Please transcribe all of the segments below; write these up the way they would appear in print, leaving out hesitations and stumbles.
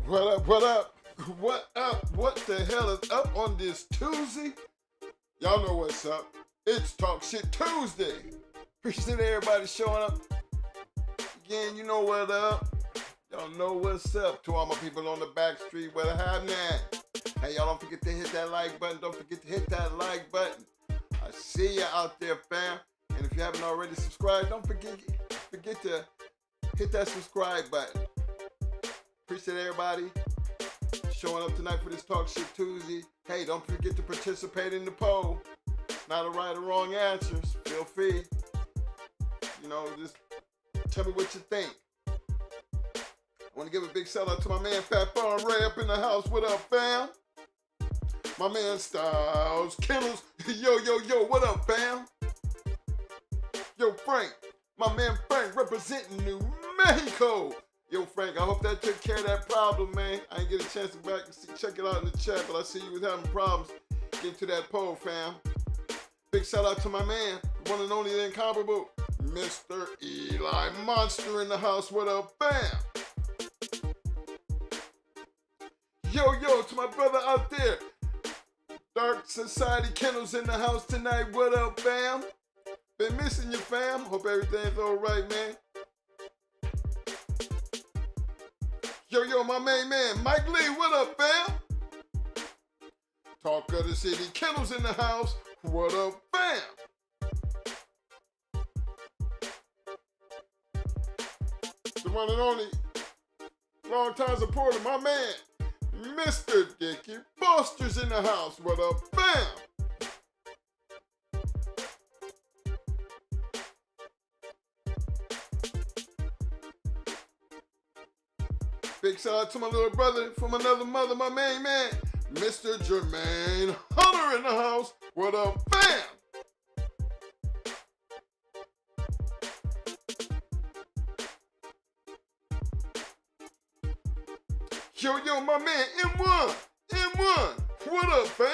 What up, what up? What up? What the hell is up on this Tuesday? Y'all know what's up. It's Talk Shit Tuesday. Appreciate everybody showing up. Again, you know what up. Y'all know what's up. To all my people on the back street, what happening? Hey, y'all don't forget to hit that like button. Don't forget to hit that like button. I see you out there, fam. And if you haven't already subscribed, don't forget to hit that subscribe button. Appreciate everybody showing up tonight for this Talk Shit Tuesday. Hey, don't forget to participate in the poll. Not a right or wrong answers. Feel free. You know, just tell me what you think. I want to give a big shout out to my man Fat Farm Ray up in the house. What up, fam? My man Styles Kennels. Yo, what up, fam? Yo, Frank. My man Frank representing New Mexico. Yo, Frank, I hope that took care of that problem, man. I didn't get a chance to back and check it out in the chat, but I see you was having problems getting to that poll, fam. Big shout out to my man, one and only, the incomparable, Mr. Eli Monster in the house. What up, fam? Yo, to my brother out there, Dark Society Kennels in the house tonight. What up, fam? Been missing you, fam. Hope everything's all right, man. Yo, my main man, Mike Lee, what up, fam? Talk of the city, Kennels in the house. What up, fam? The one and only, long time supporter, my man, Mr. Dickie Foster's in the house. What up, fam? Big shout out to my little brother from another mother, my main man, Mr. Jermaine Hunter in the house. What up, fam? Yo, my man, M1. What up, fam?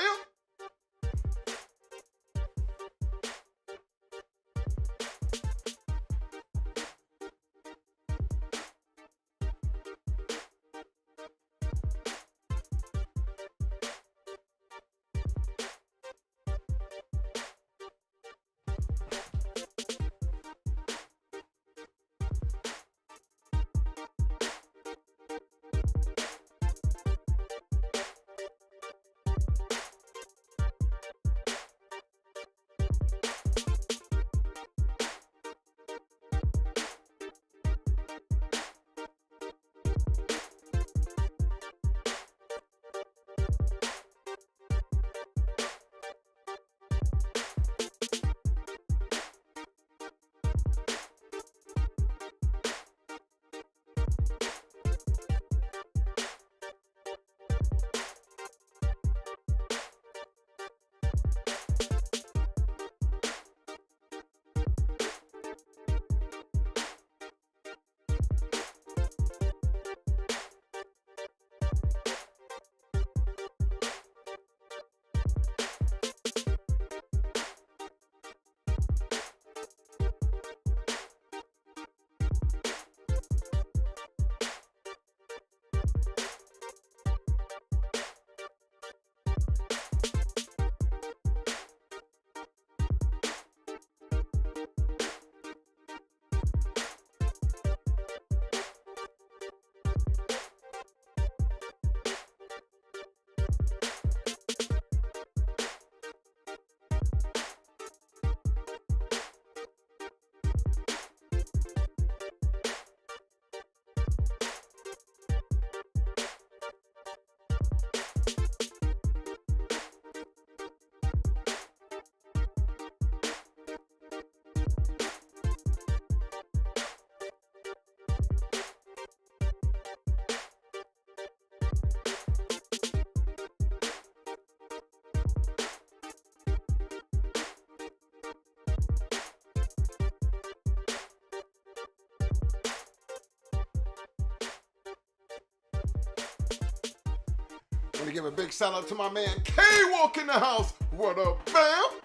Want to give a big shout out to my man K-Walk in the house. What up, fam?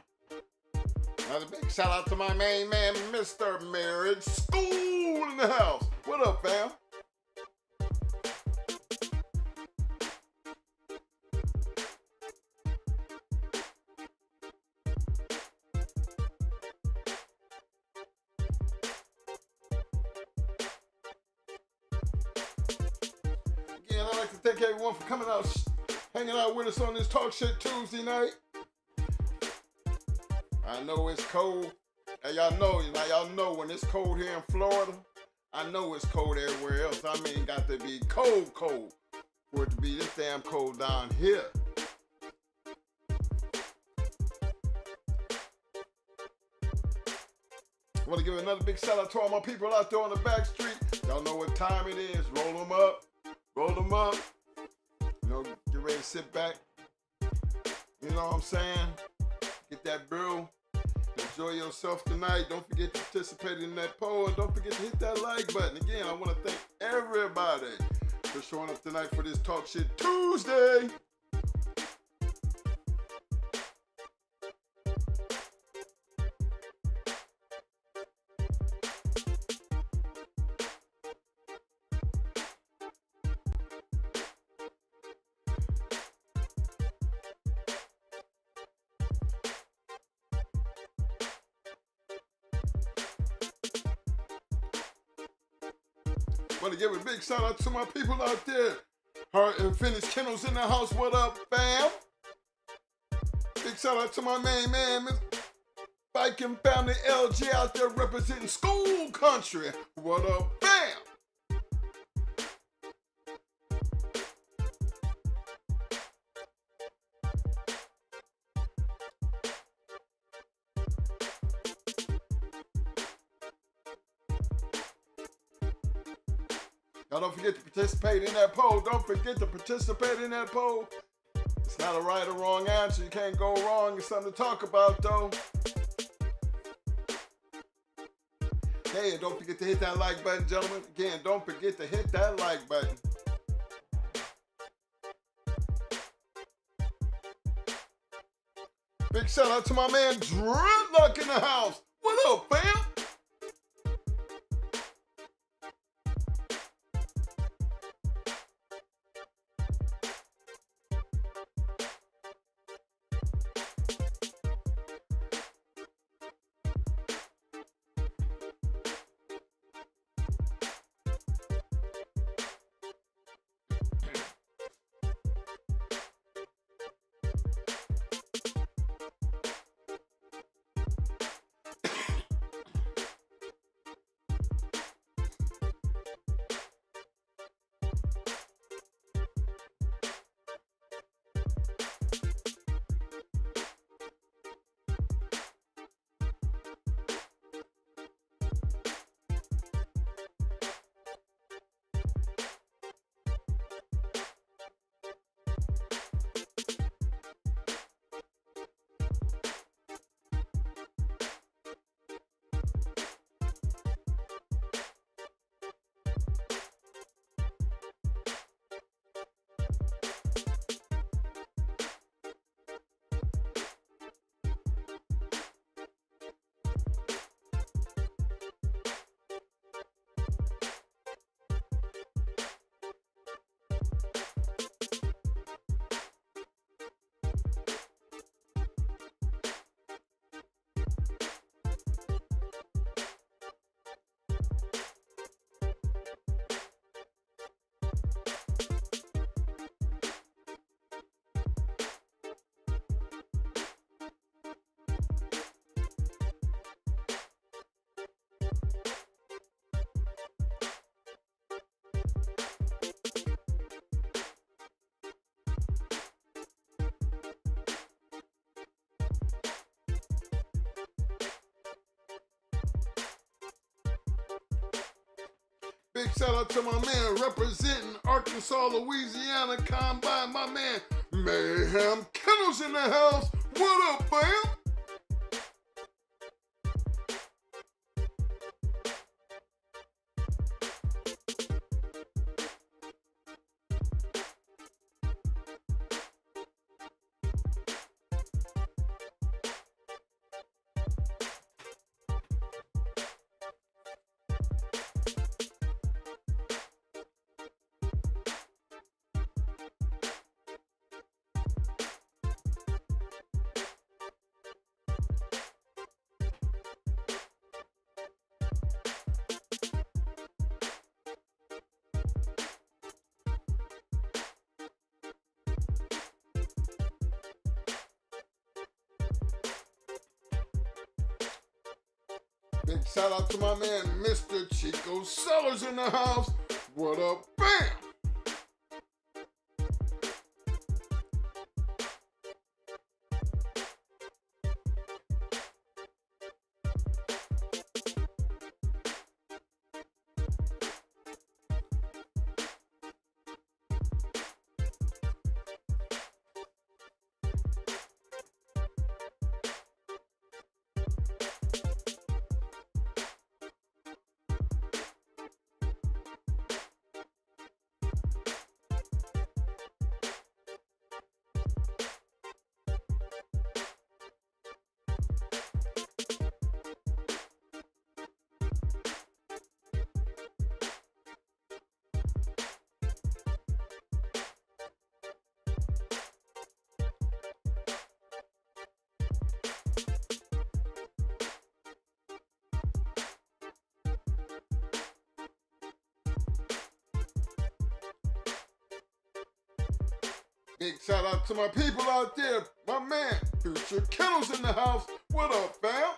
Another big shout out to my main man, Mr. Marriage School in the house. What up, fam? like to thank everyone for coming out, hanging out with us on this Talk Shit Tuesday night. I know it's cold. And y'all know when it's cold here in Florida, I know it's cold everywhere else. I mean, got to be cold for it to be this damn cold down here. I want to give another big shout out to all my people out there on the back street. Y'all know what time it is. Roll them up. Roll them up. You know, get ready to sit back. You know what I'm saying? Get that brew. Enjoy yourself tonight. Don't forget to participate in that poll. And don't forget to hit that like button. Again, I want to thank everybody for showing up tonight for this Talk Shit Tuesday. Want to give a big shout out to my people out there. Her Infinite Kennels in the house. What up, fam? Big shout out to my main man, Miss Biking Family LG out there representing school country. What up, fam? Now don't forget to participate in that poll. Don't forget to participate in that poll. It's not a right or wrong answer. You can't go wrong. It's something to talk about, though. Hey, and don't forget to hit that like button, gentlemen. Again, don't forget to hit that like button. Big shout out to my man Dreadlock in the house. What up, fam? Big shout out to my man representing Arkansas, Louisiana Combine, my man Mayhem Kennels in the house. What up, fam? Big shout out to my man, Mr. Chico Sellers in the house. What up, bam? Big shout out to my people out there. My man, future Kennels in the house. What up, fam?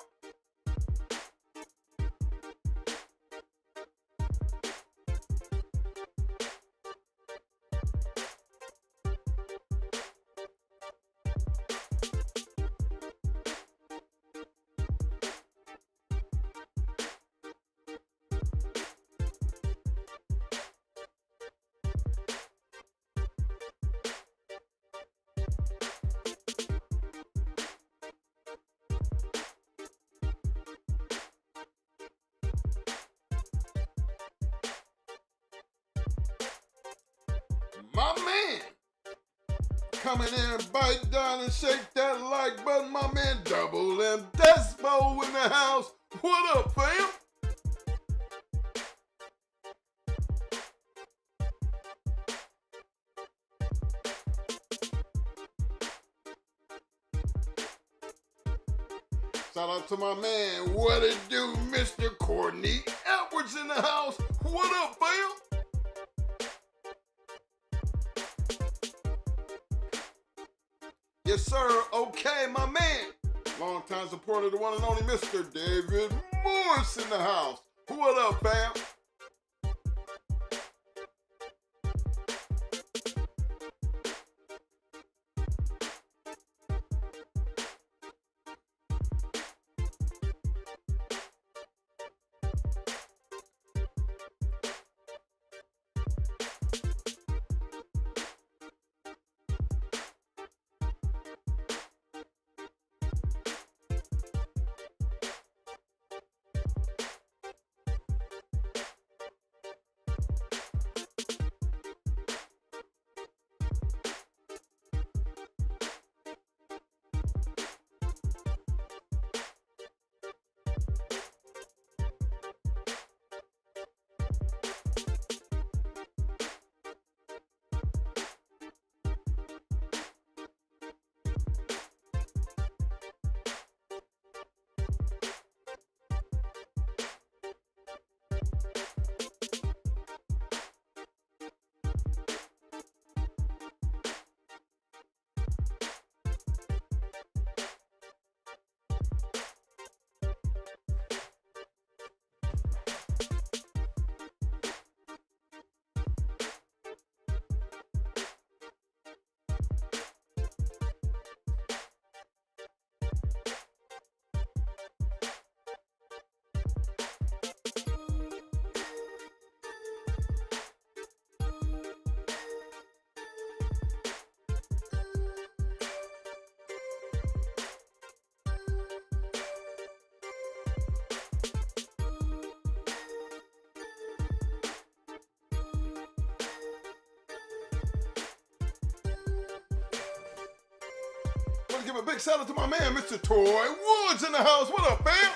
My man, coming in, bite down and shake that like button. My man, Double M Despo in the house. What up, fam? Shout out to my man, what it do, Mr. Courtney Edwards in the house. What up, fam? Yes, sir. Okay, my man. Longtime supporter, the one and only Mr. David Morris in the house. What up, fam? Want to give a big shout out to my man, Mr. Toy Woods in the house. What up, fam?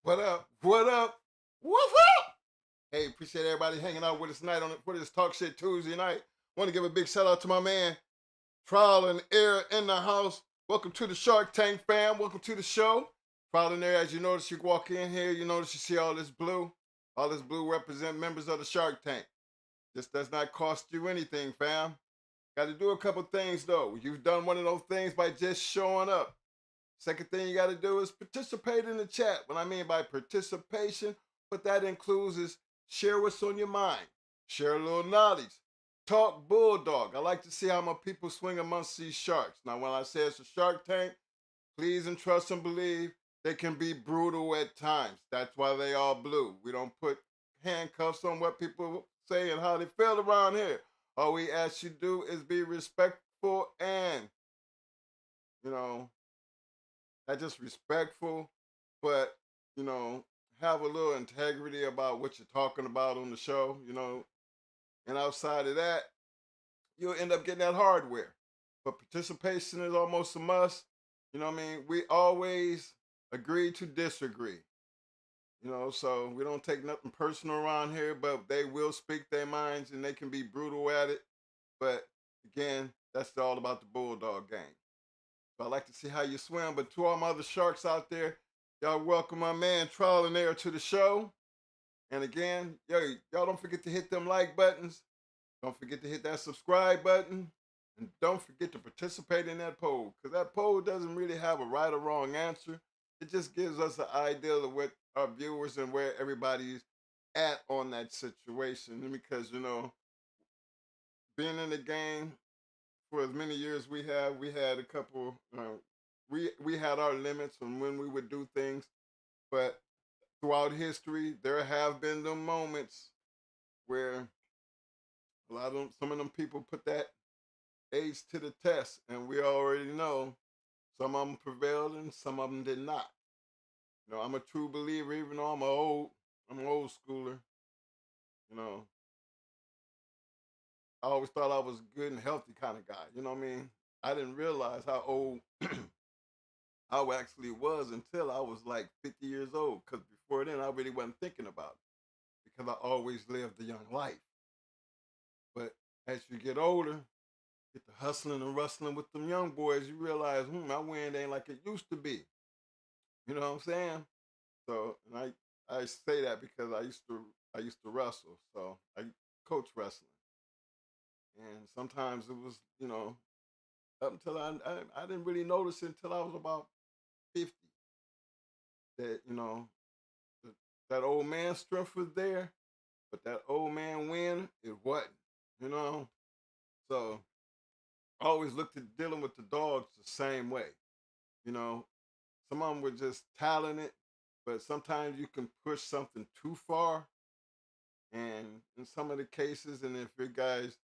What up? What up? What's up? Hey, appreciate everybody hanging out with us tonight for this Talk Shit Tuesday night. Want to give a big shout out to my man, Trial and Error in the house. Welcome to the Shark Tank fam. Welcome to the show. Trial and Error, as you notice, you walk in here, you notice you see all this blue. All this blue represent members of the Shark Tank. This does not cost you anything, fam. Got to do a couple things though. You've done one of those things by just showing up. Second thing you got to do is participate in the chat. What I mean by participation, what that includes is share what's on your mind, share a little knowledge, talk bulldog. I like to see how my people swing amongst these sharks. Now, when I say it's a Shark Tank, please and trust and believe they can be brutal at times. That's why they all blue. We don't put handcuffs on what people say and how they feel around here. All we ask you to do is be respectful and, you know, not just respectful, but have a little integrity about what you're talking about on the show, and outside of that, you'll end up getting that hardware. But participation is almost a must. You know what I mean? We always agree to disagree. So we don't take nothing personal around here, but they will speak their minds and they can be brutal at it. But again, that's all about the bulldog game. I like to see how you swim. But to all my other sharks out there, y'all welcome my man Trial and Error to the show. And again, y'all don't forget to hit them like buttons. Don't forget to hit that subscribe button. And don't forget to participate in that poll. Because that poll doesn't really have a right or wrong answer. It just gives us an idea of what our viewers and where everybody's at on that situation. And because, being in the game, for as many years we had a couple. We had our limits on when we would do things, but throughout history, there have been the moments where some of them people put that age to the test, and we already know some of them prevailed and some of them did not. I'm a true believer, even though I'm an old schooler. I always thought I was a good and healthy kind of guy. You know what I mean? I didn't realize how old I actually was until I was like 50 years old. Because before then, I really wasn't thinking about it because I always lived a young life. But as you get older, get the hustling and rustling with them young boys, you realize, my wind ain't like it used to be. You know what I'm saying? So, and I say that because I used to wrestle. So I coach wrestling, and sometimes it was up until I didn't really notice it until I was about 50 that that old man strength was there, but that old man win it wasn't. You know, so I always looked at dealing with the dogs the same way. You know, some of them were just talented, but sometimes you can push something too far. And in some of the cases, and if you guys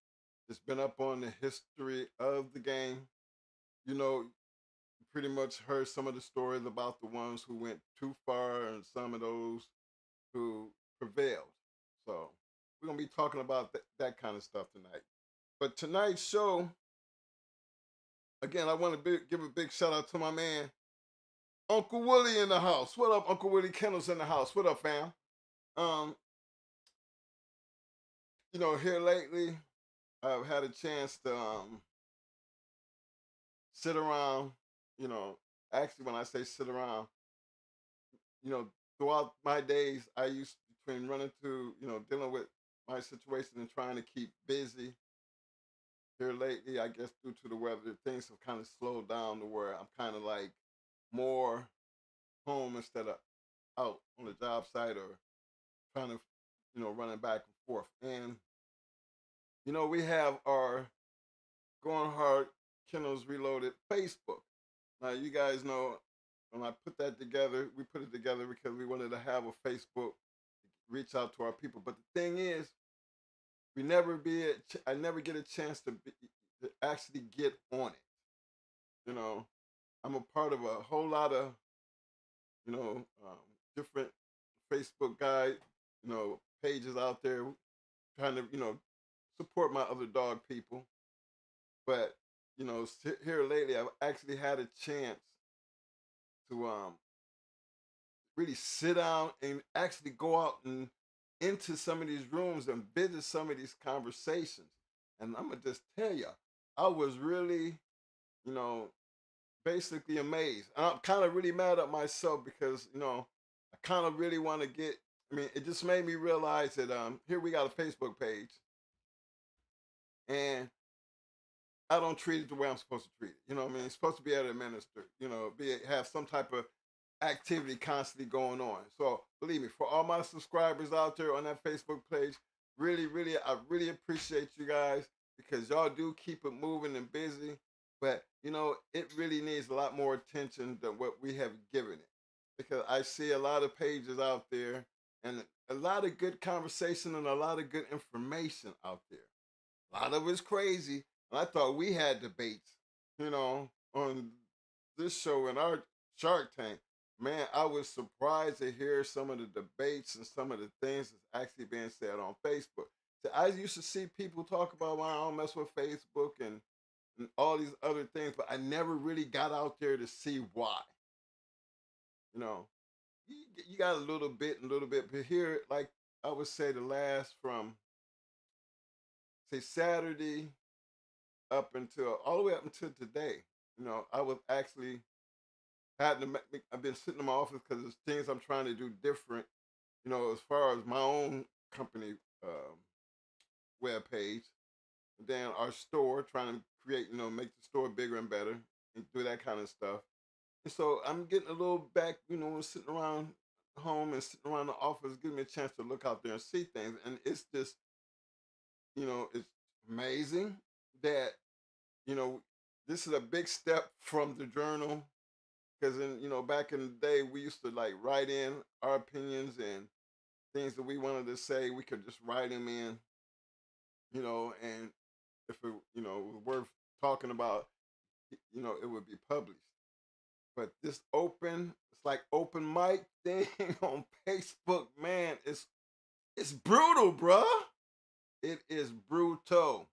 just been up on the history of the game, you know, pretty much heard some of the stories about the ones who went too far and some of those who prevailed. So we're gonna be talking about that kind of stuff tonight. But tonight's show, again, I want to give a big shout out to my man Uncle Willie in the house. What up, Uncle Willie? Kennels in the house. What up, fam? Um, here lately, I've had a chance to sit around. You know, actually, when I say sit around, you know, throughout my days, I used between running to, dealing with my situation and trying to keep busy. Here lately, I guess due to the weather, things have kind of slowed down to where I'm kind of like more home instead of out on the job site or trying to, running back and forth. And, we have our Going Hard Kennels Reloaded Facebook. Now, you guys know when I put that together, we put it together because we wanted to have a Facebook reach out to our people. But the thing is, I never get a chance to actually get on it. I'm a part of a whole lot of, different Facebook guide, pages out there trying to, support my other dog people. But, here lately, I've actually had a chance to really sit down and actually go out and into some of these rooms and visit some of these conversations. And I'm gonna just tell you, I was really, you know, basically amazed. And I'm kind of really mad at myself because, I kind of really want to get. I mean, it just made me realize that here we got a Facebook page, and I don't treat it the way I'm supposed to treat it. You know what I mean? It's supposed to be able to administer, have some type of activity constantly going on. So believe me, for all my subscribers out there on that Facebook page, really, really, I really appreciate you guys because y'all do keep it moving and busy. But it really needs a lot more attention than what we have given it. Because I see a lot of pages out there and a lot of good conversation and a lot of good information out there. A lot of it's crazy. And I thought we had debates, on this show in our Shark Tank. Man, I was surprised to hear some of the debates and some of the things that's actually being said on Facebook. So I used to see people talk about why I don't mess with Facebook and all these other things, but I never really got out there to see why. You know, you got a little bit, but here, like I would say, the last from say Saturday up until all the way up until today. I was actually had to. I've been sitting in my office because there's things I'm trying to do different. As far as my own company web page, and then our store, trying to create, make the store bigger and better, and do that kind of stuff. And so I'm getting a little back, sitting around home and sitting around the office, giving me a chance to look out there and see things. And it's just, it's amazing that you know, this is a big step from the journal because back in the day we used to like write in our opinions and things that we wanted to say. We could just write them in, and if it was worth talking about, it would be published. But this it's like open mic thing on Facebook, man. It's brutal, bruh. It is brutal,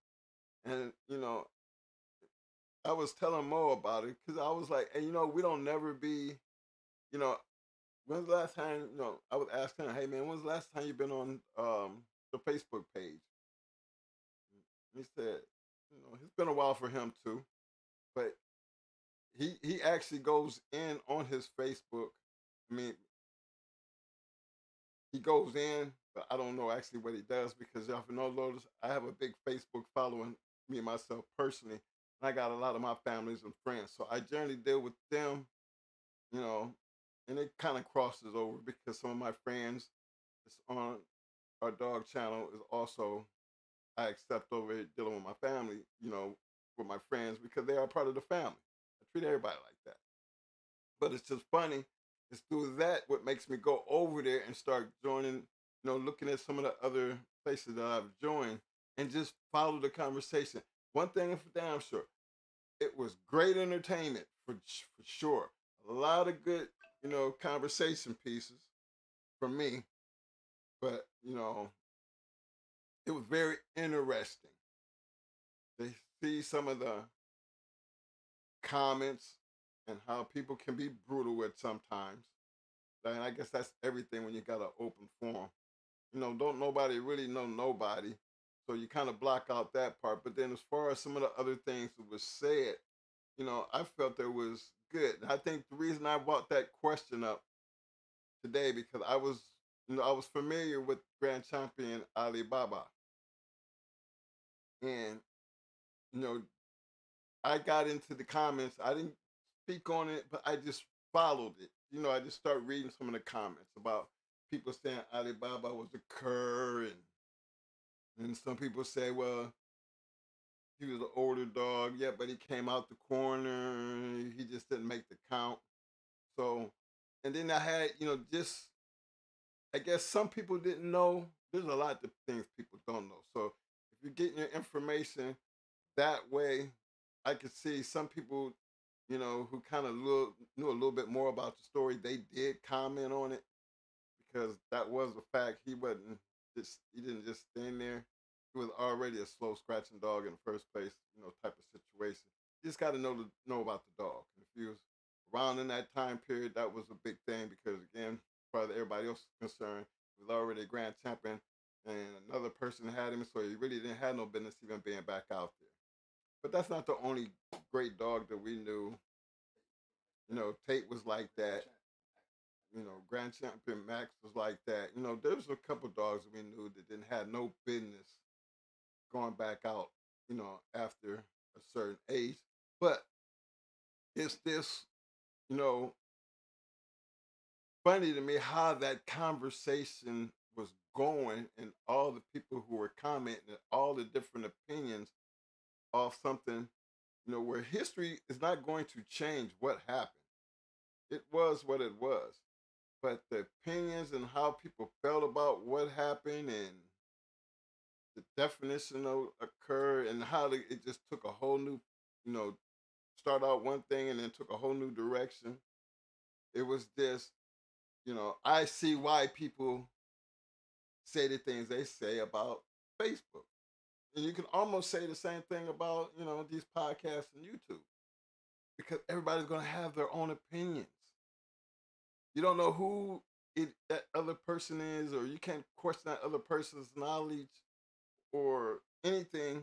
and I was telling Mo about it because I was like, hey, we don't never be, you know, when's the last time, I was asking him, hey man, when's the last time you been on the Facebook page? He said, it's been a while for him too, but he actually goes in on his Facebook. I mean, he goes in, but I don't know actually what he does because y'all know, notice I have a big Facebook following, me and myself personally, and I got a lot of my families and friends, so I generally deal with them, you know, and it kind of crosses over because some of my friends that's on our dog channel is also I accept over here dealing with my family, with my friends because they are part of the family. I treat everybody like that. But it's just funny. It's through that what makes me go over there and start joining, looking at some of the other places that I've joined and just follow the conversation. One thing is for damn sure, it was great entertainment for sure. A lot of good, conversation pieces from me, but it was very interesting to see some of the comments and how people can be brutal at sometimes. And I guess that's everything when you got an open forum. Don't nobody really know nobody. So you kind of block out that part. But then as far as some of the other things that was said, I felt that was good. I think the reason I brought that question up today because I was familiar with Grand Champion Alibaba, and you know, I got into the comments. I didn't speak on it, but I just followed it. I just started reading some of the comments about people saying Alibaba was a cur, and some people say, well, he was an older dog, yeah, but he came out the corner. He just didn't make the count. So, and then I had, just I guess some people didn't know. There's a lot of things people don't know. So if you're getting your information that way, I could see some people, who kind of knew a little bit more about the story. They did comment on it because that was a fact. He didn't just stand there. He was already a slow scratching dog in the first place, type of situation. You just got to know about the dog. And if he was around in that time period, that was a big thing because again, everybody else is concerned. He was already a grand champion, and another person had him, so he really didn't have no business even being back out there. But that's not the only great dog that we knew. Tate was like that. Grand Champion Max was like that. There was a couple dogs that we knew that didn't have no business going back out, after a certain age. But it's this, you know, funny to me how that conversation was going and all the people who were commenting and all the different opinions of something, where history is not going to change what happened. It was what it was. But the opinions and how people felt about what happened and the definition of occur and how it just took a whole new, you know, start out one thing and then took a whole new direction. It was just, I see why people say the things they say about Facebook. And you can almost say the same thing about, these podcasts and YouTube because everybody's going to have their own opinions. You don't know who that other person is, or you can't question that other person's knowledge or anything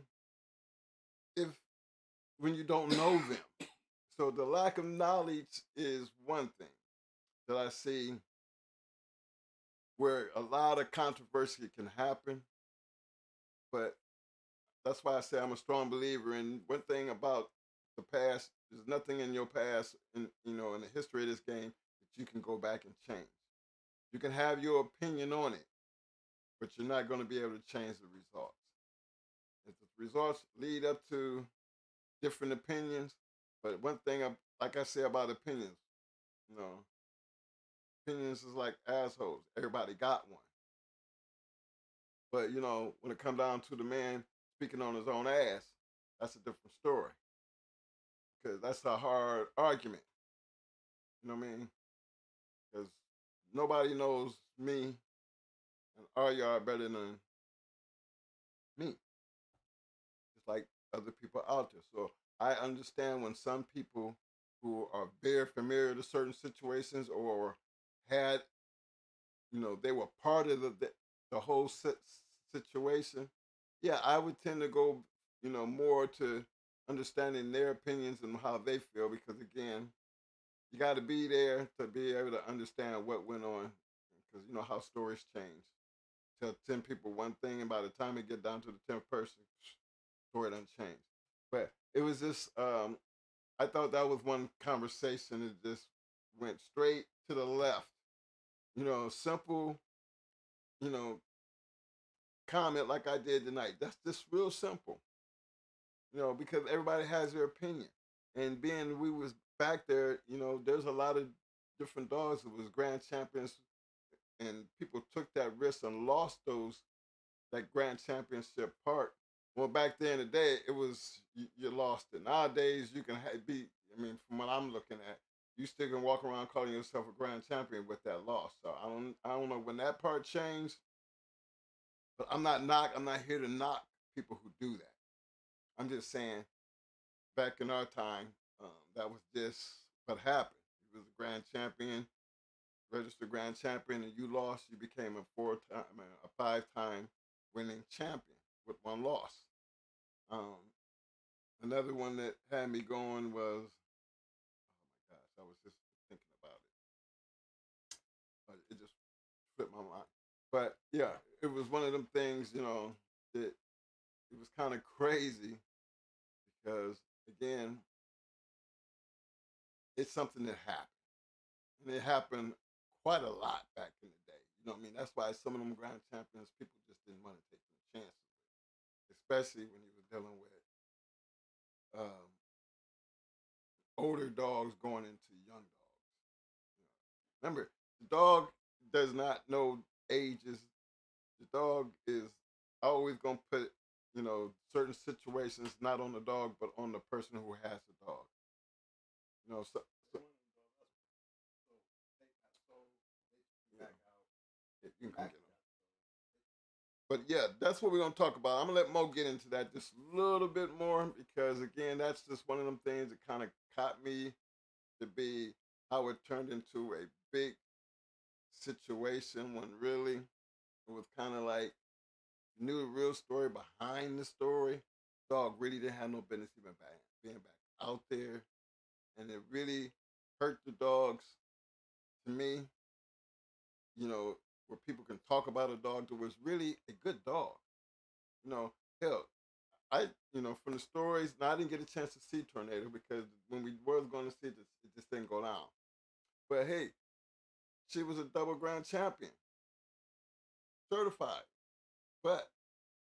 if when you don't know them. So the lack of knowledge is one thing that I see where a lot of controversy can happen. But that's why I say I'm a strong believer in one thing about the past. There's nothing in your past, in the history of this game that you can go back and change. You can have your opinion on it, but you're not going to be able to change the results. If the results lead up to different opinions, but one thing, like I say about opinions, you know, opinions is like assholes. Everybody got one. But, when it comes down to the man speaking on his own ass, that's a different story. Because that's a hard argument. You know what I mean? Because nobody knows me and our yard better than me. Just like other people out there. So I understand when some people who are very familiar to certain situations or had, they were part of the whole situation. Yeah, I would tend to go, more to understanding their opinions and how they feel because again, you got to be there to be able to understand what went on because you know how stories change. Tell 10 people one thing, and by the time it get down to the 10th person, story done changed. But it was just, I thought that was one conversation that just went straight to the left. Simple, you know, comment like I did tonight. That's just real simple. Because everybody has their opinion. And being we was back there, there's a lot of different dogs that was grand champions and people took that risk and lost that grand championship part. Well, back then in the day, it was you lost it. Nowadays, you can be. I mean, from what I'm looking at, you still can walk around calling yourself a grand champion with that loss. So I don't know when that part changed, but I'm not here to knock people who do that. I'm just saying, back in our time, that was just what happened. You was a grand champion, registered grand champion, and you lost. You became a 5-time winning champion with one loss. Um, Another one that had me going was, oh my gosh, I was just thinking about it, but it just slipped my mind. But yeah, it was one of them things, that it was kind of crazy because again, it's something that happened, and it happened quite a lot back in the day. You know what I mean? That's why some of them grand champions people just didn't want to take any chances with, especially when you were dealing with um, older dogs going into young dogs. Remember, the dog does not know ages. The dog is always gonna put, certain situations not on the dog but on the person who has the dog. So yeah, you can come get them. But yeah, that's what we're gonna talk about. I'm gonna let Mo get into that just a little bit more because again, that's just one of them things that kind of caught me to be how it turned into a big situation when really it was kind of like you knew the real story behind the story. Dog really didn't have no business even being back out there, and it really hurt the dogs to me. You know, where people can talk about a dog that was really a good dog. You know, hell, from the stories, now I didn't get a chance to see Tornado because when we were going to see it, it just didn't go down. But hey, she was a double grand champion, certified. But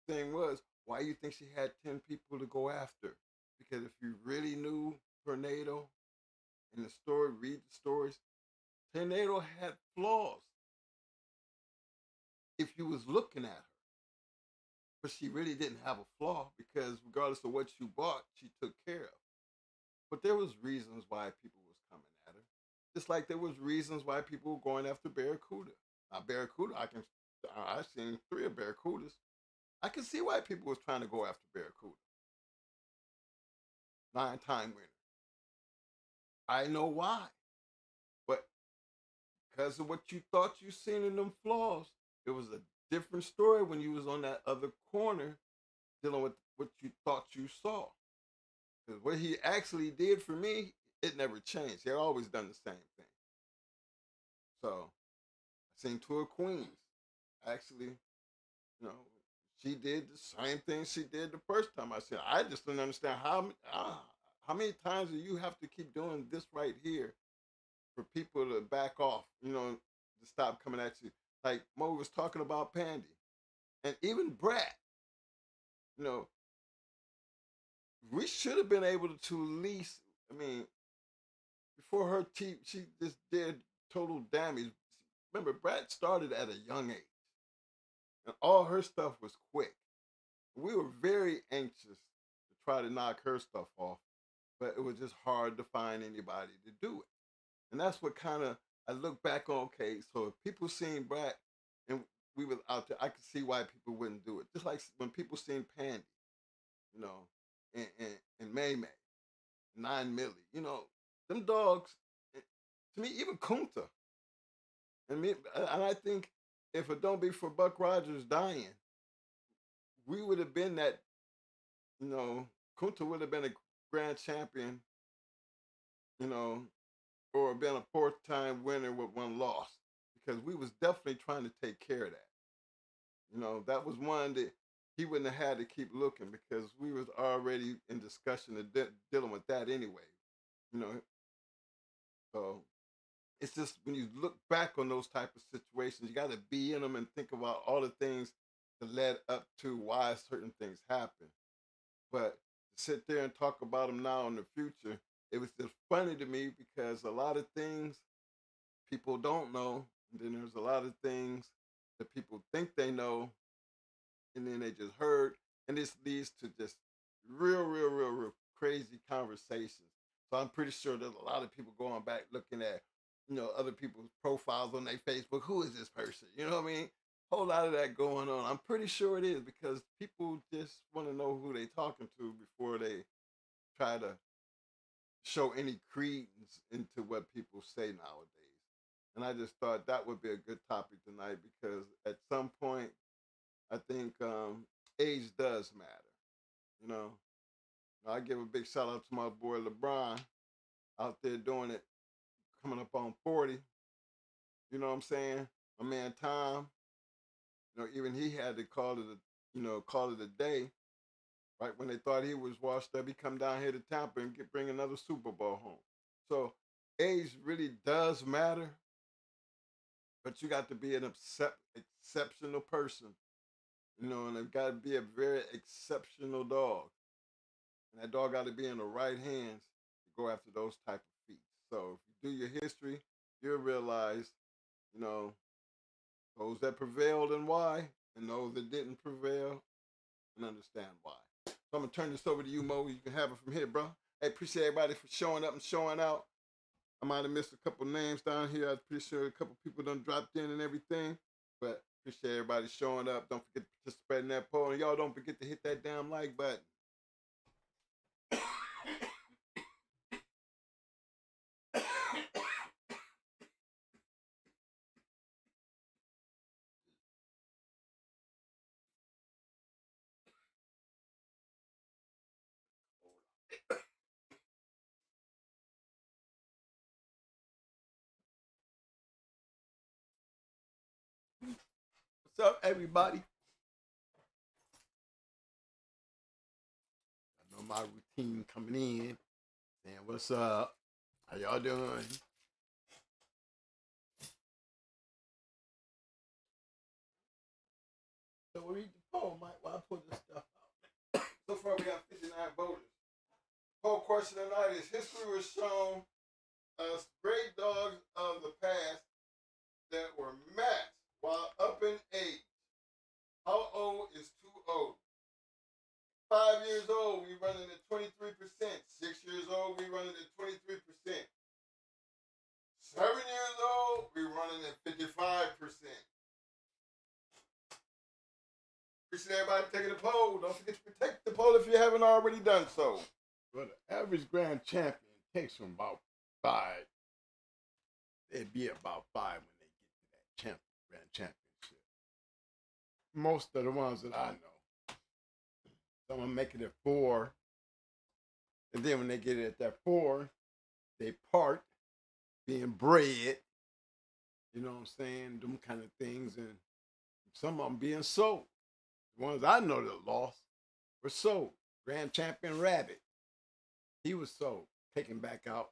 thing was, why you think she had 10 people to go after? Because if you really knew Tornado in the story, read the stories, Tornado had flaws if you was looking at her. But she really didn't have a flaw because regardless of what you bought, she took care of. But there was reasons why people was coming at her. Just like there was reasons why people were going after Barracuda. Now Barracuda, I've seen 3 of Barracudas. I can see why people was trying to go after Barracuda. 9-time winner. I know why. But because of what you thought you seen in them flaws, it was a different story when you was on that other corner dealing with what you thought you saw. Because what he actually did for me, it never changed. He had always done the same thing. So I seen 2 of Queens. Actually, you know, she did the same thing she did the first time I said. I just didn't understand how many times do you have to keep doing this right here for people to back off, to stop coming at you. Like Mo was talking about Pandy. And even Brat, you know, we should have been able to at least, before her teeth, she just did total damage. Remember, Brat started at a young age, and all her stuff was quick. We were very anxious to try to knock her stuff off, but it was just hard to find anybody to do it. And that's what kind of I look back on. Okay, so if people seen Brat and we was out there, I could see why people wouldn't do it. Just like when people seen Pandy, you know, and May May, 9 Millie, them dogs. To me, even Kunta, and I think if it don't be for Buck Rogers dying, we would have been that. Kunta would have been a grand champion, you know, or been a 4th-time winner with 1 loss because we was definitely trying to take care of that. That was one that he wouldn't have had to keep looking because we was already in discussion of dealing with that anyway. You know, so it's just when you look back on those type of situations, you got to be in them and think about all the things that led up to why certain things happen. But to sit there and talk about them now in the future, it was just funny to me because a lot of things people don't know, and then there's a lot of things that people think they know, and then they just heard, and this leads to just real crazy conversations. So I'm pretty sure there's a lot of people going back looking at, other people's profiles on their Facebook. Who is this person? You know what I mean? Whole lot of that going on. I'm pretty sure it is because people just want to know who they talking to before they try to show any credence into what people say nowadays. And I just thought that would be a good topic tonight because at some point, I think age does matter. You know, I give a big shout out to my boy LeBron out there doing it, coming up on 40. You know what I'm saying? My man Tom, even he had to call it a day. Right when they thought he was washed up, he come down here to Tampa and bring another Super Bowl home. So age really does matter, but you got to be an exceptional person, and it got to be a very exceptional dog. And that dog got to be in the right hands to go after those type of feats. So if you do your history, you'll realize, you know, those that prevailed and why, and those that didn't prevail and understand why. So I'm gonna turn this over to you, Mo. You can have it from here, bro. Hey, appreciate everybody for showing up and showing out. I might have missed a couple names down here. I'm pretty sure a couple people done dropped in and everything. But appreciate everybody showing up. Don't forget to participate in that poll. And y'all don't forget to hit that damn like button. What's up, everybody? I know my routine coming in. And what's up? How y'all doing? So we'll read the poll, Mike, while I pull this stuff out. So far, we got 59 voters. Poll question tonight is: history was shown us great dogs of the past that were matched while up in age. How old is too old? 5 years old, we running at 23%. 6 years old, we running at 23%. 7 years old, we running at 55%. Appreciate everybody taking the poll. Don't forget to take the poll if you haven't already done so. Well, the average grand champion takes from about 5. They'd be about 5 when they get to that grand championship. Most of the ones that I know, some of them make it at 4. And then when they get it at that 4, they part being bred. You know what I'm saying? Them kind of things. And some of them being sold. The ones I know that lost were sold. Grand champion Rabbit. He was sold. Taken back out.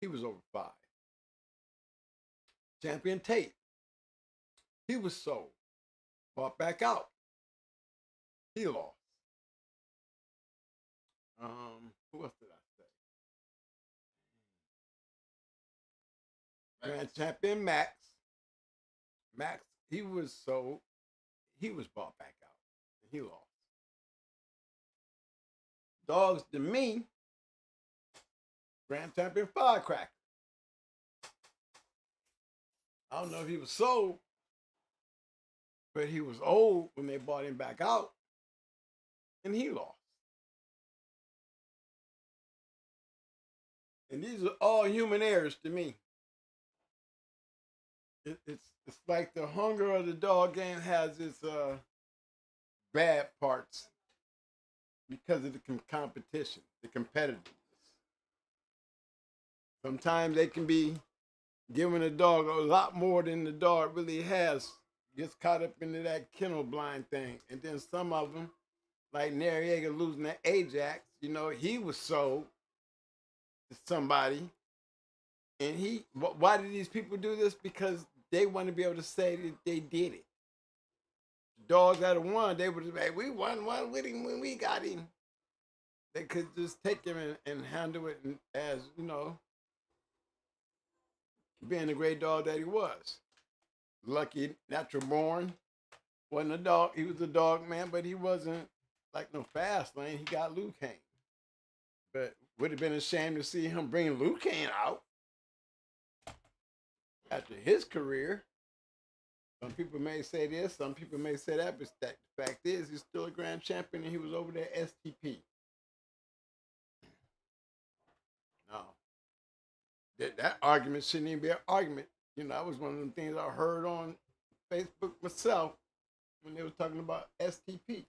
He was over 5. Champion Tate. He was sold. Bought back out. He lost. Who else did I say? Grand champion Max. Max, he was sold. He was bought back out. And he lost. Dogs to me. Grand champion Firecracker. I don't know if he was sold, but he was old when they bought him back out, and he lost. And these are all human errors to me. It's like the hunger of the dog game has its bad parts because of the competition, the competitiveness. Sometimes they can be giving a dog a lot more than the dog really has. Gets caught up into that kennel blind thing. And then some of them, like Noriega losing that Ajax, you know, he was sold to somebody. And why did these people do this? Because they want to be able to say that they did it. Dogs that have won, they would say, we won one with him when we got him. They could just take him and handle it as, you know, being the great dog that he was. Lucky, natural born. Wasn't a dog. He was a dog man, but he wasn't like no fast lane. He got Luke Kane. But would have been a shame to see him bring Luke Kane out after his career. Some people may say this, some people may say that, but the fact is he's still a grand champion and he was over there STP. No. That argument shouldn't even be an argument. You know, that was one of the things I heard on Facebook myself when they were talking about STP.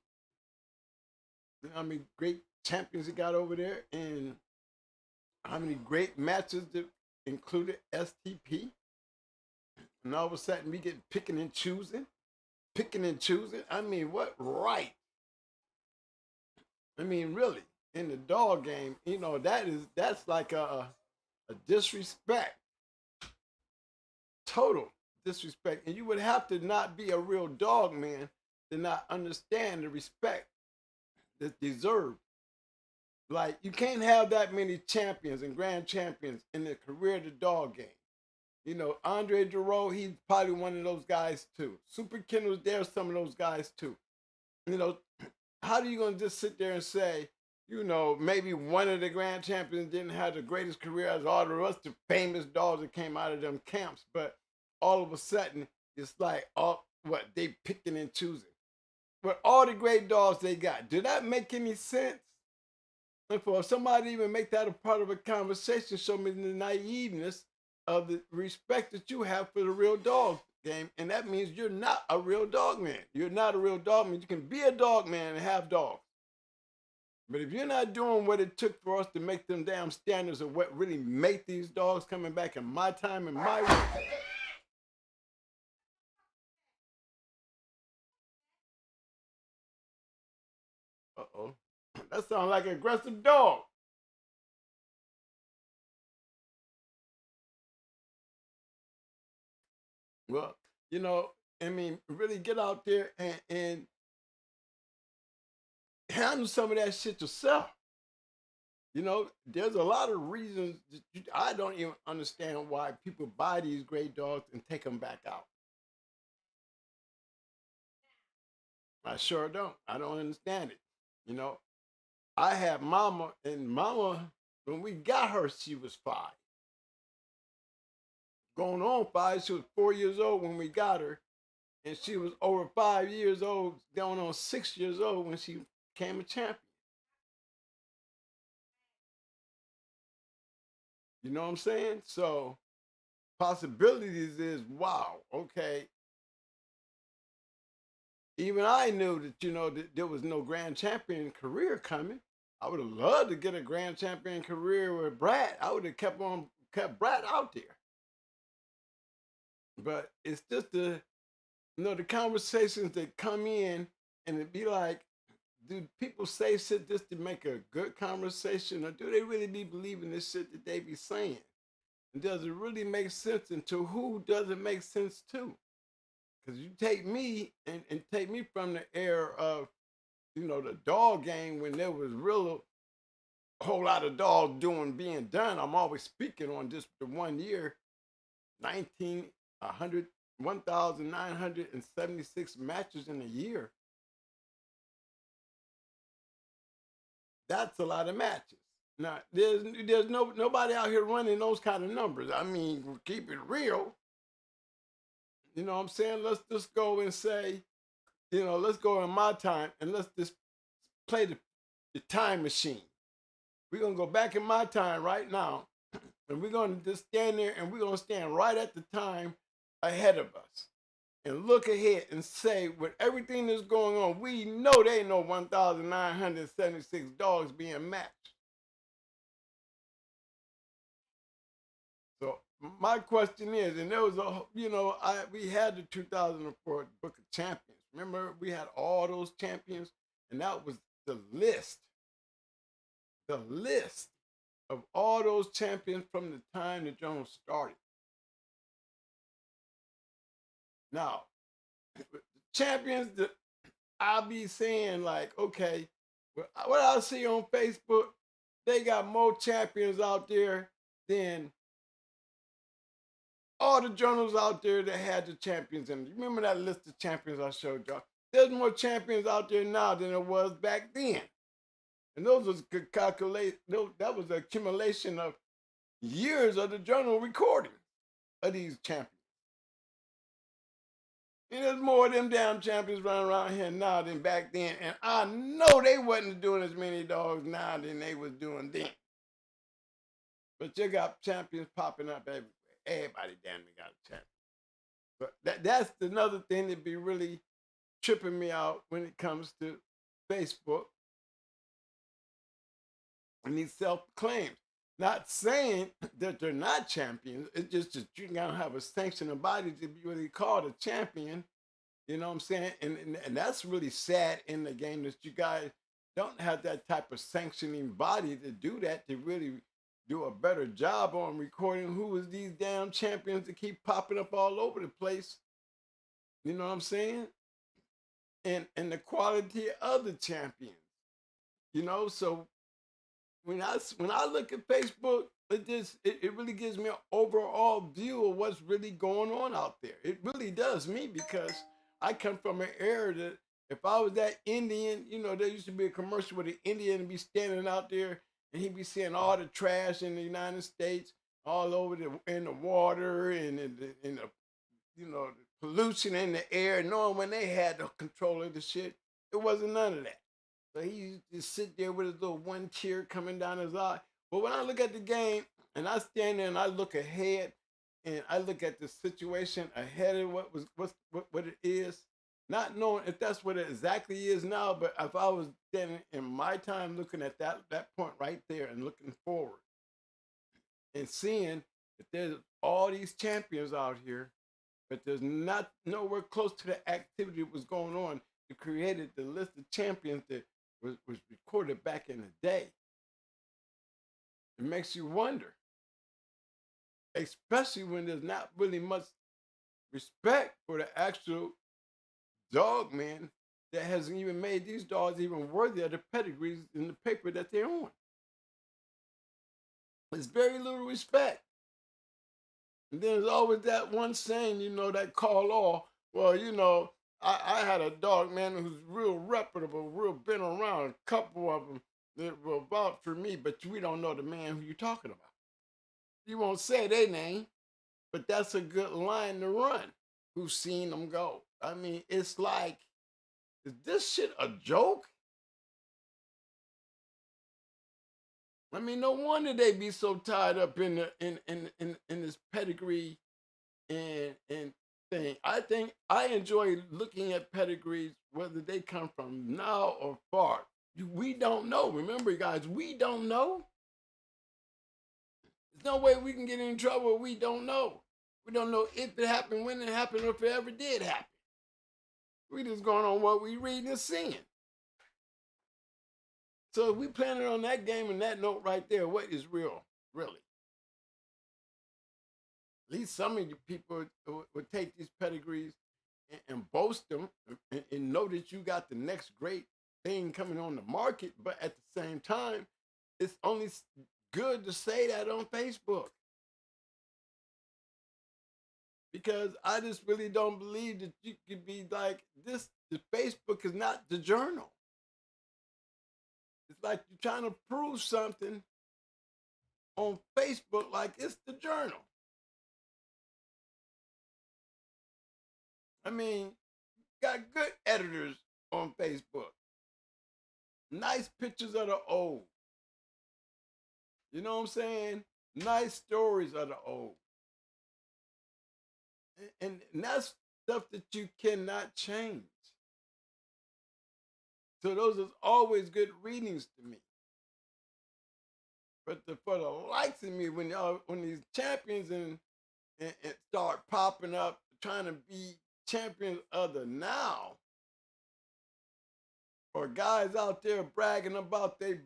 How many great champions he got over there and how many great matches that included STP. And all of a sudden we get picking and choosing. I mean, what right? I mean, really, in the dog game, you know, that's like a disrespect. Total disrespect. And you would have to not be a real dog man to not understand the respect that's deserved. Like, you can't have that many champions and grand champions in the career of the dog game. You know, Andre Giroux, he's probably one of those guys too. Super Kennels, there's some of those guys too. You know, how are you going to just sit there and say, you know, maybe one of the grand champions didn't have the greatest career as all the rest of the famous dogs that came out of them camps, but all of a sudden, it's like, they picking and choosing. But all the great dogs they got, did that make any sense? And for somebody to even make that a part of a conversation, show me the naiveness of the respect that you have for the real dog game. And that means you're not a real dog man. You're not a real dog man. You can be a dog man and have dogs. But if you're not doing what it took for us to make them damn standards of what really made these dogs coming back in my time and my way, That sounds like an aggressive dog. Well, you know, I mean, really get out there and handle some of that shit yourself. You know, there's a lot of reasons I don't even understand why people buy these great dogs and take them back out. I sure don't. I don't understand it. You know, I had mama, and mama, when we got her, she was 5. Going on 5, she was 4 years old when we got her. And she was over 5 years old, going on 6 years old when she became a champion. You know what I'm saying? So possibilities is wow, okay. Even I knew that, you know, that there was no grand champion career coming. I would have loved to get a grand champion career with Brad. I would have kept Brad out there. But it's just the conversations that come in and it be like, do people say shit just to make a good conversation, or do they really be believing this shit that they be saying? And does it really make sense? And to who does it make sense to? Because you take me and take me from the era of, you know, the dog game when there was real a whole lot of dogs being done. I'm always speaking on just the 1 year, 19, 100, 1,976 matches in a year. That's a lot of matches. Now, there's nobody out here running those kind of numbers. I mean, keep it real. You know what I'm saying? Let's just go and say, you know, let's go in my time and let's just play the time machine. We're gonna go back in my time right now, and we're gonna just stand there and we're gonna stand right at the time ahead of us and look ahead and say, with everything that's going on, we know there ain't no 1,976 dogs being matched. So my question is, and there was we had the 2004 Book of Champions. Remember, we had all those champions, and that was the list of all those champions from the time the Jones started. Now, champions that I'll be saying, like, okay, what I see on Facebook, they got more champions out there than all the journals out there that had the champions in it. Remember that list of champions I showed y'all? There's more champions out there now than there was back then. And those was good calculate. That was the accumulation of years of the journal recording of these champions. And there's more of them damn champions running around here now than back then. And I know they wasn't doing as many dogs now than they was doing then. But you got champions popping up everywhere. Everybody damn near got a champion. But that's another thing that be really tripping me out when it comes to Facebook and these self-claims. Not saying that they're not champions. It's just that you gotta have a sanctioning body to be really called a champion. You know what I'm saying? And that's really sad in the game that you guys don't have that type of sanctioning body to do that, to really do a better job on recording who is these damn champions that keep popping up all over the place. You know what I'm saying? And the quality of the champions. You know, so when I look at Facebook, it really gives me an overall view of what's really going on out there. It really does me, because I come from an era that if I was that Indian, you know, there used to be a commercial where the Indian be standing out there and he'd be seeing all the trash in the United States, all over in the water and in the you know, the pollution in the air, knowing when they had the control of the shit, it wasn't none of that. So he used to sit there with his little one tear coming down his eye. But when I look at the game and I stand there and I look ahead and I look at the situation ahead of what it is, not knowing if that's what it exactly is now, but if I was standing in my time looking at that point right there and looking forward and seeing that there's all these champions out here, but there's not nowhere close to the activity that was going on. You created the list of champions that was recorded back in the day. It makes you wonder, especially when there's not really much respect for the actual dog man that hasn't even made these dogs even worthy of the pedigrees in the paper that they're on. There's very little respect. And then there's always that one saying, that call all, well, I had a dog, man, who's real reputable, real been around, a couple of them that were about for me, but we don't know the man who you're talking about. You won't say their name, but that's a good line to run. Who's seen them go? I mean, it's like, is this shit a joke? I mean, no wonder they be so tied up in this pedigree and thing. I think I enjoy looking at pedigrees, whether they come from now or far. We don't know. Remember, guys, we don't know. There's no way we can get in trouble. We don't know. We don't know if it happened, when it happened, or if it ever did happen. We just going on what we reading and seeing. So if we planning on that game and that note right there, what is real, really? At least some of you people would take these pedigrees and boast them and know that you got the next great thing coming on the market. But at the same time, it's only good to say that on Facebook. Because I just really don't believe that you could be like this. The Facebook is not the journal. It's like you're trying to prove something on Facebook like it's the journal. I mean, got good editors on Facebook. Nice pictures of the old. You know what I'm saying? Nice stories of the old. And that's stuff that you cannot change. So those are always good readings to me. But for the likes of me, when these champions and start popping up, trying to be champions of the now, or guys out there bragging about they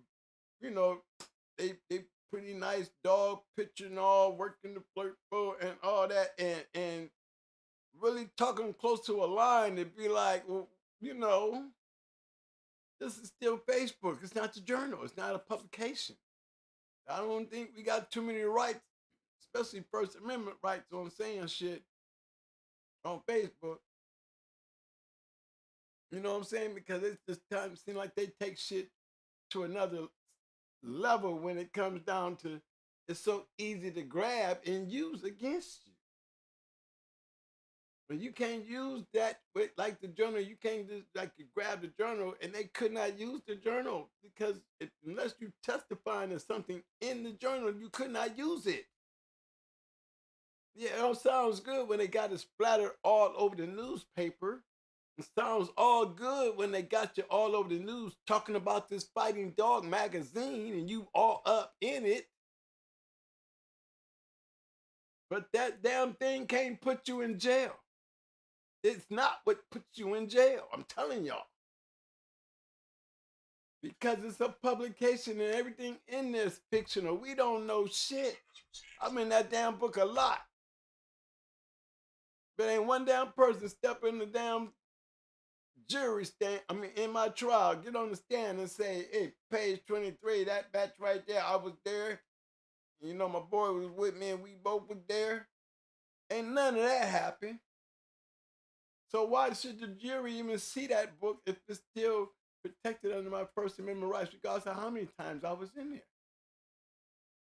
pretty nice dog picture and all, working the flirt for and all that, and really talking close to a line to be like, well, this is still Facebook. It's not the journal. It's not a publication. I don't think we got too many rights, especially First Amendment rights on saying shit on Facebook. You know what I'm saying? Because it's just time it seems like they take shit to another level when it comes down to it's so easy to grab and use against you. But you can't use that with like the journal. You can't just like you grab the journal and they could not use the journal because unless you testifying to something in the journal, you could not use it. Yeah, it all sounds good when they got it splattered all over the newspaper. It sounds all good when they got you all over the news talking about this Fighting Dog magazine and you all up in it. But that damn thing can't put you in jail. It's not what puts you in jail. I'm telling y'all. Because it's a publication and everything in there is fictional. We don't know shit. I'm in that damn book a lot. But ain't one damn person step in the damn jury stand, in my trial, get on the stand and say, hey, page 23, that batch right there, I was there. My boy was with me and we both was there. Ain't none of that happened. So why should the jury even see that book if it's still protected under my First Amendment rights, regardless of how many times I was in there?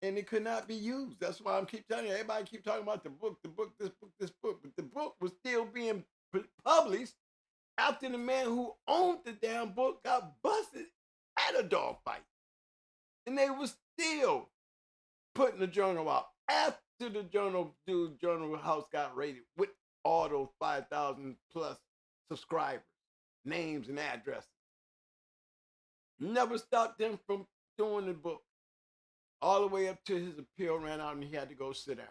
And it could not be used. That's why I keep telling you, everybody keep talking about the book, this book. But the book was still being published after the man who owned the damn book got busted at a dog fight. And they was still putting the journal out after the journal house got raided with all those 5,000 plus subscribers, names and addresses. Never stopped them from doing the book. All the way up to his appeal ran out and he had to go sit down.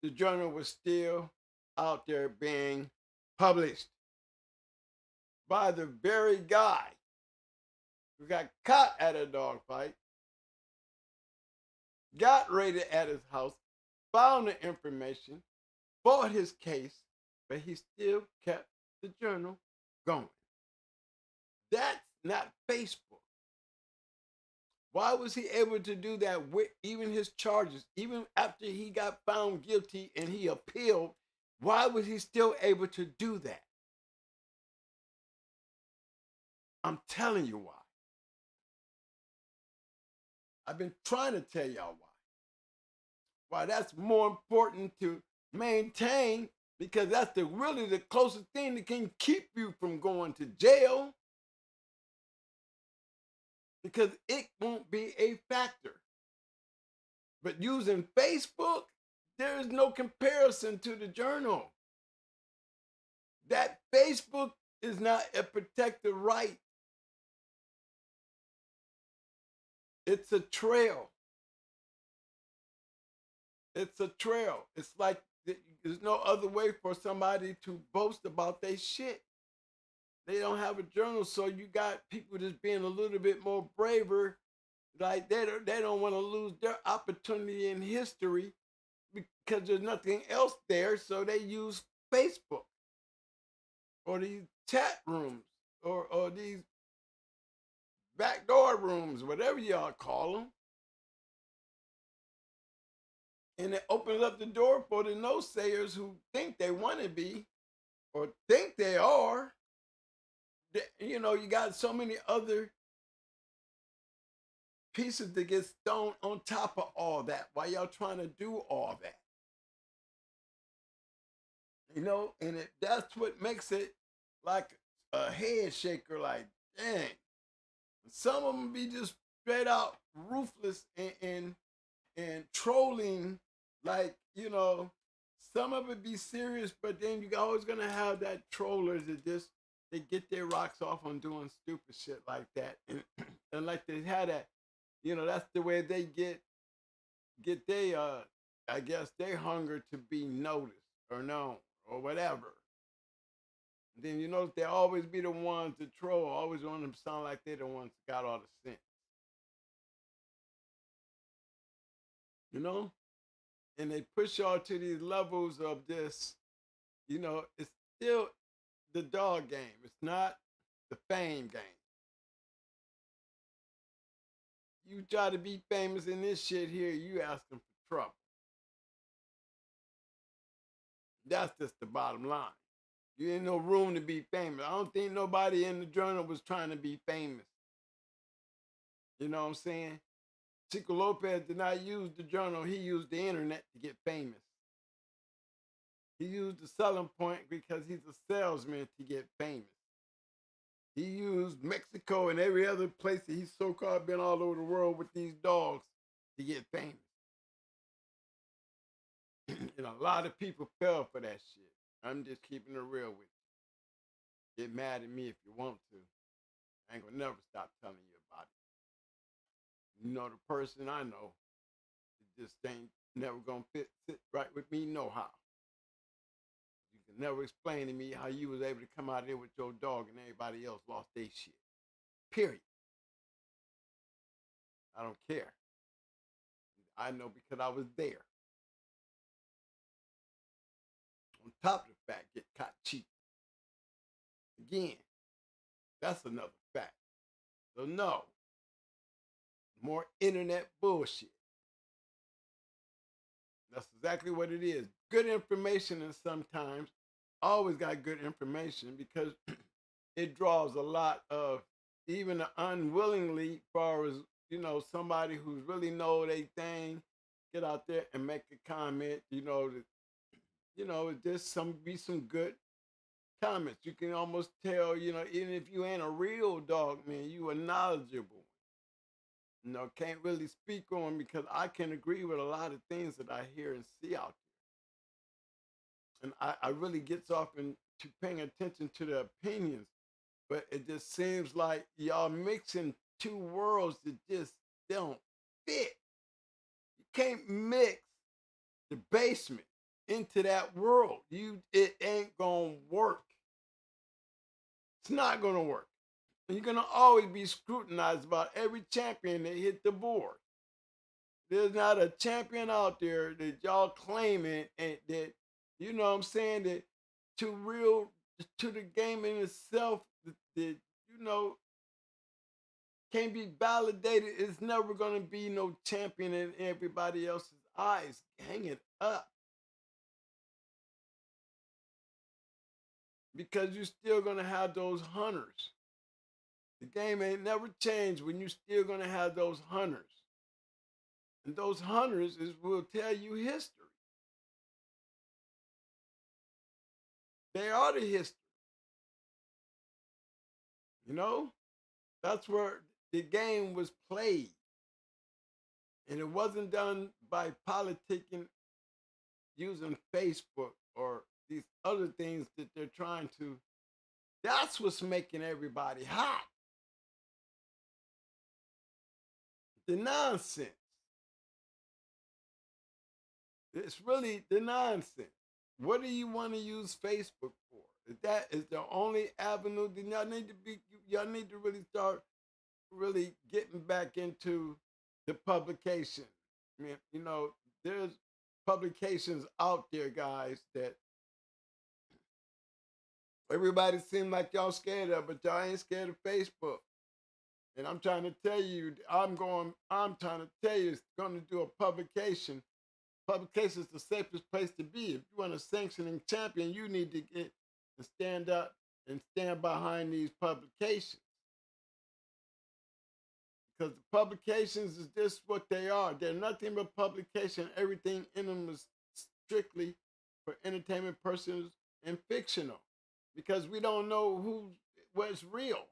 The journal was still out there being published by the very guy who got caught at a dog fight, got raided at his house, found the information, fought his case, but he still kept the journal going. That's not Facebook. Why was he able to do that with even his charges, even after he got found guilty and he appealed? Why was he still able to do that? I'm telling you why. I've been trying to tell y'all why. Why that's more important to maintain, because that's really the closest thing that can keep you from going to jail, because it won't be a factor. But using Facebook, there is no comparison to the journal. That Facebook is not a protected right. It's a trail. It's a trail. It's like there's no other way for somebody to boast about their shit. They don't have a journal, so you got people just being a little bit more braver. Like they don't want to lose their opportunity in history because there's nothing else there, so they use Facebook or these chat rooms or these backdoor rooms, whatever y'all call them. And it opens up the door for the no-sayers who think they want to be or think they are. You know, you got so many other pieces that get thrown on top of all that while y'all trying to do all that. You know, and that's what makes it like a head shaker, like, dang. Some of them be just straight out ruthless and trolling, like, you know, some of it be serious, but then you always gonna have that trollers that just they get their rocks off on doing stupid shit like that. And like they had that, you know, that's the way they get they I guess their hunger to be noticed or known or whatever. Then you know they always be the ones to troll, always want them to sound like they're the ones that got all the sense. You know? And they push y'all to these levels of this, you know, it's still the dog game. It's not the fame game. You try to be famous in this shit here, you asking for trouble. That's just the bottom line. You ain't no room to be famous. I don't think nobody in the journal was trying to be famous. You know what I'm saying? Chico Lopez did not use the journal. He used the internet to get famous. He used the selling point because he's a salesman to get famous. He used Mexico and every other place that he's so-called been all over the world with these dogs to get famous. And a lot of people fell for that shit. I'm just keeping it real with you. Get mad at me if you want to. I ain't gonna never stop telling you about it. You know the person I know, it just ain't never gonna sit right with me no how. You can never explain to me how you was able to come out there with your dog and everybody else lost their shit. Period. I don't care. I know because I was there. On top of the fact, get caught cheating. Again, that's another fact. So no, more internet bullshit. That's exactly what it is. Good information, and sometimes always got good information because it draws a lot of even unwillingly, far as you know, somebody who's really know they thing, get out there and make a comment. You know, it just be some good comments. You can almost tell, you know, even if you ain't a real dog man, you are knowledgeable. You know, can't really speak on because I can agree with a lot of things that I hear and see out there. And I really gets off into paying attention to the opinions, but it just seems like y'all mixing two worlds that just don't fit. You can't mix the basement into that world. It ain't gonna work. It's not gonna work. And you're gonna always be scrutinized about every champion that hit the board. There's not a champion out there that y'all claiming and that you know what I'm saying that to real to the game in itself that you know can't be validated. It's never gonna be no champion in everybody else's eyes. Hang it up. Because you're still gonna have those hunters. The game ain't never changed when you still gonna have those hunters. And those hunters is will tell you history. They are the history. You know? That's where the game was played. And it wasn't done by politicking using Facebook or these other things that they're trying to. That's what's making everybody hot. The nonsense. It's really the nonsense. What do you want to use Facebook for? If that is the only avenue, then y'all need to really start really getting back into the publication. I mean, you know, there's publications out there, guys, that everybody seems like y'all scared of, but y'all ain't scared of Facebook. And I'm trying to tell you, I'm trying to tell you, it's going to do a publication. Publication is the safest place to be. If you want a sanctioning champion, you need to get and stand up and stand behind these publications. Because the publications is just what they are. They're nothing but publication. Everything in them is strictly for entertainment purposes and fictional. Because we don't know what's real.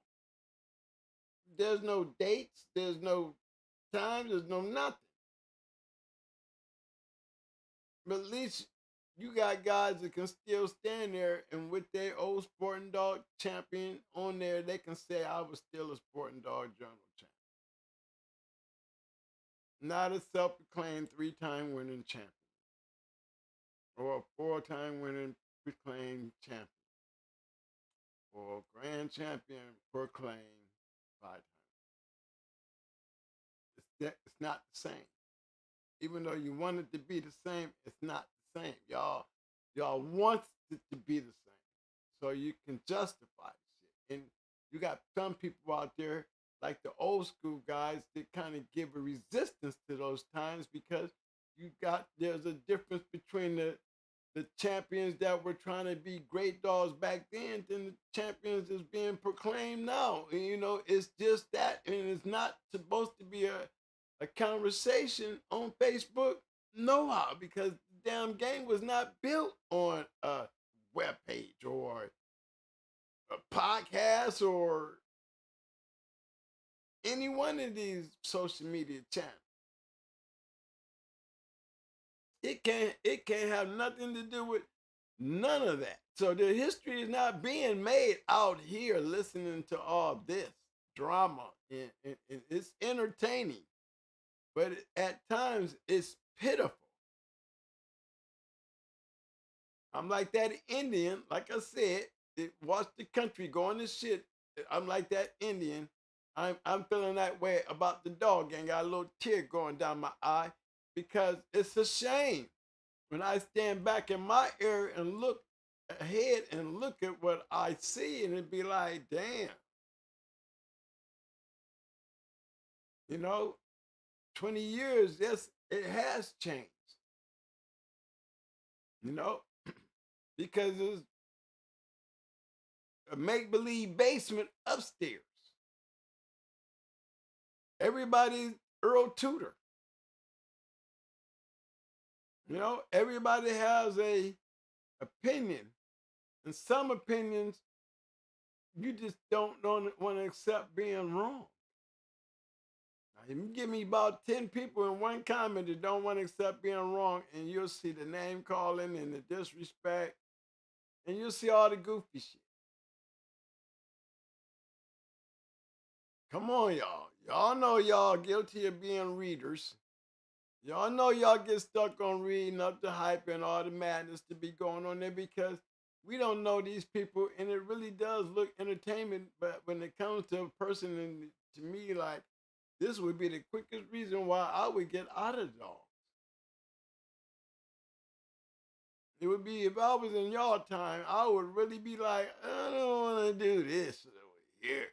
There's no dates, there's no time, there's no nothing. But at least you got guys that can still stand there and with their old sporting dog champion on there, they can say I was still a sporting dog journal champion. Not a self-proclaimed 3-time winning champion or a 4-time winning proclaimed champion or grand champion proclaimed 5 times. It's not the same. Even though you want it to be the same, it's not the same. Y'all want it to be the same. So you can justify shit. And you got some people out there, like the old school guys, that kind of give a resistance to those times because there's a difference between the champions that were trying to be great dogs back then and the champions that's being proclaimed now. And you know, it's just that, and it's not supposed to be a conversation on Facebook, no how, because the damn game was not built on a web page or a podcast or any one of these social media channels. It can't have nothing to do with none of that. So the history is not being made out here listening to all this drama. And it's entertaining, but at times it's pitiful. I'm like that Indian, like I said, it watched the country going to shit. I'm like that Indian. I'm feeling that way about the dog and got a little tear going down my eye because it's a shame when I stand back in my area and look ahead and look at what I see and it'd be like, damn, you know, 20 years, yes, it has changed, you know, because it's a make-believe basement upstairs. Everybody's Earl Tudor. You know, everybody has a opinion. And some opinions you just don't want to accept being wrong. Now, if you give me about 10 people in one comment that don't want to accept being wrong, and you'll see the name calling and the disrespect, and you'll see all the goofy shit. Come on, y'all. Y'all know y'all guilty of being readers. Y'all know y'all get stuck on reading up the hype and all the madness to be going on there because we don't know these people, and it really does look entertainment. But when it comes to a person, and to me, like this would be the quickest reason why I would get out of dog. It would be if I was in y'all time, I would really be like, I don't want to do this over here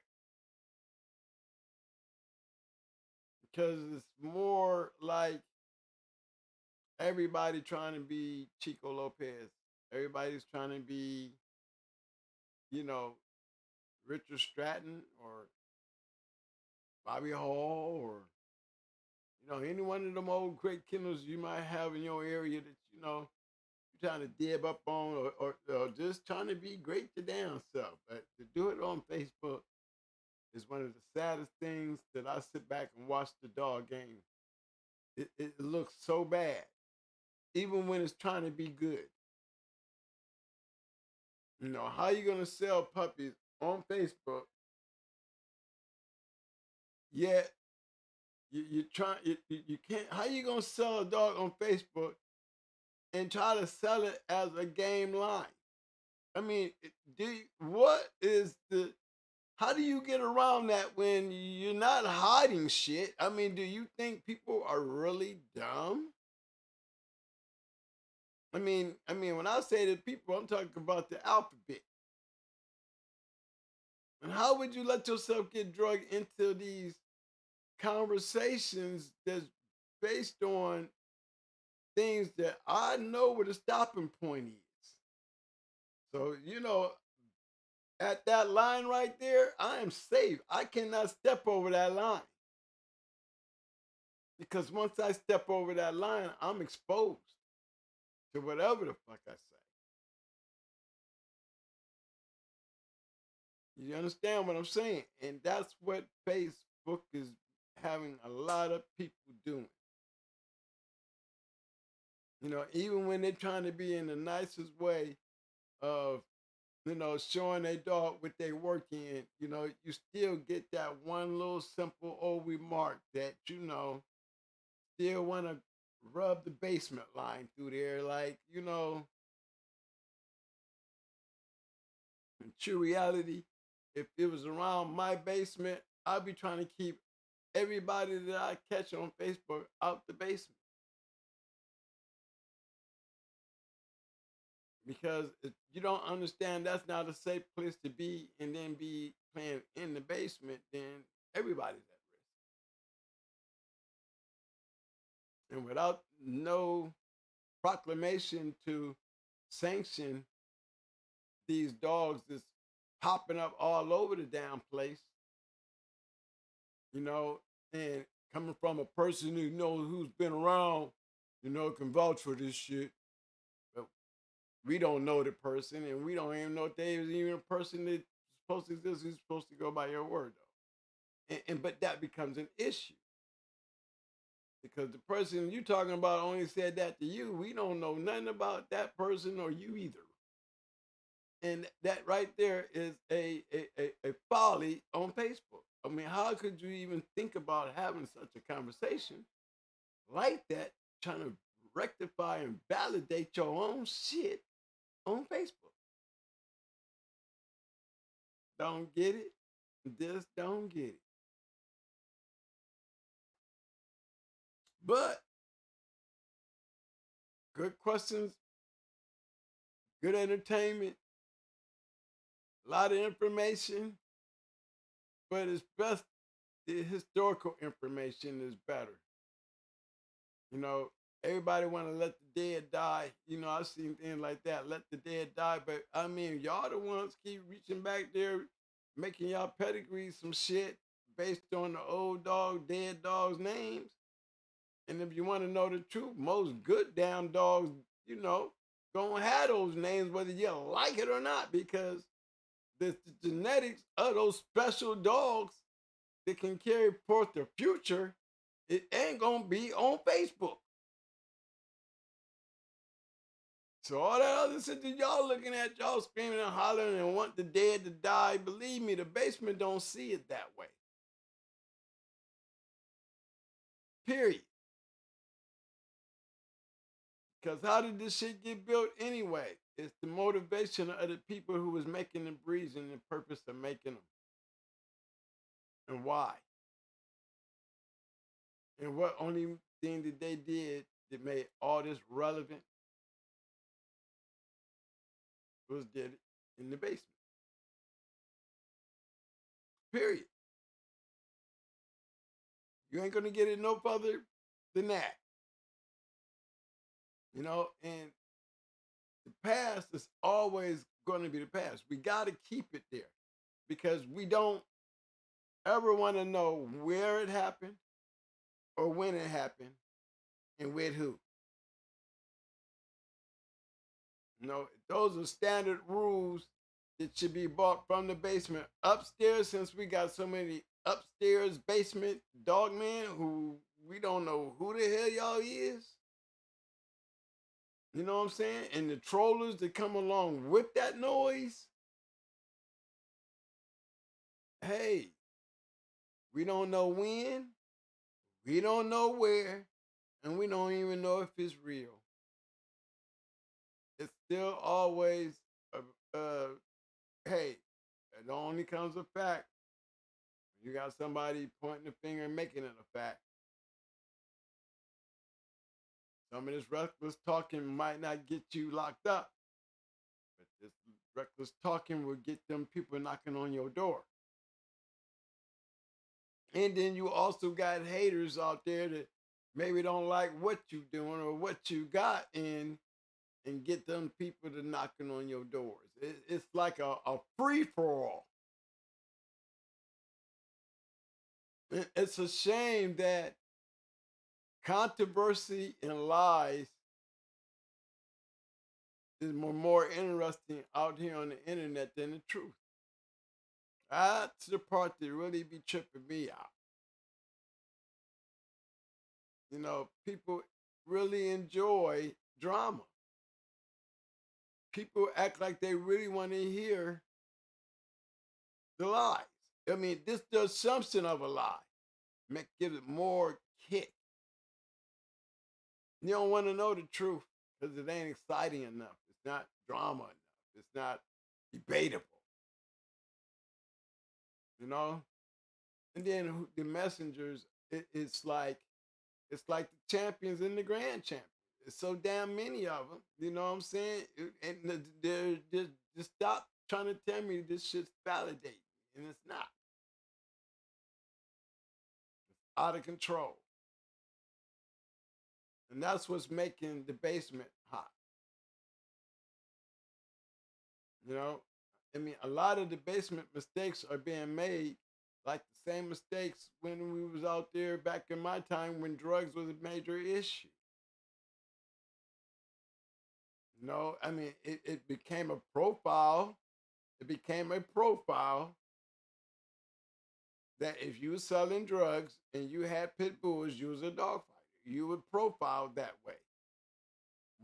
because it's more like everybody trying to be Chico Lopez. Everybody's trying to be, you know, Richard Stratton or Bobby Hall or any one of them old great kennels you might have in your area that you're trying to dib up on or just trying to be great to damn self. But to do it on Facebook is one of the saddest things that I sit back and watch the dog game. It looks so bad, even when it's trying to be good. How you gonna sell puppies on Facebook? Yet you try you can't. How you gonna sell a dog on Facebook and try to sell it as a game line? I mean, what is the? How do you get around that when you're not hiding shit? I mean, do you think people are really dumb? I mean, when I say the people, I'm talking about the alphabet. And how would you let yourself get drugged into these conversations that's based on things that I know where the stopping point is? So, at that line right there, I am safe. I cannot step over that line. Because once I step over that line, I'm exposed to whatever the fuck I say. You understand what I'm saying? And that's what Facebook is having a lot of people doing. Even when they're trying to be in the nicest way of, showing their dog what they work in, you still get that one little simple old remark that, still want to rub the basement line through there. Like, in true reality, if it was around my basement, I'd be trying to keep everybody that I catch on Facebook out the basement. Because if you don't understand that's not a safe place to be and then be playing in the basement, then everybody's at risk. And without no proclamation to sanction these dogs that's popping up all over the damn place, and coming from a person who's been around, can vouch for this shit. But we don't know the person, and we don't even know if they was even a person that's supposed to exist. Who's supposed to go by your word, though. And but that becomes an issue because the person you talking about only said that to you. We don't know nothing about that person or you either. And that right there is a folly on Facebook. I mean, how could you even think about having such a conversation like that, trying to rectify and validate your own shit on Facebook? Don't get it? Just don't get it. But good questions, good entertainment, a lot of information, but it's best the historical information is better. You know, everybody want to let the dead die. I've seen things like that. Let the dead die. But I mean, y'all the ones keep reaching back there, making y'all pedigree some shit based on the old dog, dead dogs' names. And if you want to know the truth, most good damn dogs, gonna have those names whether you like it or not, because the genetics of those special dogs that can carry forth the future, it ain't gonna be on Facebook. So all that other shit that y'all looking at, y'all screaming and hollering and want the dead to die, believe me, the basement don't see it that way. Period. Because how did this shit get built anyway? It's the motivation of the people who was making the breeds and the purpose of making them and why. And what only thing that they did that made all this relevant was did it in the basement. Period. You ain't gonna get it no further than that. And the past is always gonna be the past. We gotta keep it there because we don't ever want to know where it happened or when it happened and with who. Those are standard rules that should be bought from the basement. Upstairs, since we got so many upstairs basement dogmen who we don't know who the hell y'all is. You know what I'm saying? And the trollers that come along with that noise. Hey, we don't know when, we don't know where, and we don't even know if it's real. It's still always, hey, it only comes a fact. You got somebody pointing a finger and making it a fact. Some of this reckless talking might not get you locked up, but this reckless talking will get them people knocking on your door. And then you also got haters out there that maybe don't like what you doing or what you got and get them people to knocking on your doors. It's like a free-for-all. It's a shame that controversy and lies is more interesting out here on the internet than the truth. That's the part that really be tripping me out. People really enjoy drama. People act like they really want to hear the lies. I mean, this does something of a lie. Give it more kick. You don't want to know the truth because it ain't exciting enough. It's not drama enough. It's not debatable. And then the messengers, it's like the champions and the grand champions. It's so damn many of them. You know what I'm saying? And they're just stop trying to tell me this shit's validating, and it's not. It's out of control. And that's what's making the basement hot. A lot of the basement mistakes are being made like the same mistakes when we was out there back in my time when drugs was a major issue. It became a profile. It became a profile that if you were selling drugs and you had pit bulls, you was a dog fighter. You would profile that way.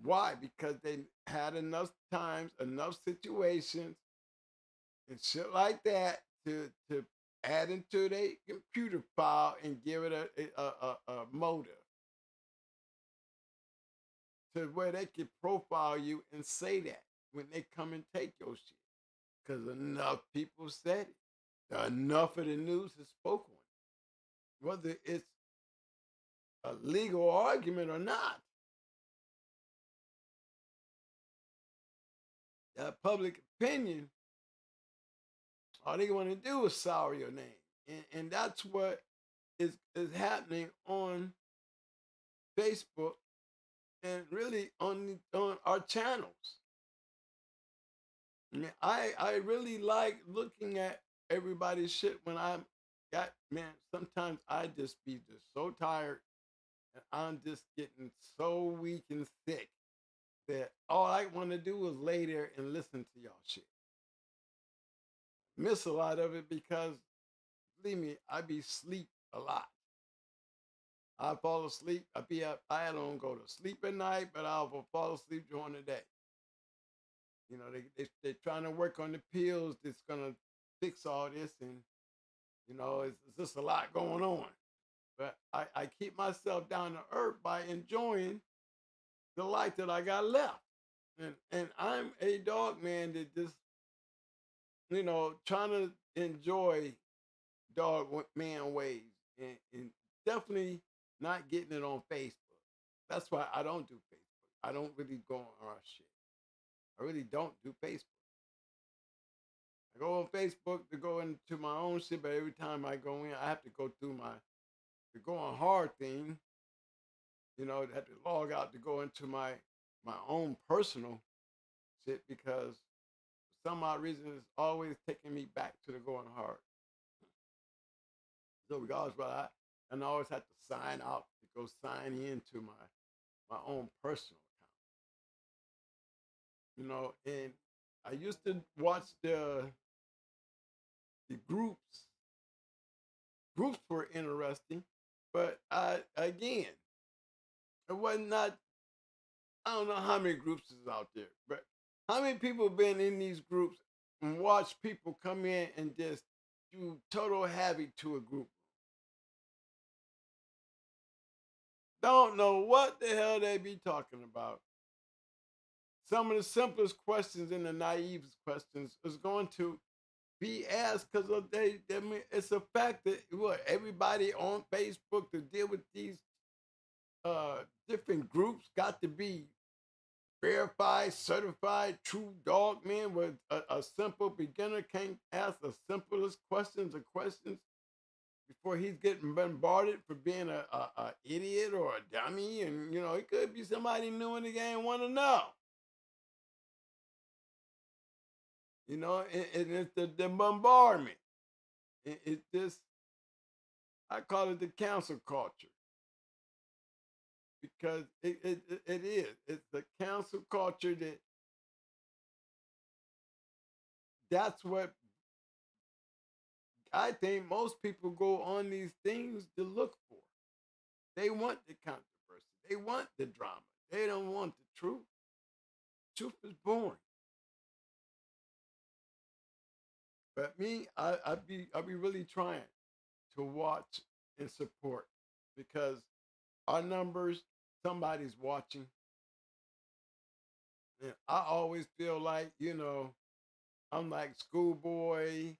Why? Because they had enough times, enough situations, and shit like that to add into their computer file and give it a motive to where they could profile you and say that when they come and take your shit. Because enough people said it. Enough of the news has spoken. Whether it's a legal argument or not. Public opinion, all they want to do is sour your name. And that's what is happening on Facebook and really on our channels. I really like looking at everybody's shit when sometimes I just be just so tired and I'm just getting so weak and sick that all I want to do is lay there and listen to y'all shit. Miss a lot of it because, believe me, I be sleep a lot. I fall asleep. I be up. I don't go to sleep at night, but I'll fall asleep during the day. They're trying to work on the pills that's gonna fix all this, and it's just a lot going on. But I keep myself down to earth by enjoying the life that I got left. And I'm a dog man that just, trying to enjoy man ways, and definitely not getting it on Facebook. That's why I don't do Facebook. I don't really go on our shit. I really don't do Facebook. I go on Facebook to go into my own shit, but every time I go in, I have to go through the go on hard thing. I have to log out to go into my own personal shit because for some odd reason it's always taking me back to the going hard. So regardless, but I always have to sign out to go sign into my own personal account. And I used to watch the groups. Groups were interesting, but again, it was not. I don't know how many groups is out there, but how many people been in these groups and watch people come in and just do total havoc to a group? Don't know what the hell they be talking about. Some of the simplest questions and the naive questions is going to be asked because of I mean, it's a fact that what everybody on Facebook to deal with these different groups got to be verified, certified, true dog man with a simple beginner can't ask the simplest questions or questions before he's getting bombarded for being a idiot or a dummy. And, it could be somebody new in the game want to know. And it's the bombardment. It's just, I call it the council culture because it is. It's the council culture that's what I think most people go on these things to look for. They want the controversy. They want the drama. They don't want the truth. Truth is boring. But me, I be really trying to watch and support because our numbers, somebody's watching. And I always feel like, I'm like Schoolboy,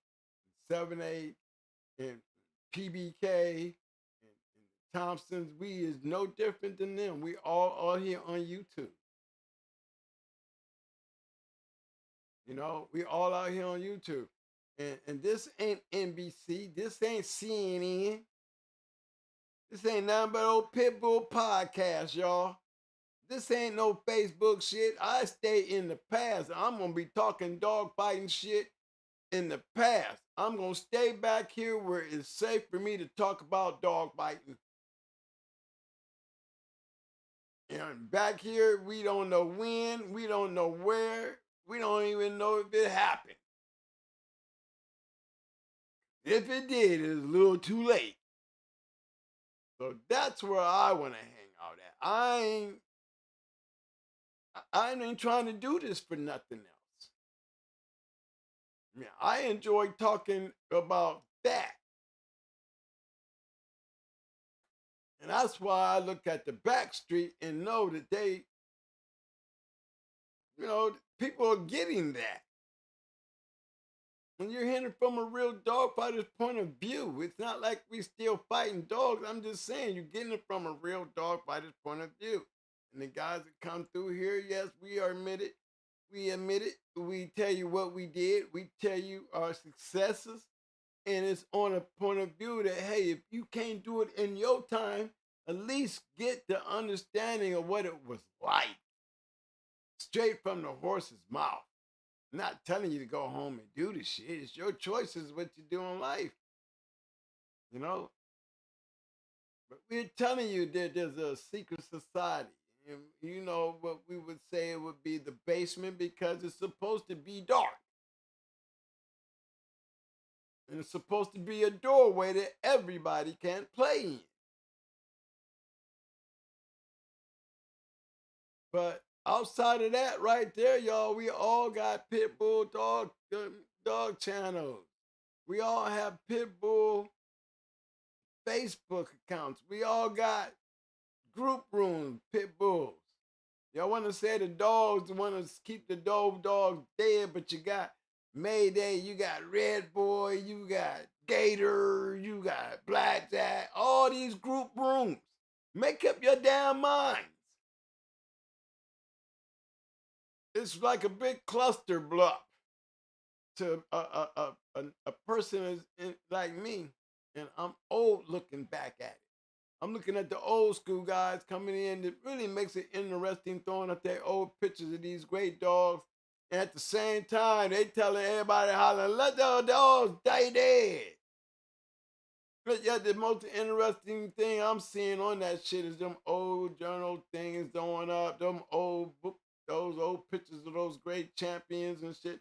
7-8, and PBK, and Thompsons. We is no different than them. We all are here on YouTube. We all out here on YouTube. And this ain't NBC. This ain't CNN. This ain't nothing but old Pitbull podcast, y'all. This ain't no Facebook shit. I stay in the past. I'm gonna be talking dog fighting shit in the past. I'm gonna stay back here where it's safe for me to talk about dog fighting. And back here, we don't know when, we don't know where, we don't even know if it happened. If it did, it was a little too late. So that's where I want to hang out at. I ain't trying to do this for nothing else. I enjoy talking about that. And that's why I look at the back street and know that people are getting that. When you're hearing from a real dog fighter's point of view, it's not like we still fighting dogs. I'm just saying you're getting it from a real dog fighter's point of view. And the guys that come through here, yes, we are admitted. We admit it. We tell you what we did. We tell you our successes. And it's on a point of view that, hey, if you can't do it in your time, at least get the understanding of what it was like. Straight from the horse's mouth. I'm not telling you to go home and do this shit. It's your choices what you do in life. But we're telling you that there's a secret society. And what we would say it would be the basement because it's supposed to be dark. And it's supposed to be a doorway that everybody can play in. But outside of that, right there, y'all, we all got Pitbull dog channels. We all have Pitbull Facebook accounts. We all got group rooms, Pitbulls. Y'all want to say the dogs want to keep the dogs dead, but you got Mayday, you got Red Boy, you got Gator, you got Blackjack, all these group rooms. Make up your damn minds. It's like a big cluster block to a person like me, and I'm old looking back at it. I'm looking at the old school guys coming in that really makes it interesting, throwing up their old pictures of these great dogs. And at the same time, they telling everybody, hollering, let the dogs die dead. But yeah, the most interesting thing I'm seeing on that shit is them old journal things throwing up, them old book, those old pictures of those great champions and shit.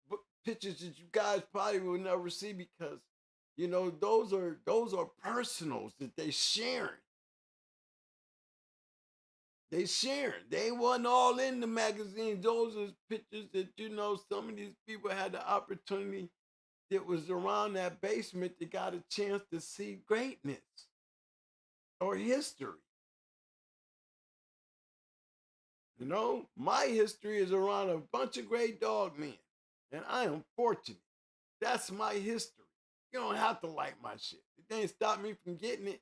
But pictures that you guys probably will never see because, you know, those are personals that they sharing. They sharing. They wasn't all in the magazines. Those are pictures that, you know, some of these people had the opportunity that was around that basement that got a chance to see greatness or history. You know, my history is around a bunch of great dog men, and I am fortunate. That's my history. You don't have to like my shit. It ain't stop me from getting it.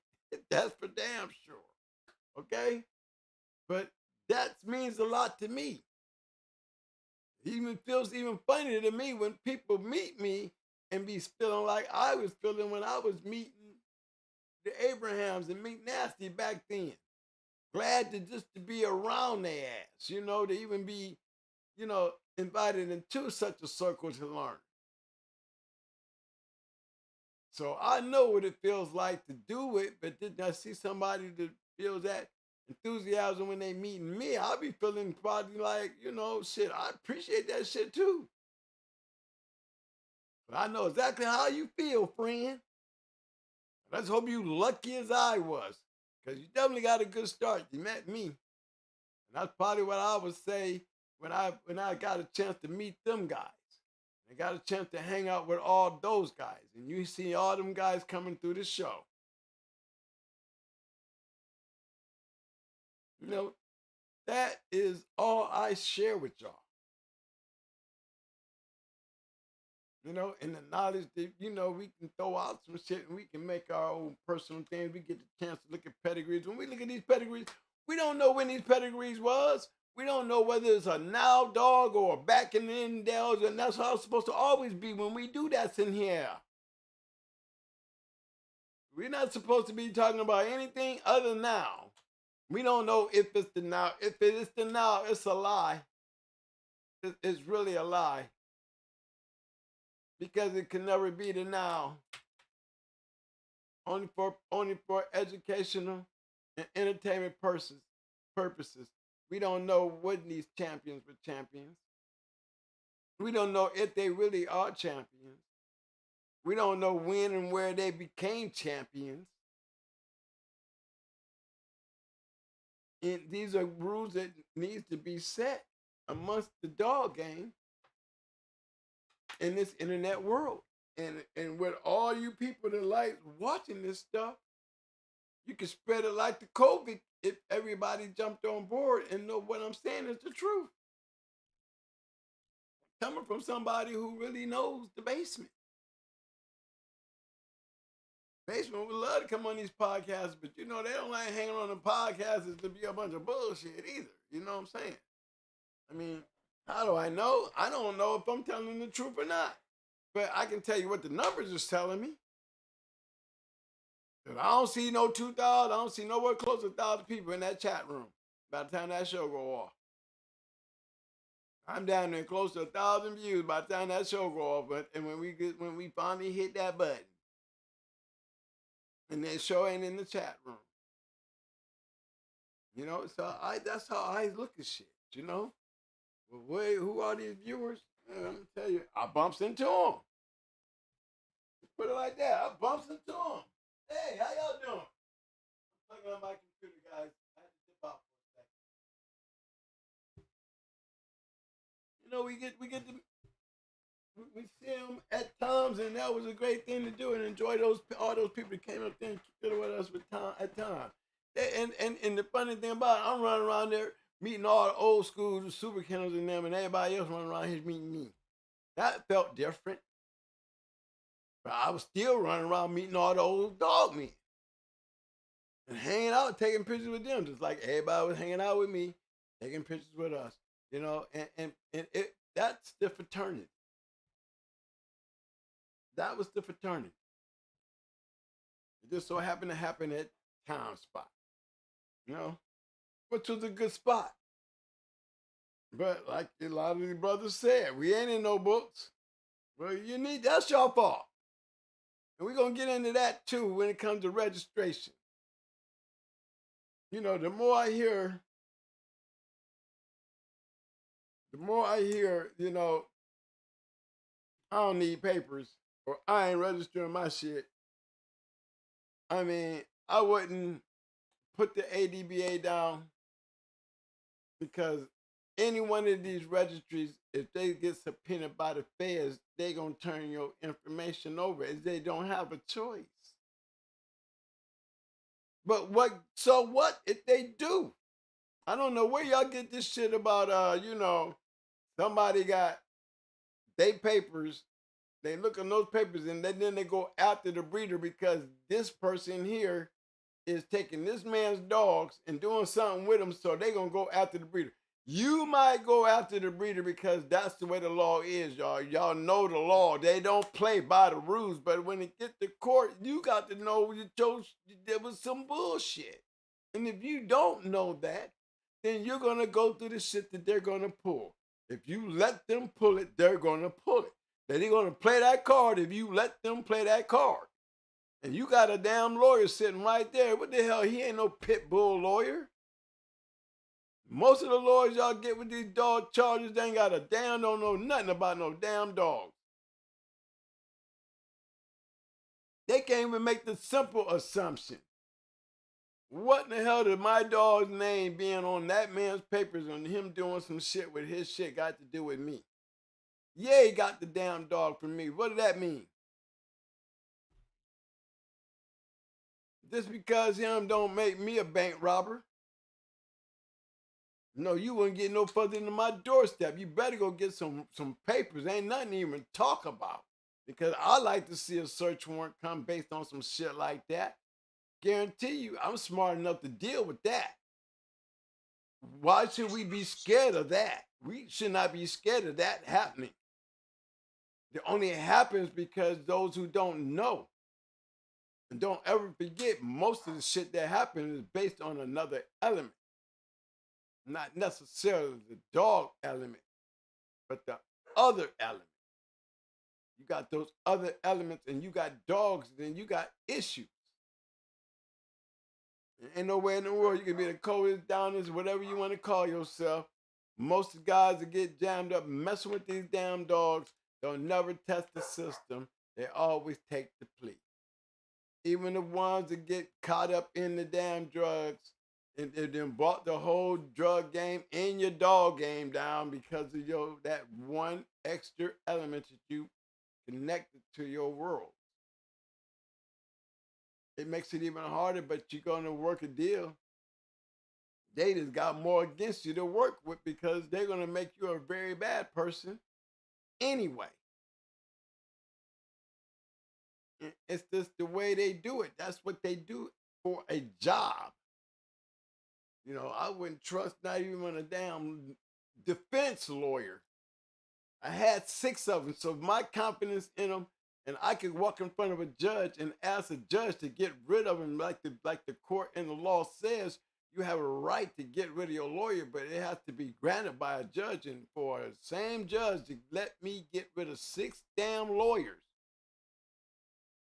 That's for damn sure. Okay? But that means a lot to me. It even feels even funnier to me when people meet me and be feeling like I was feeling when I was meeting the Abrahams and Meet Nasty back then. Glad to just to be around their ass, you know, to even be, you know, invited into such a circle to learn. So I know what it feels like to do it, but did I see somebody that feels that enthusiasm when they meeting me? I'll be feeling probably like, you know, shit, I appreciate that shit too. But I know exactly how you feel, friend. Let's hope you lucky as I was, because you definitely got a good start. You met me. And that's probably what I would say when I got a chance to meet them guys. I got a chance to hang out with all those guys. And you see all them guys coming through the show. You know, that is all I share with y'all. You know, and the knowledge that, you know, we can throw out some shit and we can make our own personal things. We get the chance to look at pedigrees. When we look at these pedigrees, we don't know when these pedigrees was. We don't know whether it's a now dog or back in the Indels, and that's how it's supposed to always be when we do that in here. We're not supposed to be talking about anything other than now. We don't know if it's the now. If it is the now, it's a lie. It's really a lie. Because it can never be the now. Only for educational and entertainment purposes. We don't know what these champions were champions. We don't know if they really are champions. We don't know when and where they became champions. And these are rules that needs to be set amongst the dog game in this internet world. And with all you people that like watching this stuff, you can spread it like the COVID if everybody jumped on board and know what I'm saying is the truth. Coming from somebody who really knows the basement. Basement would love to come on these podcasts, but you know, they don't like hanging on the podcasts to be a bunch of bullshit either. You know what I'm saying? I mean, how do I know? I don't know if I'm telling the truth or not. But I can tell you what the numbers is telling me. I don't see no 2,000. I don't see nowhere close to 1,000 people in that chat room by the time that show go off. I'm down there close to 1,000 views by the time that show go off. But and when we finally hit that button, and that show ain't in the chat room. You know, so that's how I look at shit. You know, well, who are these viewers? I'm gonna tell you, I bumps into them. Put it like that. I bumps into them. Hey, how y'all doing? I'm plugging on my computer, guys. I had to dip out for a second. You know, we see them at times, and that was a great thing to do, and enjoy all those people that came up there and kicked it with us at times. And the funny thing about it, I'm running around there meeting all the old schools, the super kennels and them, and everybody else running around here meeting me. That felt different. But I was still running around meeting all the old dog men and hanging out, taking pictures with them, just like everybody was hanging out with me, taking pictures with us, you know, and that's the fraternity. That was the fraternity. It just so happened to happen at Town Spot, you know, which was a good spot. But like a lot of the brothers said, we ain't in no books. Well, that's your fault. And we're gonna get into that too when it comes to registration. You know, the more I hear, you know, I don't need papers or I ain't registering my shit. I mean, I wouldn't put the ADBA down because any one of these registries, if they get subpoenaed by the feds, they gonna turn your information over as they don't have a choice. But so what if they do? I don't know where y'all get this shit about, you know, somebody got they papers, they look on those papers and then they go after the breeder because this person here is taking this man's dogs and doing something with them, so they gonna go after the breeder. You might go after the breeder because that's the way the law is, y'all. Y'all know the law. They don't play by the rules, but when it gets to court, you got to know there was some bullshit. And if you don't know that, then you're gonna go through the shit that they're gonna pull. If you let them pull it, they're gonna pull it. They're gonna play that card if you let them play that card. And you got a damn lawyer sitting right there. What the hell? He ain't no pit bull lawyer. Most of the lawyers y'all get with these dog charges, they ain't got a damn, don't know nothing about no damn dogs. They can't even make the simple assumption. What in the hell did my dog's name being on that man's papers and him doing some shit with his shit got to do with me? Yeah, he got the damn dog from me. What did that mean? Just because him don't make me a bank robber. No, you wouldn't get no further than my doorstep. You better go get some papers. Ain't nothing to even talk about. Because I like to see a search warrant come based on some shit like that. Guarantee you, I'm smart enough to deal with that. Why should we be scared of that? We should not be scared of that happening. It only happens because those who don't know. And don't ever forget, most of the shit that happens is based on another element. Not necessarily the dog element, but the other element. You got those other elements and you got dogs, then you got issues. Ain't nowhere in the world you can be the coldest, downest, whatever you want to call yourself. Most of the guys that get jammed up messing with these damn dogs, they'll never test the system. They always take the plea. Even the ones that get caught up in the damn drugs and then brought the whole drug game and your dog game down because of that one extra element that you connected to your world. It makes it even harder, but you're gonna work a deal. They just got more against you to work with because they're gonna make you a very bad person anyway. It's just the way they do it. That's what they do for a job. You know, I wouldn't trust not even a damn defense lawyer. I had 6 of them, so my confidence in them, and I could walk in front of a judge and ask a judge to get rid of him, like the court and the law says. You have a right to get rid of your lawyer, but it has to be granted by a judge. And for the same judge to let me get rid of 6 damn lawyers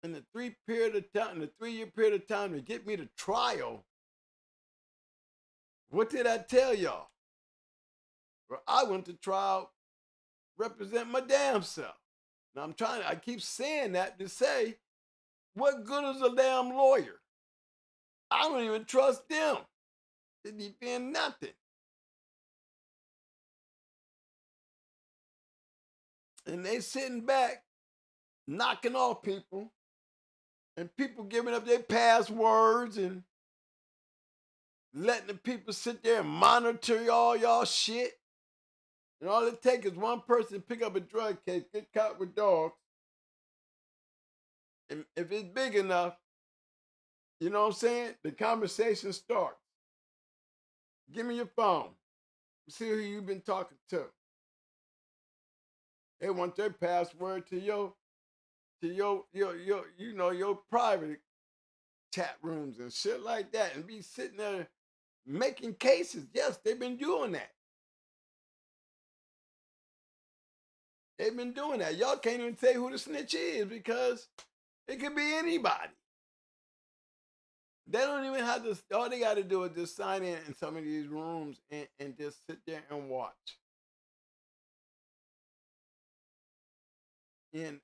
in the 3-year period of time to get me to trial. What did I tell y'all? Well, I went to trial, represent my damn self. Now I keep saying that to say, what good is a damn lawyer? I don't even trust them to defend nothing. And they sitting back, knocking off people, and people giving up their passwords and letting the people sit there and monitor all y'all shit. And all it takes is one person pick up a drug case, get caught with dogs. And if it's big enough, you know what I'm saying? The conversation starts. Give me your phone. See who you've been talking to. They want their password to your your private chat rooms and shit like that, and be sitting there making cases. Yes, they've been doing that. They've been doing that. Y'all can't even say who the snitch is because it could be anybody. They don't even have to. All they got to do is just sign in some of these rooms and just sit there and watch. And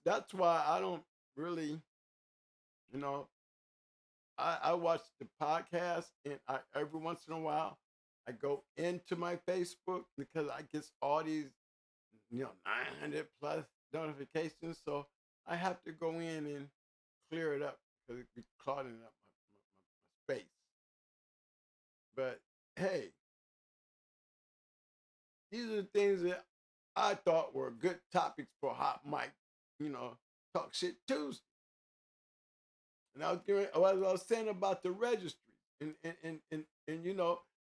that's why I don't really, you know, I watch the podcast, and every once in a while I go into my Facebook because I get all these 900 plus notifications, so I have to go in and clear it up because it be clogging up my space. But hey, these are the things that I thought were good topics for Hot Mic, Talk Shit Tuesday. And I was saying about the registry, and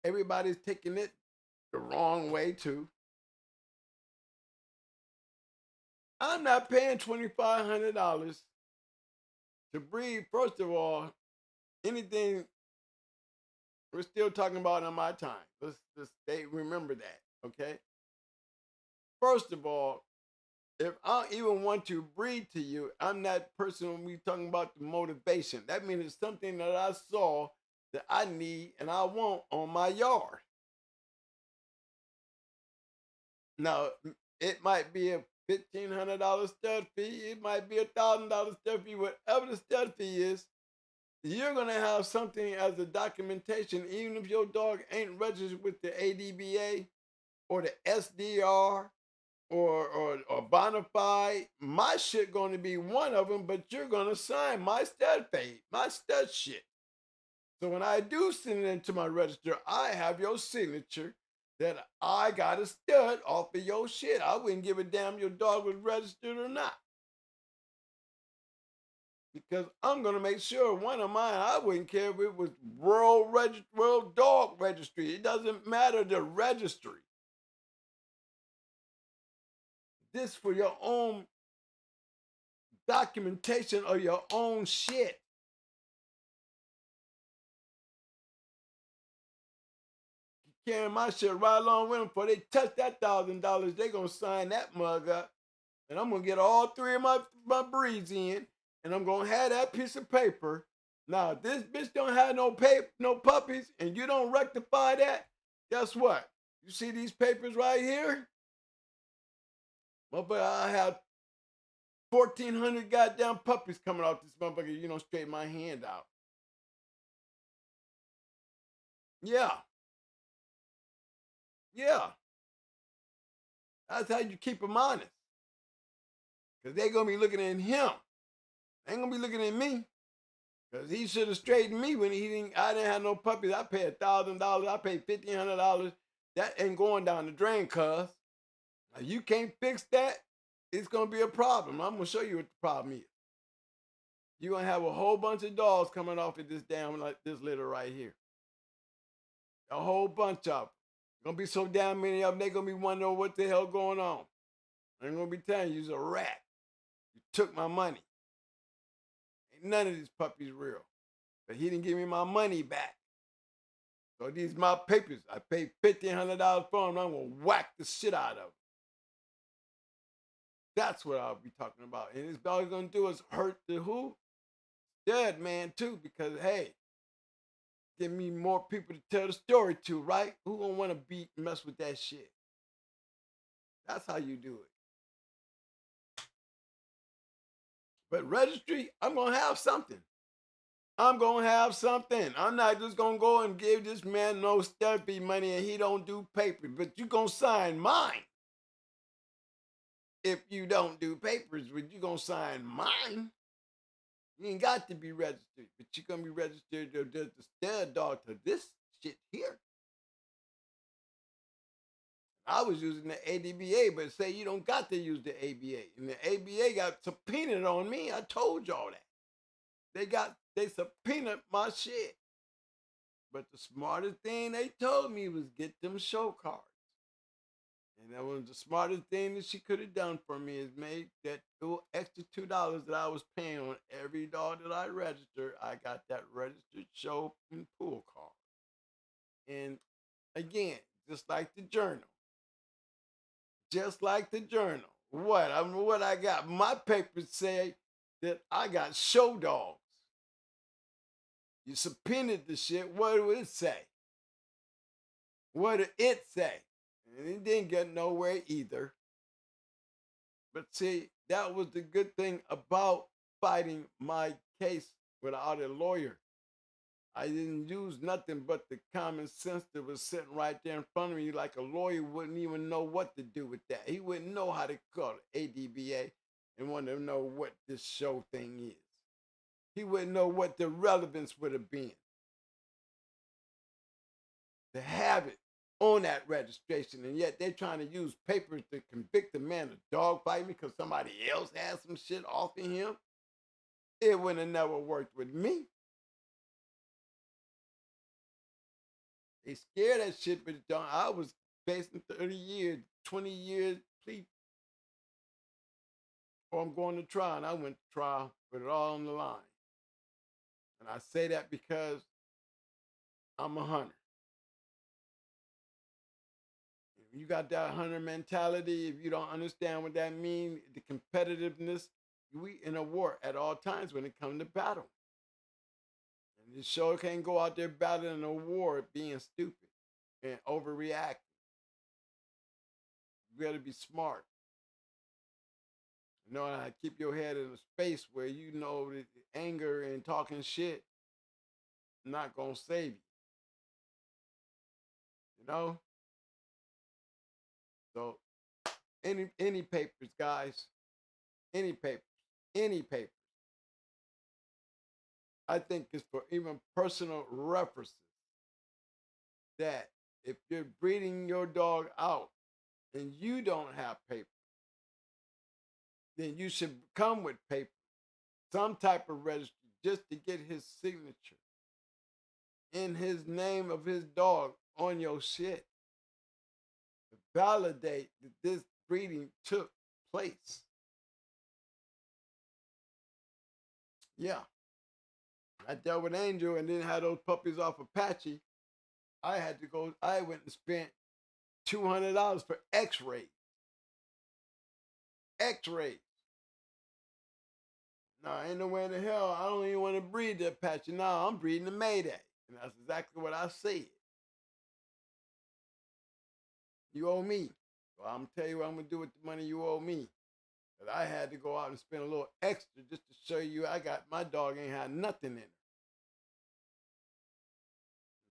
everybody's taking it the wrong way too. I'm not paying $2,500 to breed. First of all, anything we're still talking about in my time. Let's remember that, okay? First of all, if I even want to breed to you, I'm that person when we talking about the motivation. That means it's something that I saw that I need and I want on my yard. Now, it might be a $1,500 stud fee. It might be $1,000 stud fee. Whatever the stud fee is, you're going to have something as a documentation, even if your dog ain't registered with the ADBA or the SDR or Bonafide. My shit going to be one of them, but you're going to sign my stud fee, my stud shit. So when I do send it into my register, I have your signature that I got a stud off of your shit. I wouldn't give a damn your dog was registered or not. Because I'm going to make sure one of mine, I wouldn't care if it was World Dog Registry. It doesn't matter the registry. This for your own documentation of your own shit. Carrying my shit right along with them before they touch that $1,000, they going to sign that mug up. And I'm going to get all three of my breeds in, and I'm going to have that piece of paper. Now, if this bitch don't have no puppies, and you don't rectify that, guess what? You see these papers right here? Motherfucker, I have 1,400 goddamn puppies coming off this motherfucker. You don't straighten my hand out. Yeah. Yeah. That's how you keep them honest. Because they're going to be looking at him. They ain't going to be looking at me. Because he should have straightened me when I didn't have no puppies. I paid $1,000. I paid $1,500. That ain't going down the drain, cuz. Now, you can't fix that, it's going to be a problem. I'm going to show you what the problem is. You're going to have a whole bunch of dogs coming off of this this litter right here. A whole bunch of them. Going to be so damn many of them, they're going to be wondering what the hell going on. I'm going to be telling you, you're a rat. You took my money. Ain't none of these puppies real. But he didn't give me my money back. So these my papers. I paid $1,500 for them. I'm going to whack the shit out of them. That's what I'll be talking about. And it's all going to do is hurt the who? Dead man, too, because, hey, give me more people to tell the story to, right? Who gonna want to mess with that shit? That's how you do it. But registry, I'm gonna have something. I'm gonna have something. I'm not just gonna go and give this man no stud fee money and he don't do papers, but you gonna sign mine. If you don't do papers, but you gonna sign mine. You ain't got to be registered, but you're gonna be registered to sell a dog to this shit here. I was using the ADBA, but say you don't got to use the ABA. And the ABA got subpoenaed on me. I told y'all that. They subpoenaed my shit. But the smartest thing they told me was get them show cards. And that was the smartest thing that she could have done for me is made that little extra $2 that I was paying on every dog that I registered. I got that registered show and pull card. And again, just like the journal. Just like the journal. What I got? My papers say that I got show dogs. You subpoenaed the shit. What would it say? What did it say? And it didn't get nowhere either. But see, that was the good thing about fighting my case without a lawyer. I didn't use nothing but the common sense that was sitting right there in front of me. Like a lawyer wouldn't even know what to do with that. He wouldn't know how to call it ADBA and want to know what this show thing is. He wouldn't know what the relevance would have been to have it on that registration. And yet they're trying to use papers to convict a man of dog fighting because somebody else has some shit off of him. It would have never worked with me. They scared that shit, but I was facing 30 years, 20 years plea. Or I'm going to trial, and I went to trial with it all on the line. And I say that because I'm a hunter. If you got that hunter mentality, if you don't understand what that means, the competitiveness, we in a war at all times when it comes to battle. And you sure can't go out there battling a war being stupid and overreacting. You gotta be smart. You know, and keep your head in a space where you know that anger and talking shit not gonna save you. You know? So any papers, guys, any papers. I think it's for even personal references that if you're breeding your dog out and you don't have paper, then you should come with paper, some type of registry, just to get his signature in his name of his dog on your shit. To validate that this breeding took place. Yeah. I dealt with Angel and then had those puppies off Apache. I went and spent $200 for x-rays. X-rays. No, ain't no way in the hell. I don't even want to breed the Apache. No, I'm breeding the Mayday. And that's exactly what I said. You owe me. So I'm going to tell you what I'm going to do with the money you owe me. But I had to go out and spend a little extra just to show you my dog ain't had nothing in it.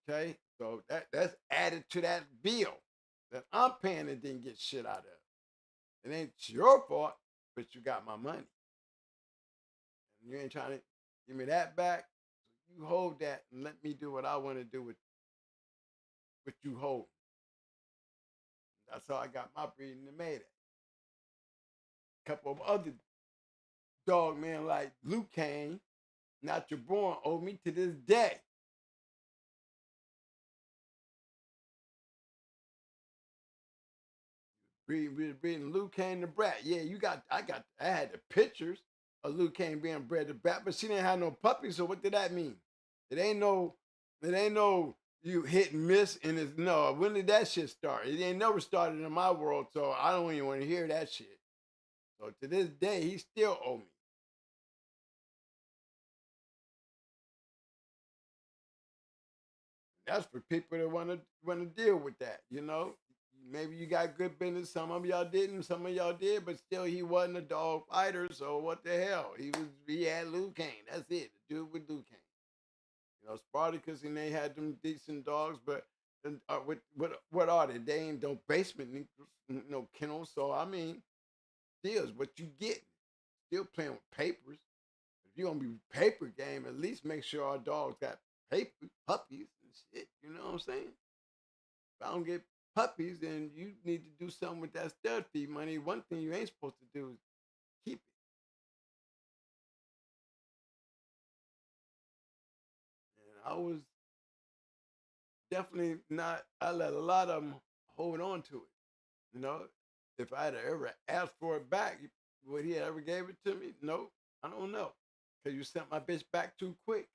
Okay? So that's added to that bill that I'm paying and didn't get shit out of. It ain't your fault, but you got my money. And you ain't trying to give me that back. So you hold that and let me do what I want to do with what you hold. That's how I got my breeding and made it. A couple of other dog men like Luke Kane, Not Your Born, owe me to this day. Breeding Luke Kane the brat. Yeah, I had the pictures of Luke Kane being bred the brat, but she didn't have no puppy, so what did that mean? It ain't no you hit and miss and it's no. When did that shit start? It ain't never started in my world, so I don't even want to hear that shit. So to this day, he still owe me. That's for people that want to deal with that, you know. Maybe you got good business. Some of y'all didn't. Some of y'all did, but still, he wasn't a dog fighter. So what the hell? He had Luke Kane. That's it. The dude with Luke Kane. You know, Spartacus and they had them decent dogs, but what are they? They ain't no basement, no kennels. So I mean, still, what you get. Still playing with papers. if you're gonna be paper game, at least make sure our dogs got paper puppies and shit. You know what I'm saying? If I don't get puppies, then you need to do something with that stud fee money. One thing you ain't supposed to do is keep it. And I was definitely not. I let a lot of them hold on to it. You know, if I had ever asked for it back, would he ever gave it to me? No, I don't know, cause you sent my bitch back too quick.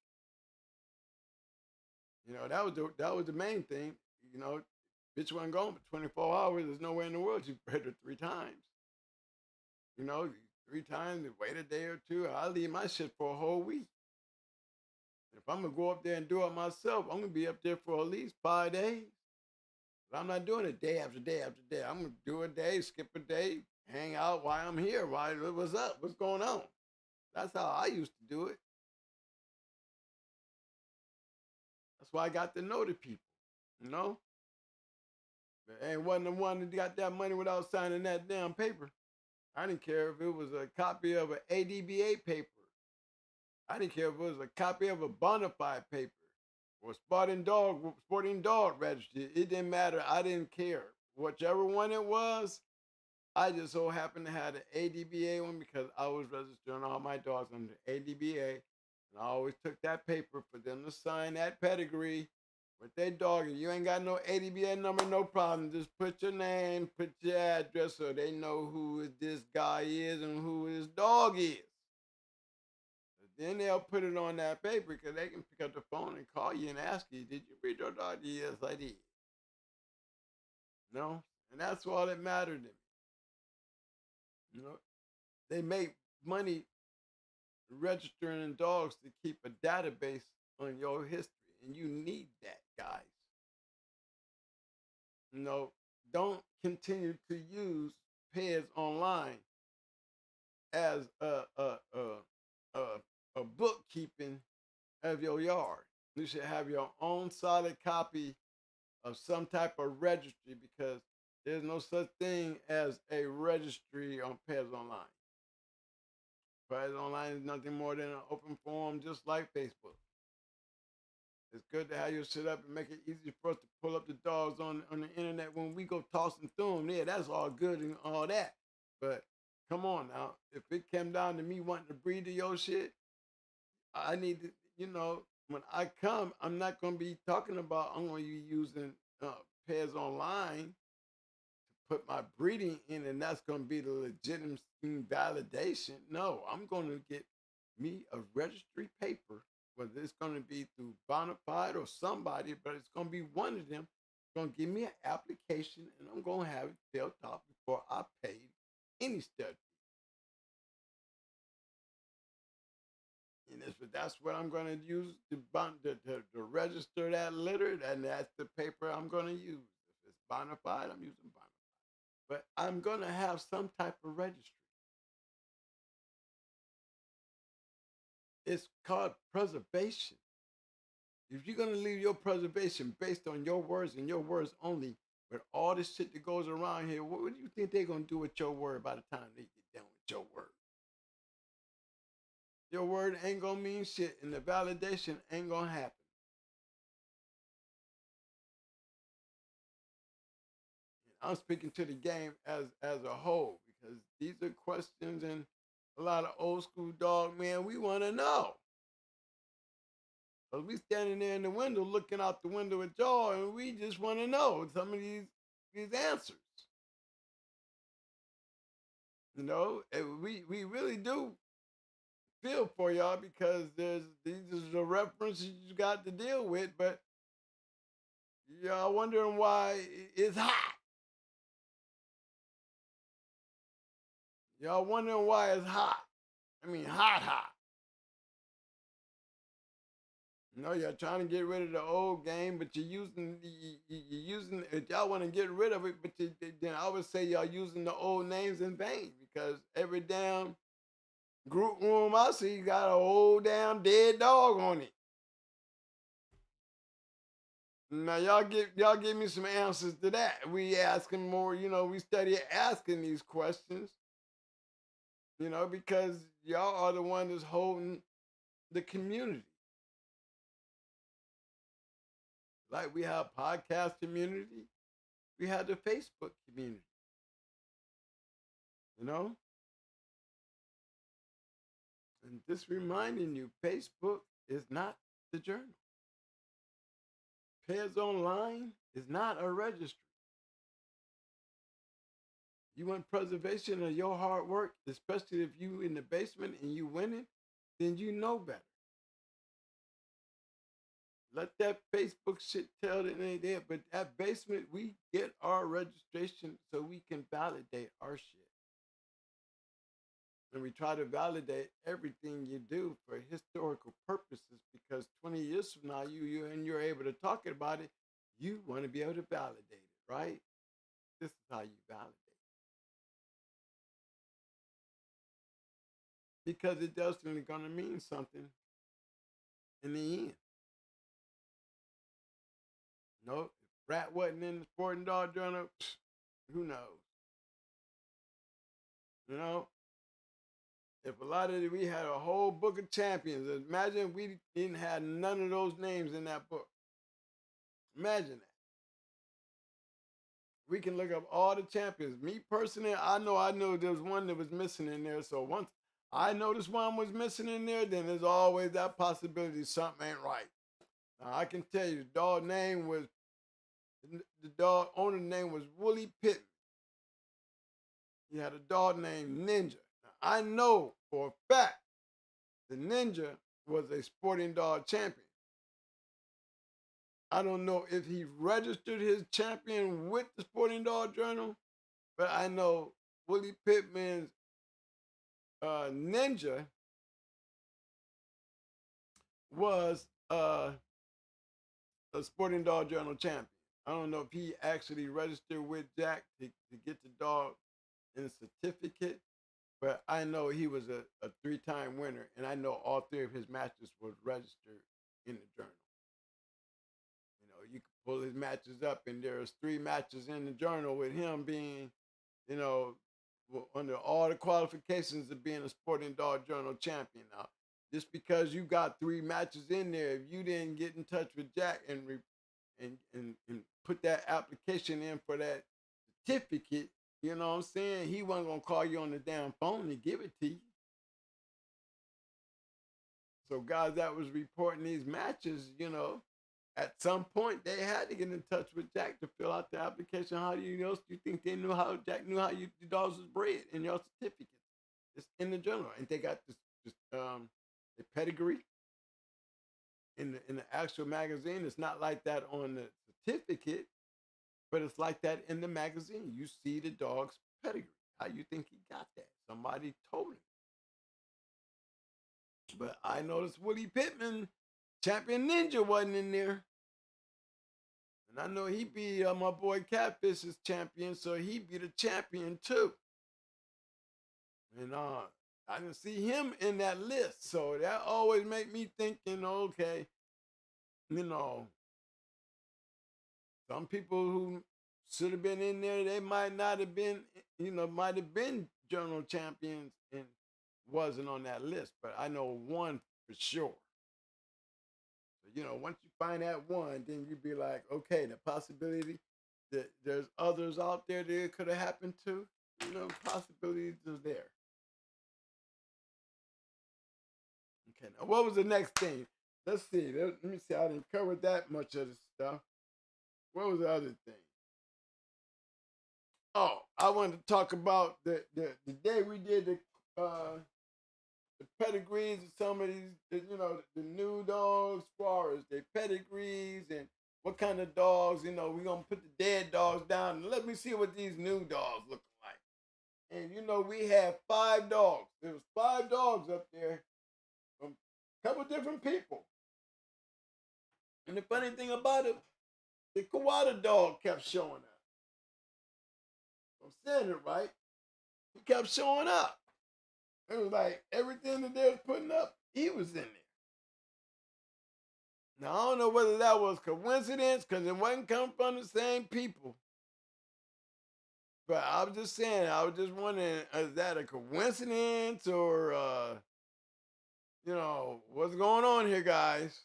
You know, that was the main thing. You know, bitch wasn't gone for 24 hours. There's nowhere in the world you hit her 3 times. You know, 3 times, wait a day or two. I'll leave my shit for a whole week. If I'm gonna go up there and do it myself, I'm gonna be up there for at least 5 days. But I'm not doing it day after day after day. I'm gonna do a day, skip a day, hang out while I'm here. What's up? What's going on? That's how I used to do it. That's why I got to know the people. You know, but ain't wasn't the one that got that money without signing that damn paper. I didn't care if it was a copy of an ADBA paper. I didn't care if it was a copy of a bona fide paper or sporting dog registry. It didn't matter. I didn't care. Whichever one it was, I just so happened to have the ADBA one because I was registering all my dogs under ADBA. And I always took that paper for them to sign that pedigree with their dog. If you ain't got no ADBA number, no problem. Just put your name, put your address so they know who this guy is and who his dog is. Then they'll put it on that paper because they can pick up the phone and call you and ask you, did you read your dog? Yes, I did. No? And that's all that mattered to me. You know, they make money registering dogs to keep a database on your history, and you need that, guys. You know, don't continue to use Peds Online as a bookkeeping of your yard. You should have your own solid copy of some type of registry because there's no such thing as a registry on Peds Online. Peds Online is nothing more than an open forum just like Facebook. It's good to have you set up and make it easy for us to pull up the dogs on the internet when we go tossing through them. Yeah, that's all good and all that. But come on now, if it came down to me wanting to breed to your shit, I need to, when I come, I'm not going to be talking about, I'm going to be using Pairs Online to put my breeding in, and that's going to be the legitimate validation. No, I'm going to get me a registry paper, whether it's going to be through Bonafide or somebody, but it's going to be one of them. Going to give me an application, and I'm going to have it filled out before I pay any stud. And that's what I'm going to use to register that litter, and that's the paper I'm going to use. If it's Bonafide, I'm using Bonafide. But I'm going to have some type of registry. It's called preservation. If you're going to leave your preservation based on your words and your words only, with all this shit that goes around here, what do you think they're going to do with your word by the time they get done with your word? Your word ain't going to mean shit, and the validation ain't going to happen. I'm speaking to the game as a whole because these are questions and a lot of old school dog, man, we want to know. Because we standing there in the window looking out the window at y'all, and we just want to know some of these answers. You know, and we really do feel for y'all because these are the references you got to deal with, but y'all wondering why it's hot. Y'all wondering why it's hot. I mean, hot. You know, you're trying to get rid of the old game, but you're using. If y'all want to get rid of it, but then I would say y'all using the old names in vain because every damn group room I see got an old damn dead dog on it. Now y'all give me some answers to that. We asking more. We study asking these questions. Because y'all are the one that's holding the community. Like we have podcast community, we have the Facebook community. You know, and just reminding you, Facebook is not the journal. Pairs Online is not a registry. You want preservation of your hard work, especially if you in the basement and you winning, then you know better. Let that Facebook shit tell that it ain't there. But at basement, we get our registration so we can validate our shit. And we try to validate everything you do for historical purposes because 20 years from now, you're able to talk about it. You want to be able to validate it, right? This is how you validate. Because it definitely going to mean something in the end. No, if Rat wasn't in the Sporting Dog Journal, who knows? You know, if a lot of we had a whole book of champions, imagine if we didn't have none of those names in that book. Imagine that. We can look up all the champions. Me personally, I know there was one that was missing in there. So once I noticed one was missing in there, then there's always that possibility something ain't right. Now I can tell you the dog owner name was Willie Pittman. He had a dog named Ninja. Now, I know for a fact the Ninja was a Sporting Dog champion. I don't know if he registered his champion with the Sporting Dog Journal, but I know Willie Pittman's Ninja was a Sporting Dog Journal champion. I don't know if he actually registered with Jack to get the dog in a certificate, but I know he was a 3-time winner, and I know all 3 of his matches was registered in the journal. You know, you can pull his matches up, and there's 3 matches in the journal with him being, you know, under all the qualifications of being a Sporting Dog Journal champion. Now, just because you got 3 matches in there, if you didn't get in touch with Jack and put that application in for that certificate, you know what I'm saying? He wasn't going to call you on the damn phone to give it to you. So guys that was reporting these matches, you know, at some point they had to get in touch with Jack to fill out the application. How do you think they knew how Jack knew how the dogs was bred in your certificate? It's in the journal. And they got the pedigree in the actual magazine. It's not like that on the certificate, but it's like that in the magazine. You see the dog's pedigree. How you think he got that? Somebody told him. But I noticed Willie Pittman, Champion Ninja, wasn't in there. And I know he be my boy Catfish's champion, so he be the champion too. And I didn't see him in that list. So that always make me thinking, okay, you know, some people who should have been in there, they might not have been, you know, might have been journal champions and wasn't on that list. But I know one for sure. So, you know, once you find that one, then you'd be like, okay, the possibility that there's others out there that it could have happened to, you know, possibilities is there. Okay, now what was the next thing? Let's see. Let me see. I didn't cover that much of the stuff. What was the other thing? Oh, I wanted to talk about the day we did the pedigrees of some of these, you know, the new dogs, as far as their pedigrees and what kind of dogs, you know, we're going to put the dead dogs down and let me see what these new dogs look like. And, you know, we had 5 dogs. There was 5 dogs up there from a couple different people. And the funny thing about it, the Kawada dog kept showing up. I'm saying it right. He kept showing up. It was like everything that they was putting up, he was in there. Now, I don't know whether that was coincidence because it wasn't coming from the same people. But I was just saying, I was just wondering, is that a coincidence or what's going on here, guys?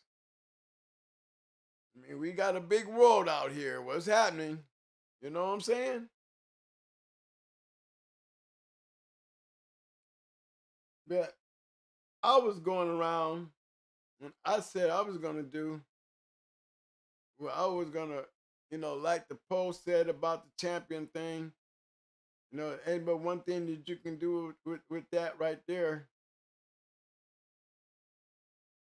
I mean, we got a big world out here. What's happening? You know what I'm saying? But I was going around when I said I was going to do what I was going to, like the post said about the champion thing. But one thing that you can do with that right there,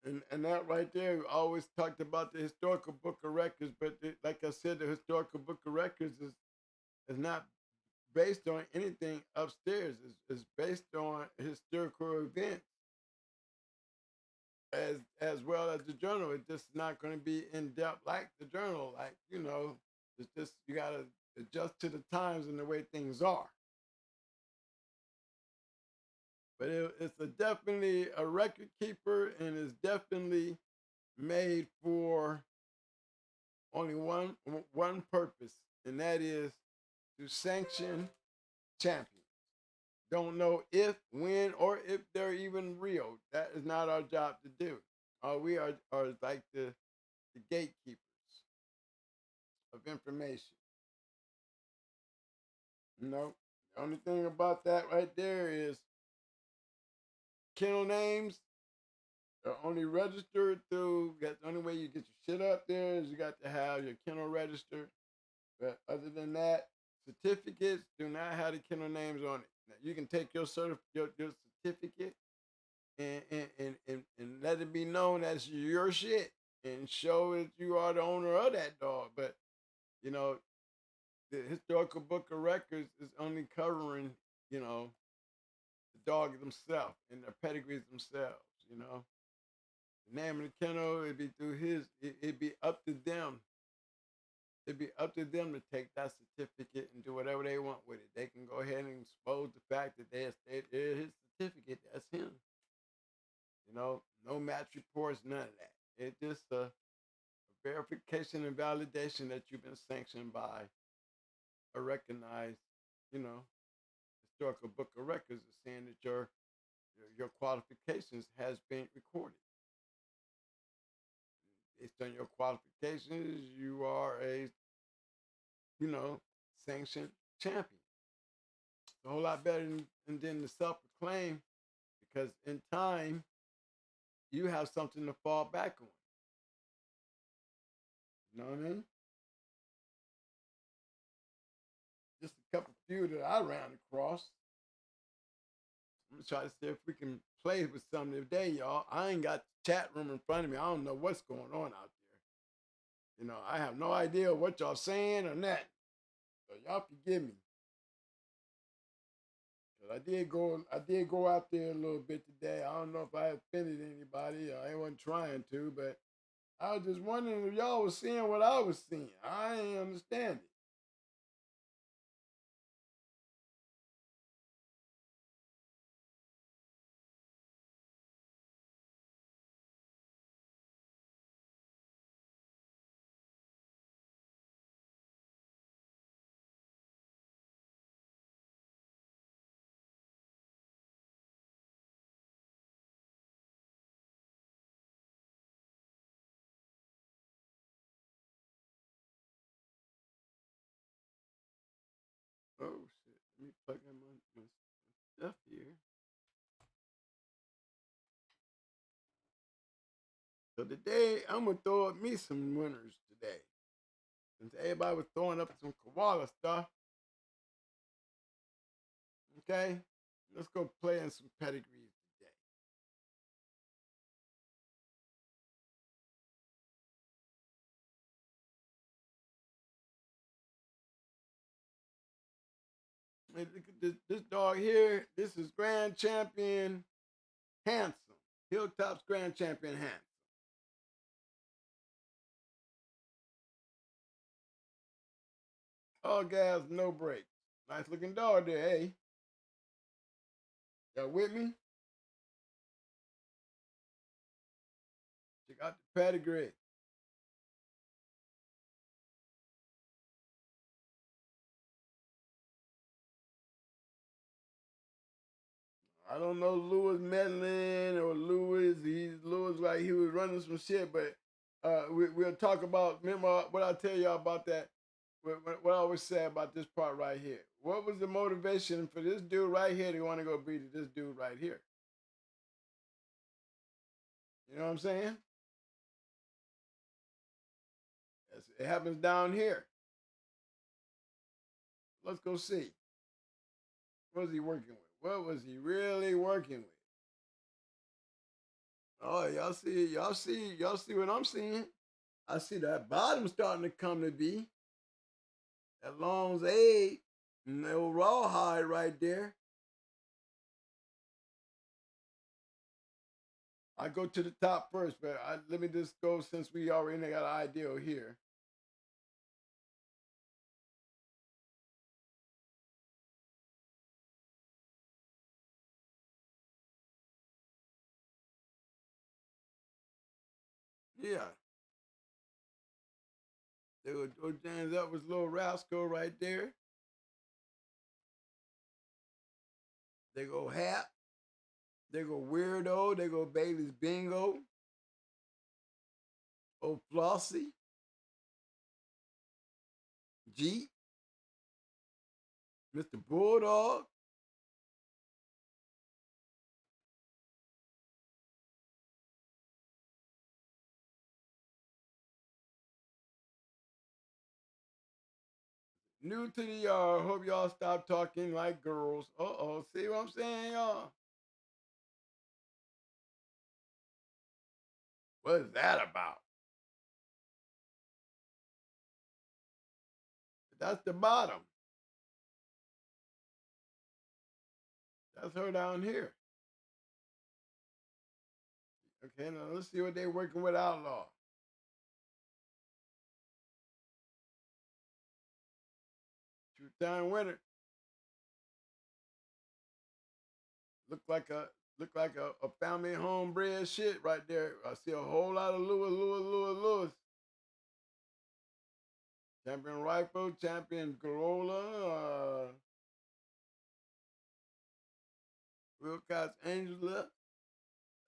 and that right there, we always talked about the historical book of records, but like I said, the historical book of records is not based on anything upstairs. It's based on historical events as well as the journal. It's just not going to be in depth like the journal. Like it's just you got to adjust to the times and the way things are. But it's definitely a record keeper, and it's definitely made for only one purpose, and that is to sanction champions. Don't know if, when, or if they're even real. That is not our job to do. We are like the gatekeepers of information. No, the only thing about that right there is kennel names are only registered through. That's the only way you get your shit up there is you got to have your kennel registered. But other than that, certificates do not have the kennel names on it. Now, you can take your certificate and let it be known as your shit and show that you are the owner of that dog. But you know, the historical book of records is only covering, the dog themselves and their pedigrees themselves. The name of the kennel, it'd be through it'd be up to them. It'd be up to them to take that certificate and do whatever they want with it. They can go ahead and expose the fact that there's his certificate. That's him. No match reports, none of that. It's just a verification and validation that you've been sanctioned by a recognized, you know, historical book of records is saying that your qualifications has been recorded. Based on your qualifications, you are a, sanctioned champion. It's a whole lot better than the self-proclaim because in time, you have something to fall back on. You know what I mean? Just a couple few that I ran across. I'm gonna try to see if we can play with some today, y'all. I ain't got the chat room in front of me. I don't know what's going on out there. I have no idea what y'all saying or nothing. So y'all forgive me. Cause I did go out there a little bit today. I don't know if I offended anybody. I wasn't trying to, but I was just wondering if y'all was seeing what I was seeing. I ain't understand it. Oh shit. Let me plug in my stuff here. So today I'm gonna throw up me some winners today. Since everybody was throwing up some koala stuff. Okay? Let's go play in some pedigrees today. Hey, look at this dog here. This is Grand Champion Handsome. Hilltop's Grand Champion Handsome. All gas, no brakes. Nice looking dog there, hey. Y'all with me? Check out the pedigree. I don't know Lewis Medlin or Lewis. He's Lewis like he was running some shit, but we'll talk about. Remember what I tell y'all about that? What I always say about this part right here. What was the motivation for this dude right here to want to go beat this dude right here? You know what I'm saying? It happens down here. Let's go see. What was he working with? What was he really working with? Oh, y'all see what I'm seeing. I see that bottom starting to come to be. That Long's A, and that old rawhide right there. I go to the top first, but let me just go since we already got an idea here. Yeah. They go James up was little rascal right there. They go Hap. They go Weirdo. They go Bailey's Bingo. Oh Flossie. G. Mr. Bulldog. New to the yard. Hope y'all stop talking like girls. Uh-oh. See what I'm saying, y'all? What is that about? That's the bottom. That's her down here. Okay, now let's see what they're working with Outlaw. Two-time winner. Look like a family homebred shit right there. I see a whole lot of Lewis. Champion rifle, champion Corolla, Wilcox Angela.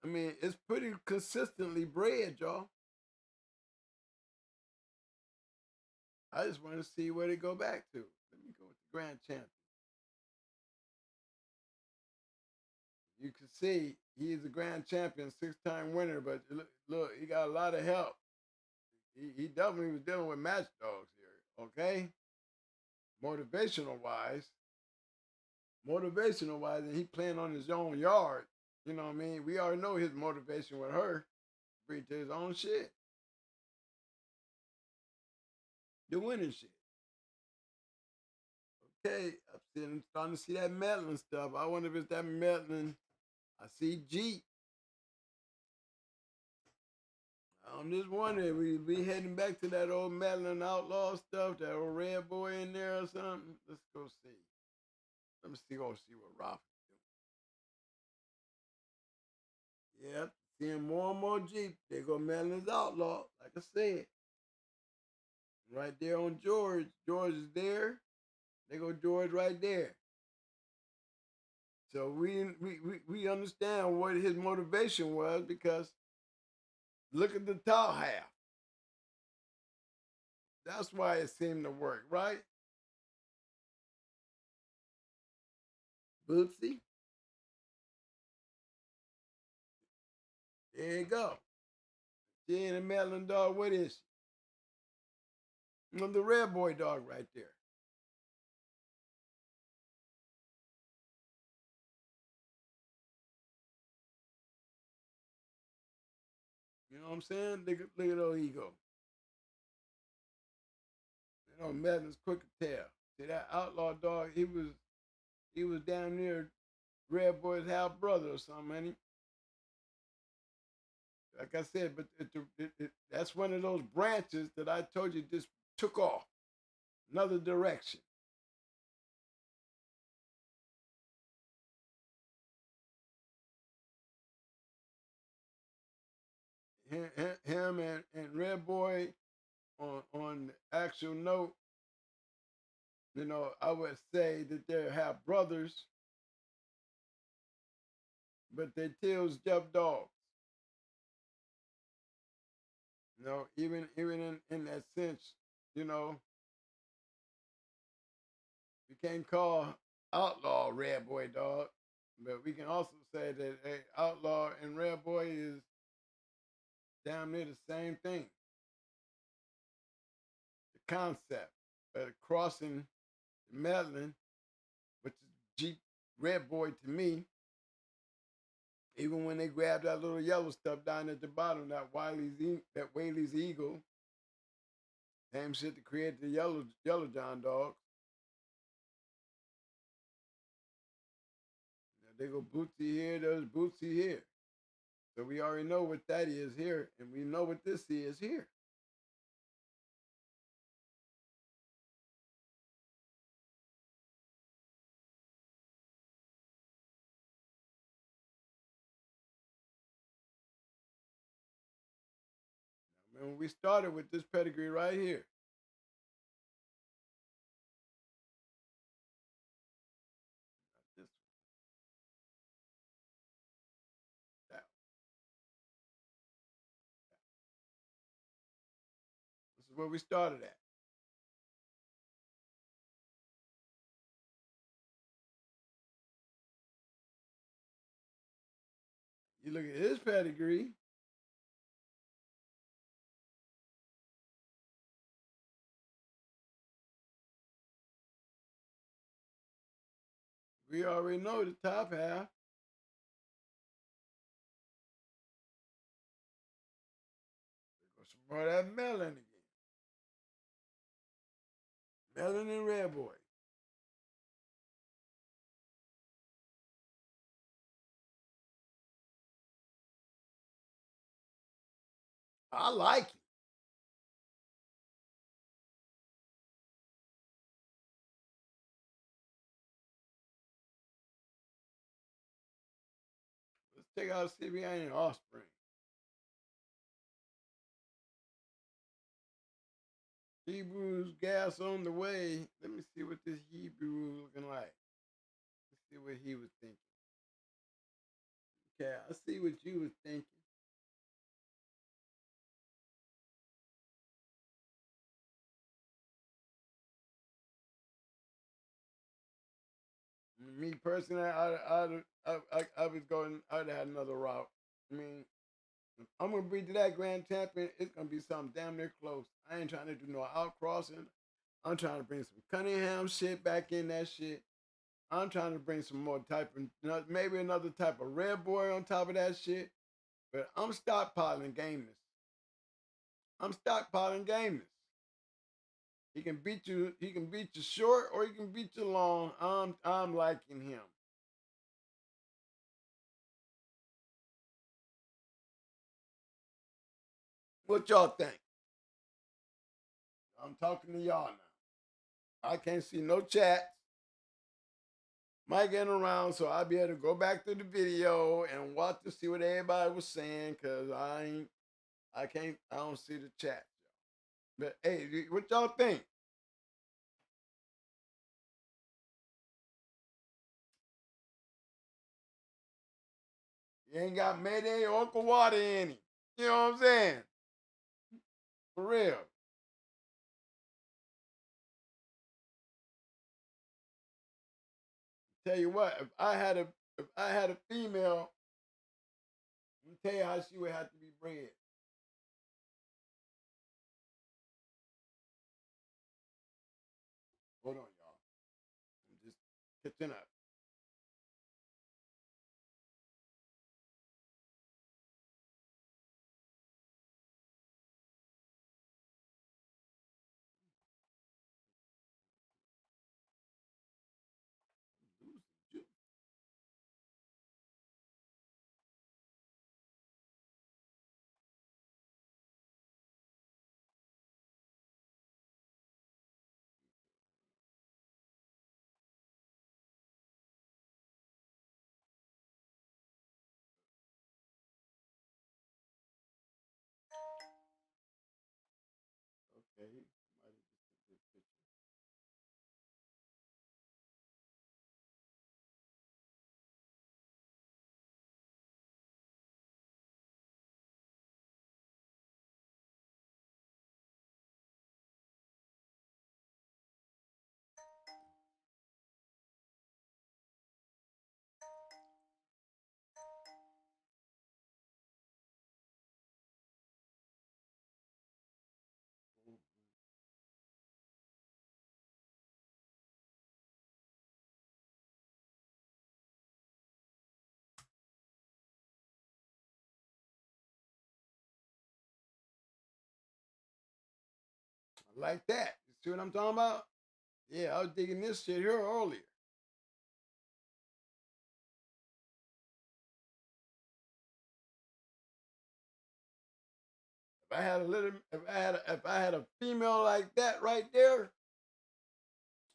I mean, it's pretty consistently bred, y'all. I just want to see where they go back to. Let me go with the grand champion. You can see he's a grand champion, six-time winner, but look, he got a lot of help. He definitely was dealing with matchdogs here, okay? Motivational wise, and he playing on his own yard. You know what I mean? We already know his motivation with her. Breed to his own shit. The winning shit. Okay, I'm starting to see that meddling stuff. I wonder if it's that meddling. I see G. I'm just wondering, we be heading back to that old meddling outlaw stuff, that old red boy in there or something. Let's go see. Let me see what Ralph is doing. Yep, seeing more and more Jeep. They go Medlin's outlaw, like I said. Right there on George. George is there. They go George right there. So we understand what his motivation was because look at the top half. That's why it seemed to work, right? Boopsie. There you go. She ain't a Maryland dog. What is she? The red boy dog right there. You know what I'm saying? Look at old ego. You know, Madden's quick to tell. See that outlaw dog? He was down near Red Boy's half brother or something, ain't he? Like I said, but that's one of those branches that I told you just took off another direction. Him and Red Boy on the actual note, I would say that they have brothers. but their tails jump dogs. You know, even in that sense, you know, we can't call outlaw red boy dog, but we can also say that outlaw and red boy is damn near the same thing. The concept of crossing the Madeline, which is Jeep red boy to me, even when they grab that little yellow stuff down at the bottom, that Whaley's eagle, same shit that created the yellow John dog. They go Bootsy here, there's Bootsy here. So we already know what that is here, and we know what this is here. When we started with this pedigree right here, this, that, this is where we started at. You look at his pedigree, we already know the top half. Support that melon again. Melon and red boy. I like it. Let's take out CBI and offspring. Hebrews gas on the way. Let me see what this Hebrew looking like. Let's see what he was thinking. Okay, I see what you was thinking. Me personally, I was going. I'd have had another route. I mean, if I'm gonna breed to that grand champion. It's gonna be something damn near close. I ain't trying to do no outcrossing. I'm trying to bring some Cunningham shit back in that shit. I'm trying to bring some more type of maybe another type of red boy on top of that shit. But I'm stockpiling gameness. I'm stockpiling gameness. He can beat you. He can beat you short, or he can beat you long. I'm liking him. What y'all think? I'm talking to y'all now. I can't see no chat. Might get around, so I'll be able to go back to the video and watch to see what everybody was saying. Cause I can't, I don't see the chat. But hey, what y'all think? You ain't got Mayday or Uncle Water in him. You know what I'm saying? For real. Tell you what, if I had a female, let me tell you how she would have to be bred. Hold on, y'all. I'm just catching up. Okay. Somebody just took this picture. Like that. You see what I'm talking about? Yeah, I was digging this shit here earlier. If I had a female like that right there,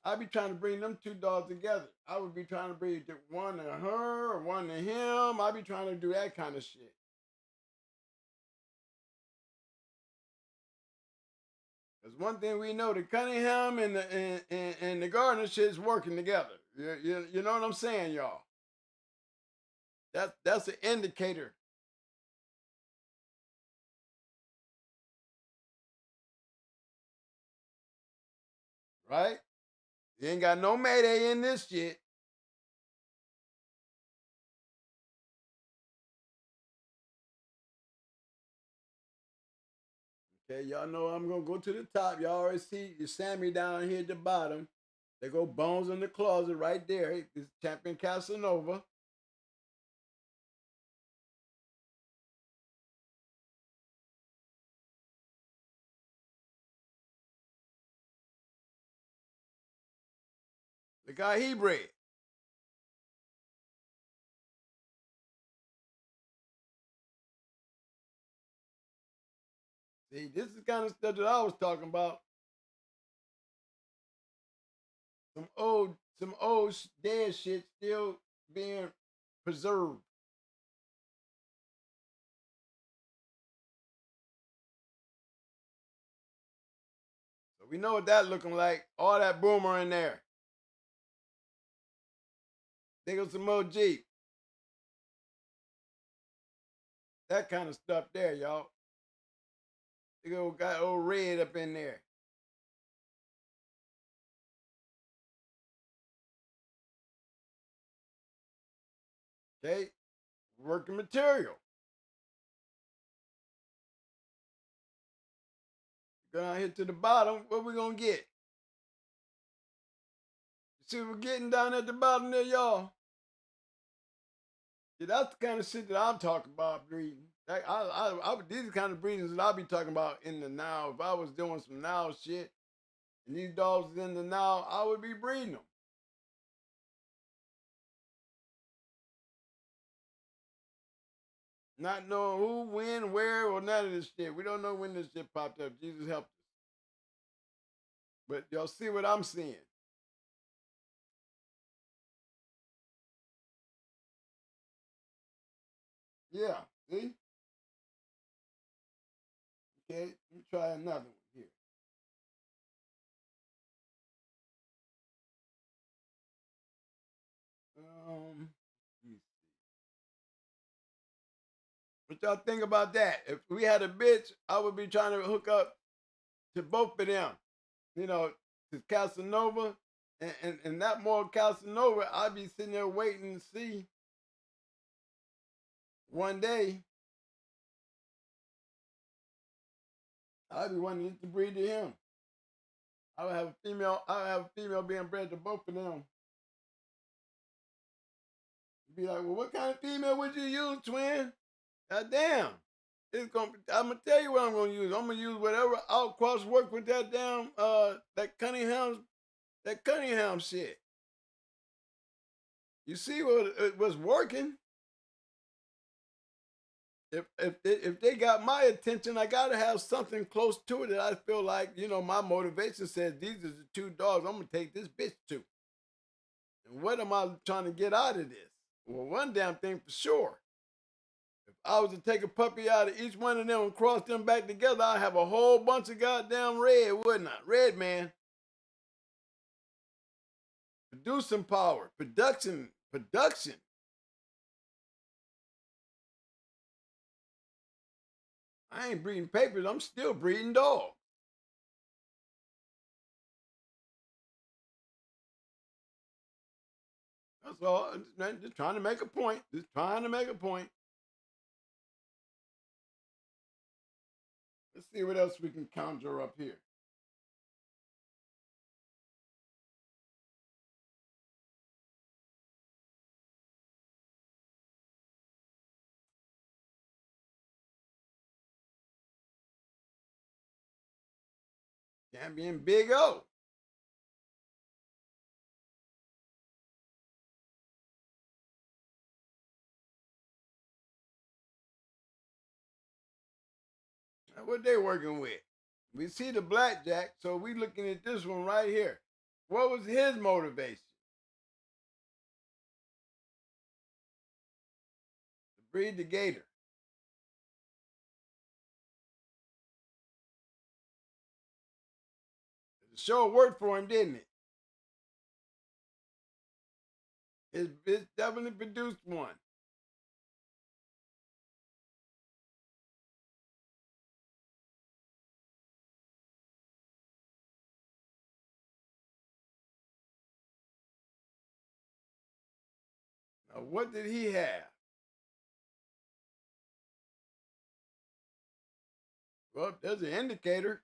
I'd be trying to bring them two dogs together. I would be trying to bring one to her or one to him. I'd be trying to do that kind of shit. Because one thing we know, the Cunningham and the Gardner shit is working together. You know what I'm saying, y'all? That's an indicator, right? You ain't got no Mayday in this shit. Okay, y'all know I'm gonna go to the top. Y'all already see Sammy down here at the bottom. They go Bones in the closet right there. It's Champion Casanova. The guy he bred. See, this is the kind of stuff that I was talking about. Some old dead shit still being preserved. So we know what that looking like. All that boomer in there. There goes some more Jeep. That kind of stuff there, y'all. They go got old red up in there. Okay, working material. Go down here to the bottom. What we gonna get? See what we're getting down at the bottom there, y'all. Yeah, that's the kind of shit that I'm talking about breeding. These are the kind of breedings that I'll be talking about in the now. If I was doing some now shit and these dogs is in the now, I would be breeding them. Not knowing who, when, where, or none of this shit. We don't know when this shit popped up. Jesus helped us. But y'all see what I'm seeing. Yeah, see? Okay, let me try another one here. Um, what y'all think about that? If we had a bitch, I would be trying to hook up to both of them. You know, to Casanova and that more Casanova, I'd be sitting there waiting to see one day. I'd be wanting to breed to him. I would have a female. I would have a female being bred to both of them. Be like, well, what kind of female would you use, twin? God damn. I'm gonna tell you what I'm gonna use. I'm gonna use whatever outcross work with that damn that Cunningham shit. You see what it was working. If they got my attention, I gotta have something close to it that I feel like, my motivation says these are the two dogs I'm gonna take this bitch to. And what am I trying to get out of this? Well, one damn thing for sure. If I was to take a puppy out of each one of them and cross them back together, I'd have a whole bunch of goddamn red, wouldn't I? Red man. Producing power. Production. I ain't breeding papers, I'm still breeding dogs. That's all. Just trying to make a point. Just trying to make a point. Let's see what else we can conjure up here. Champion Big O. That's what they working with. We see the blackjack, so we looking at this one right here. What was his motivation? To breed the gator. The show worked for him, didn't it? It definitely produced one. Now, what did he have? Well, there's an indicator.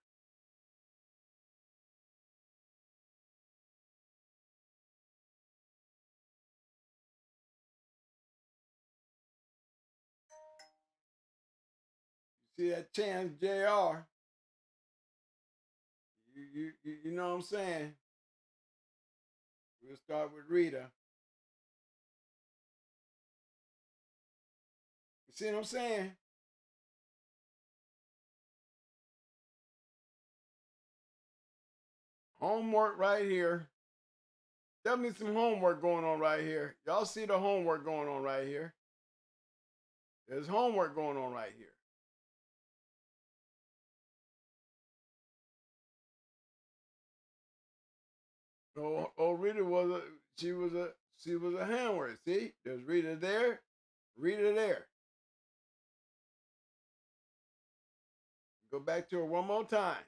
You see that chance, JR. You know what I'm saying? We'll start with Rita. You see what I'm saying? Homework right here. Definitely some homework going on right here. Y'all see the homework going on right here. There's homework going on right here. Oh, Rita was a she was a handwork. See, there's Rita there, Rita there. Go back to her one more time.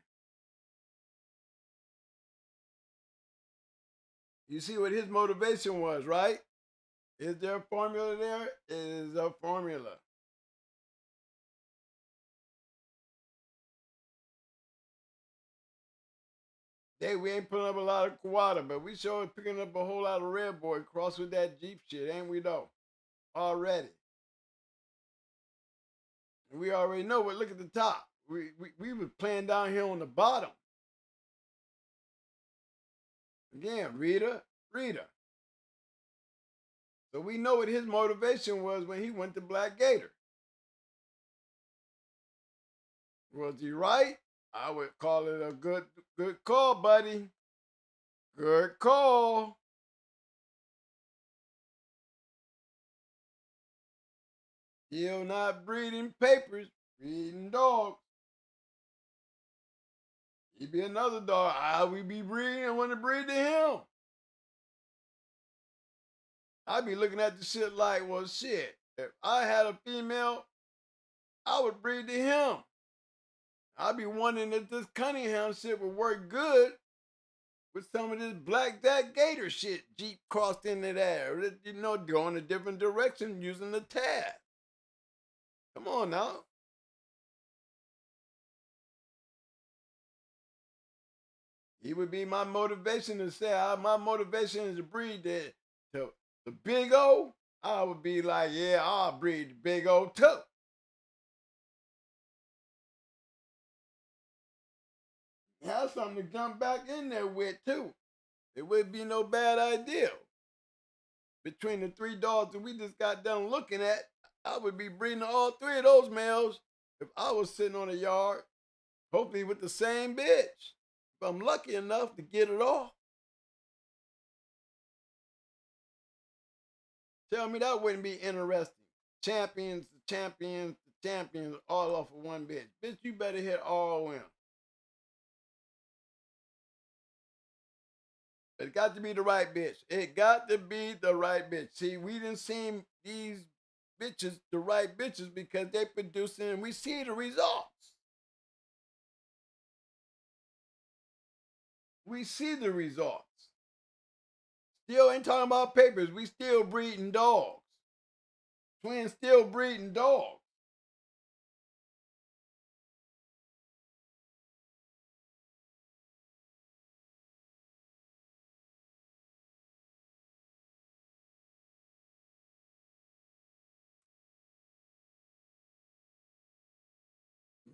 You see what his motivation was, right? Is there a formula there? It is a formula. We ain't putting up a lot of quad, but we sure picking up a whole lot of red boy cross with that Jeep shit, ain't we though? Already. And we already know what, look at the top. We was playing down here on the bottom. Again, Rita. So we know what his motivation was when he went to Black Gator. Was he right? I would call it a good call, buddy. Good call. Still not breeding papers, breeding dogs. He be another dog. I would be breeding. I want to breed to him. I'd be looking at the shit like, well, shit. If I had a female, I would breed to him. I'd be wondering if this Cunningham shit would work good with some of this blackjack gator shit Jeep crossed into there. You know, going a different direction using the tab. Come on now. He would be my motivation to say, my motivation is to breed the big O. I would be like, yeah, I'll breed the big O too. Have something to jump back in there with too. It would be no bad idea. Between the three dogs that we just got done looking at, I would be breeding all three of those males if I was sitting on a yard, hopefully with the same bitch. If I'm lucky enough to get it all. Tell me that wouldn't be interesting. Champions, all off of one bitch. Bitch, you better hit all of them. It got to be the right bitch. It got to be the right bitch. See, we didn't see these bitches, the right bitches, because they producing and we see the results. We see the results. Still ain't talking about papers. We still breeding dogs. Twins still breeding dogs.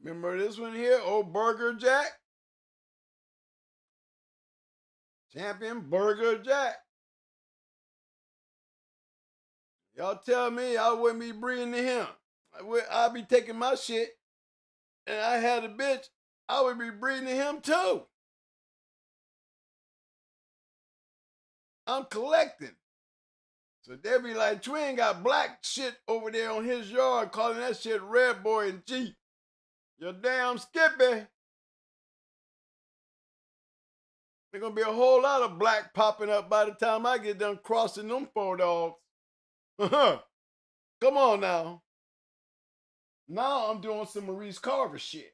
Remember this one here, old Burger Jack? Champion Burger Jack. Y'all tell me I wouldn't be breeding to him. I'd be taking my shit, and I had a bitch, I would be breeding to him too. I'm collecting. So they be like, Twin got black shit over there on his yard, calling that shit Red Boy and G. You're damn Skippy. There's gonna be a whole lot of black popping up by the time I get done crossing them 4 dogs. Come on now. Now I'm doing some Maurice Carver shit.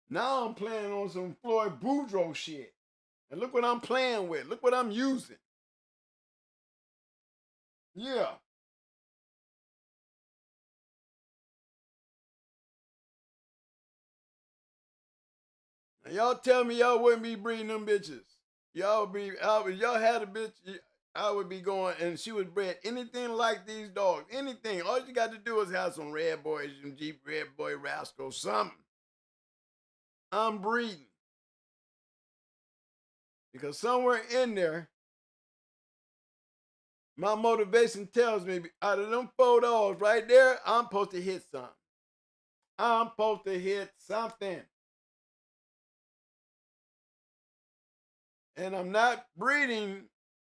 Now I'm playing on some Floyd Boudreaux shit. And look what I'm playing with. Look what I'm using. Yeah. Now y'all tell me y'all wouldn't be breeding them bitches. Y'all had a bitch, I would be going, and she would bred anything like these dogs. Anything. All you got to do is have some Red Boys, some Jeep Red Boy Rascal, something. I'm breeding. Because somewhere in there, my motivation tells me out of them 4 dogs right there, I'm supposed to hit something. I'm supposed to hit something. And I'm not breeding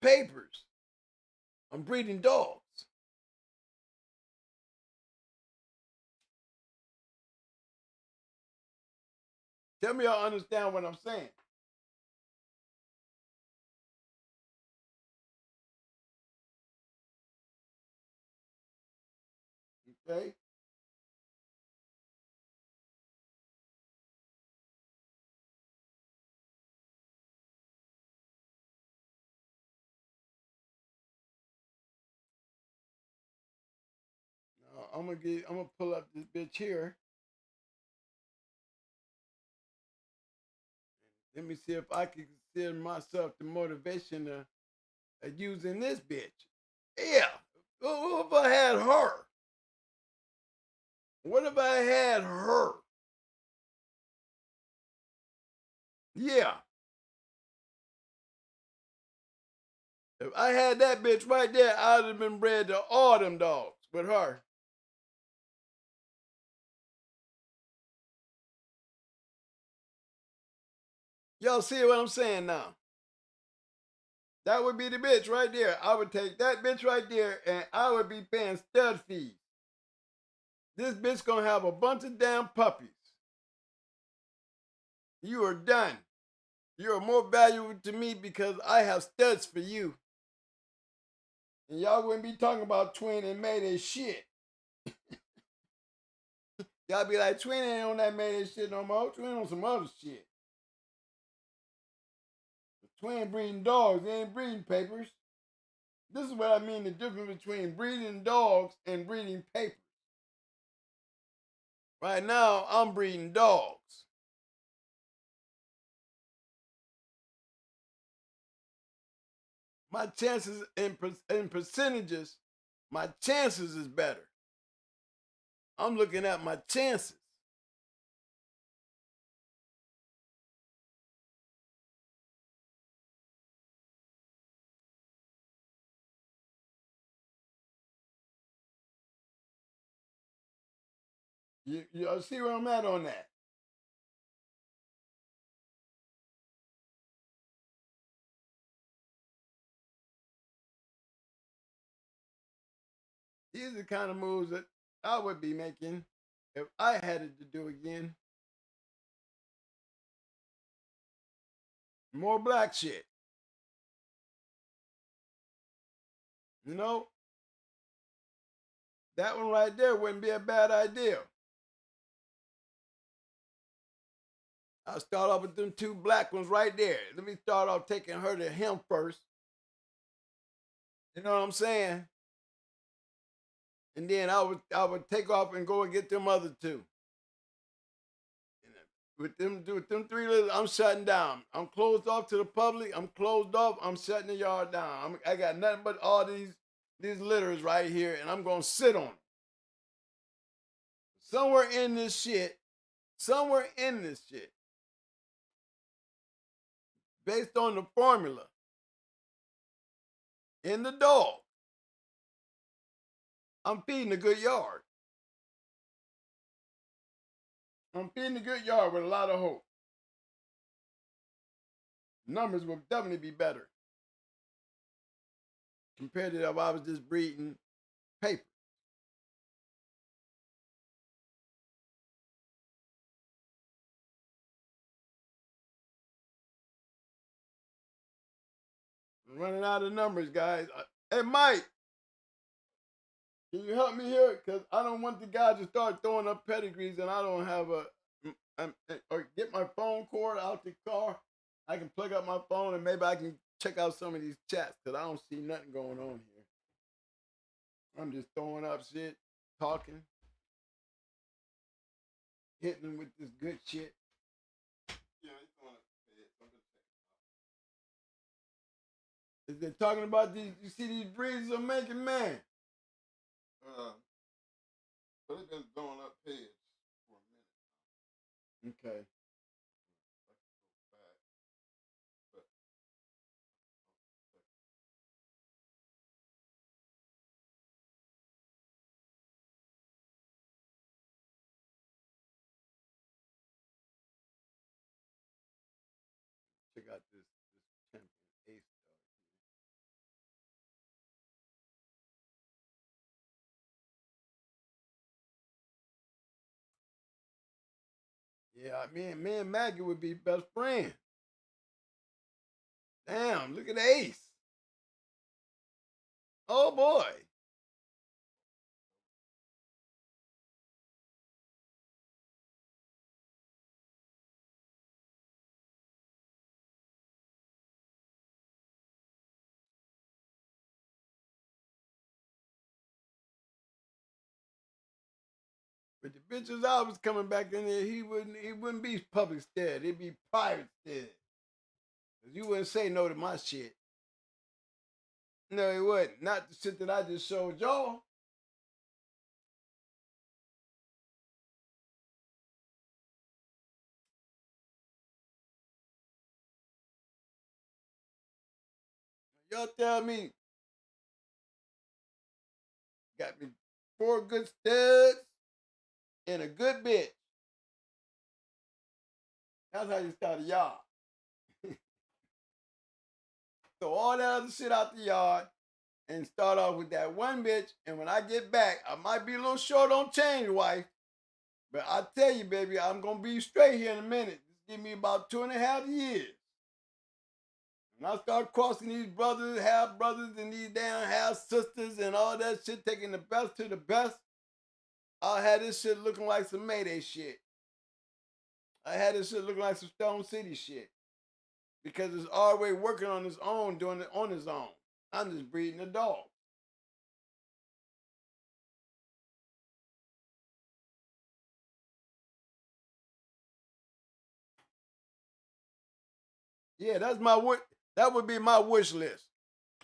papers. I'm breeding dogs. Tell me y'all understand what I'm saying. Okay? Now, I'm gonna pull up this bitch here. Let me see if I can consider myself the motivation of using this bitch. Yeah. What if I had her? What if I had her? Yeah. If I had that bitch right there, I'd have been bred to all them dogs with her. Y'all see what I'm saying now? That would be the bitch right there. I would take that bitch right there and I would be paying stud fees. This bitch gonna have a bunch of damn puppies. You are done. You are more valuable to me because I have studs for you. And y'all wouldn't be talking about Twin and Mayday shit. Y'all be like, Twin ain't on that Mayday shit no more. Twin on some other shit. Twin breeding dogs, they ain't breeding papers. This is what I mean, the difference between breeding dogs and breeding papers. Right now, I'm breeding dogs. My chances in percentages, my chances is better. I'm looking at my chances. You see where I'm at on that? These are the kind of moves that I would be making if I had it to do again. More black shit. You know, that one right there wouldn't be a bad idea. I'll start off with them 2 black ones right there. Let me start off taking her to him first. You know what I'm saying? And then I would take off and go and get them other 2. With them 3 little, I'm shutting down. I'm closed off to the public. I'm closed off. I'm shutting the yard down. I got nothing but all these litters right here, and I'm gonna sit on them. Somewhere in this shit, based on the formula in the dog, I'm feeding a good yard. I'm feeding a good yard with a lot of hope. Numbers will definitely be better compared to if I was just breeding paper. I'm running out of numbers, guys. Hey, Mike, can you help me here? Because I don't want the guy to start throwing up pedigrees and I don't have or get my phone cord out the car. I can plug up my phone and maybe I can check out some of these chats because I don't see nothing going on here. I'm just throwing up shit, talking, hitting them with this good shit. Yeah, he's throwing up shit. Is they talking about these? You see these breeds are making, man? But it's been throwing up heads for a minute. Okay. Check out this champion ace dog here. Yeah, me and Maggie would be best friends. Damn, look at the ace. Oh boy. But the bitches I was coming back in there, he wouldn't be public stead. It'd be private stead. Cause you wouldn't say no to my shit. No, it wouldn't. Not the shit that I just showed y'all. Y'all tell me, got me 4 good studs and a good bitch. That's how you start a yard. Throw all that other shit out the yard and start off with that one bitch. And when I get back, I might be a little short on change, wife. But I tell you, baby, I'm gonna be straight here in a minute. Just give me about 2.5 years. When I start crossing these brothers, half brothers, and these damn half sisters and all that shit, taking the best to the best, I'll have this shit looking like some Mayday shit. I had this shit looking like some Stone City shit. Because it's already working on his own, doing it on his own. I'm just breeding a dog. Yeah, that would be my wish list.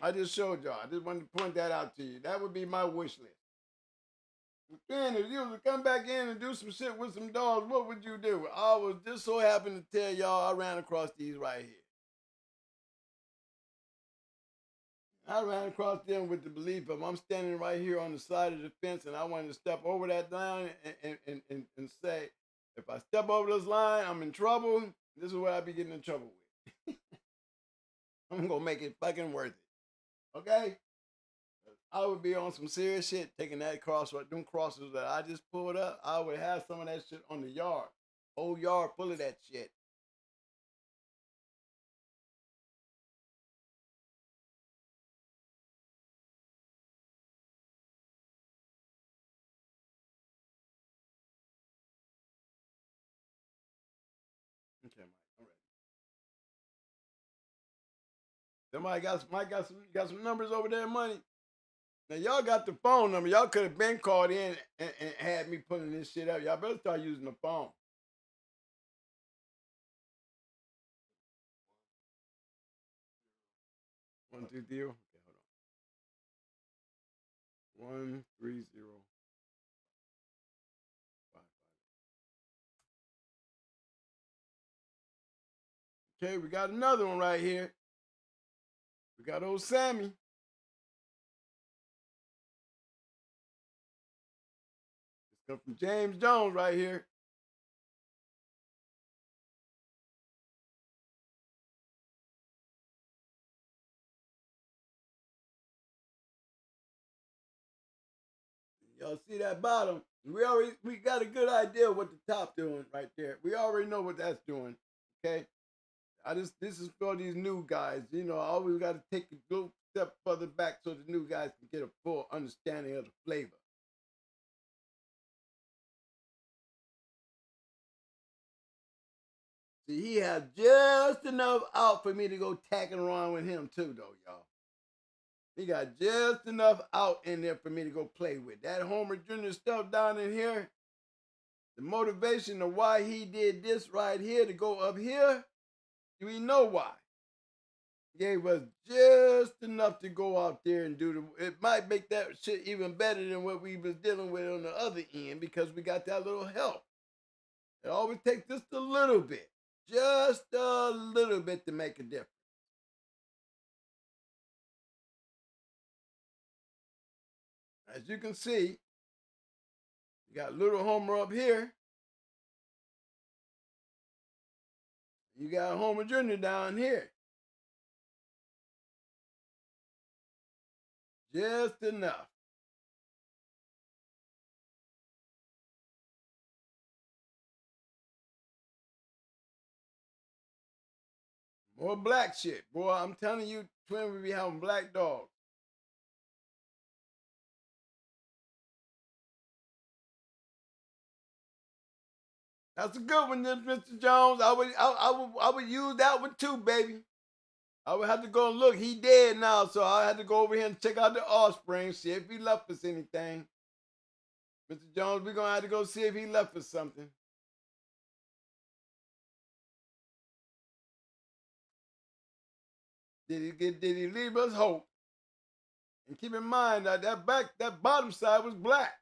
I just showed y'all. I just wanted to point that out to you. That would be my wish list. Then if you was to come back in and do some shit with some dogs, what would you do? I was just so happy to tell y'all I ran across these right here. I ran across them with the belief of I'm standing right here on the side of the fence and I wanted to step over that line and say, if I step over this line, I'm in trouble. This is what I be getting in trouble with. I'm gonna make it fucking worth it. Okay? I would be on some serious shit taking that cross, them crosses that I just pulled up. I would have some of that shit on the yard. Whole yard full of that shit. Okay, Mike, all right. Somebody got some numbers over there, money. Now y'all got the phone number. Y'all could have been called in and had me pulling this shit up. Y'all better start using the phone. 120. Okay, hold on. 130. Okay, we got another one right here. We got old Sammy. This comes from James Jones right here. Y'all see that bottom? We got a good idea what the top doing right there. We already know what that's doing. Okay. This is for these new guys. You know, I always got to take a little step further back so the new guys can get a full understanding of the flavor. See, he had just enough out for me to go tacking around with him too, though, y'all. He got just enough out in there for me to go play with. That Homer Jr. stuff down in here, the motivation of why he did this right here to go up here, we know why. Gave us just enough to go out there and do the. It might make that shit even better than what we was dealing with on the other end because we got that little help. It always takes just a little bit, to make a difference. As you can see, you got little Homer up here. You got Homer Jr. down here. Just enough. More black shit. Boy, I'm telling you, twin, we be having black dogs. That's a good one, Mr. Jones. I would use that one too, baby. I would have to go and look. He dead now, so I had to go over here and check out the offspring, see if he left us anything. Mr. Jones, we're gonna have to go see if he left us something. Did he leave us hope? And keep in mind that bottom side was black.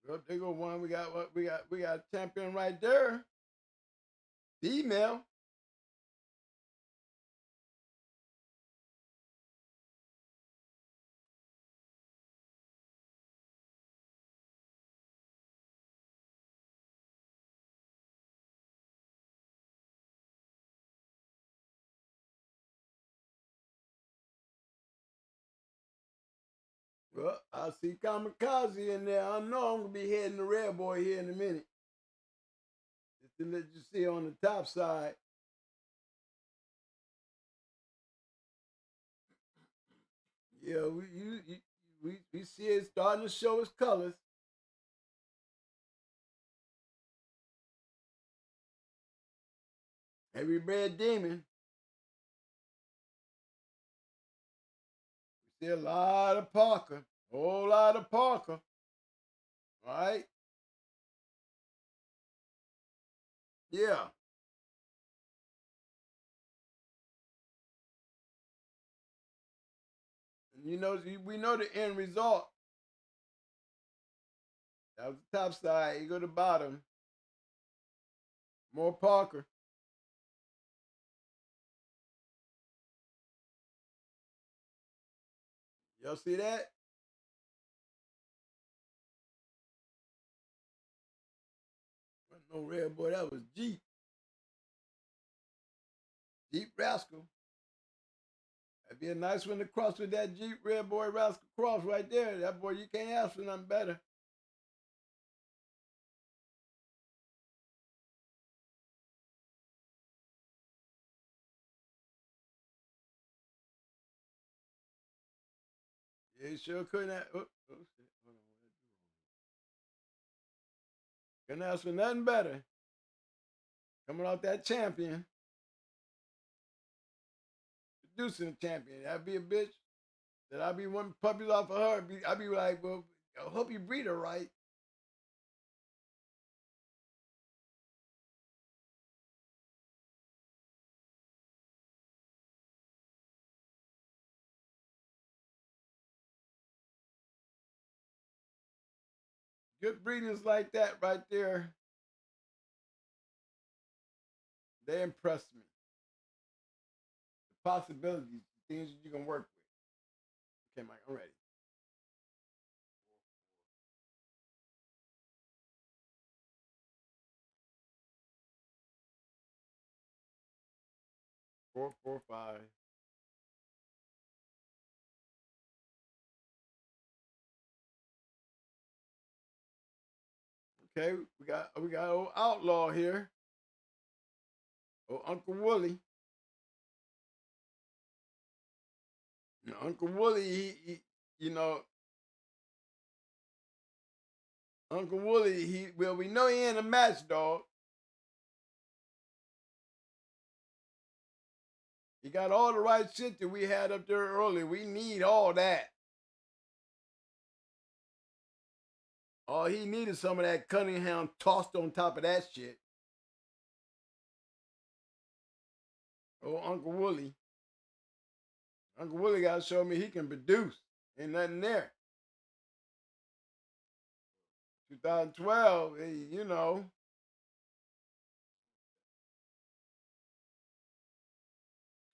Well, there go one. We got a champion right there. Female. Well, I see Kamikaze in there. I know I'm gonna be heading the red boy here in a minute. Just to let you see on the top side. Yeah, we see it starting to show its colors. Heavy red demon. We see a lot of Parker. Whole lot of Parker. All right. Yeah. And you know, we know the end result. That was the top side. You go to the bottom. More Parker. Y'all see that? Wasn't no red boy. That was Jeep. Jeep Rascal. That'd be a nice one to cross with that Jeep Red Boy Rascal Cross right there. That boy, you can't ask for nothing better. Yeah, he sure couldn't. Shit. Hold on. Couldn't ask for nothing better. Coming off that champion, producing a champion. That'd be a bitch. That I'd be wanting puppies off of her. I'd be like, well, I hope you breed her right. Good breeders like that right there, they impress me. The possibilities, things you can work with. Okay, Mike, I'm ready. 445. Okay, we got old outlaw here. Oh, Uncle Wooly. Uncle Wooly, you know, Uncle Wooly, we know he ain't a match dog. He got all the right shit that we had up there earlier. We need all that. All he needed some of that Cunningham tossed on top of that shit. Oh, Uncle Wooly. Uncle Wooly got to show me he can produce. Ain't nothing there. 2012, you know.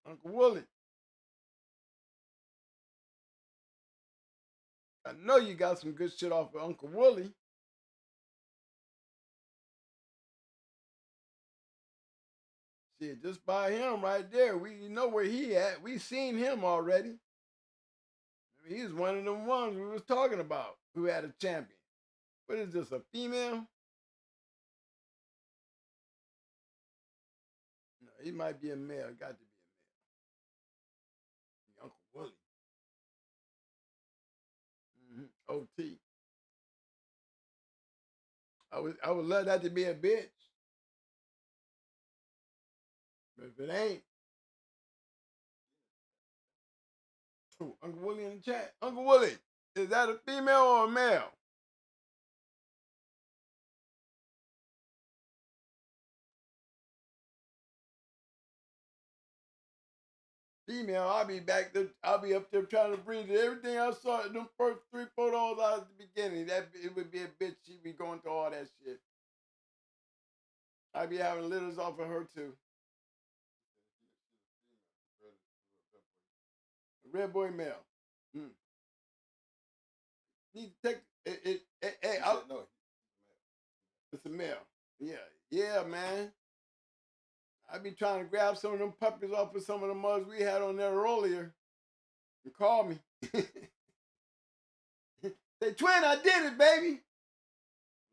Uncle Wooly. I know you got some good shit off of Uncle Wooly. Shit, just by him right there, we know where he at. We seen him already. I mean, he's one of them ones we was talking about who had a champion. What is this, a female? No, he might be a male. Got to be a male. Uncle Wooly. OT. I would love that to be a bitch. But if it ain't, ooh, Uncle Wooly in the chat. Uncle Wooly, is that a female or a male? Female, I'll be back there. I'll be up there trying to breathe it. Everything I saw in them first 3 photos out at the beginning, that it would be a bitch. She'd be going through all that shit. I'd be having litters off of her too. Red boy male. Mm. Need to take it. Hey, no, it's a male. Yeah, yeah, man. I be trying to grab some of them puppies off of some of the mugs we had on there earlier. And call me. Say, twin, I did it, baby.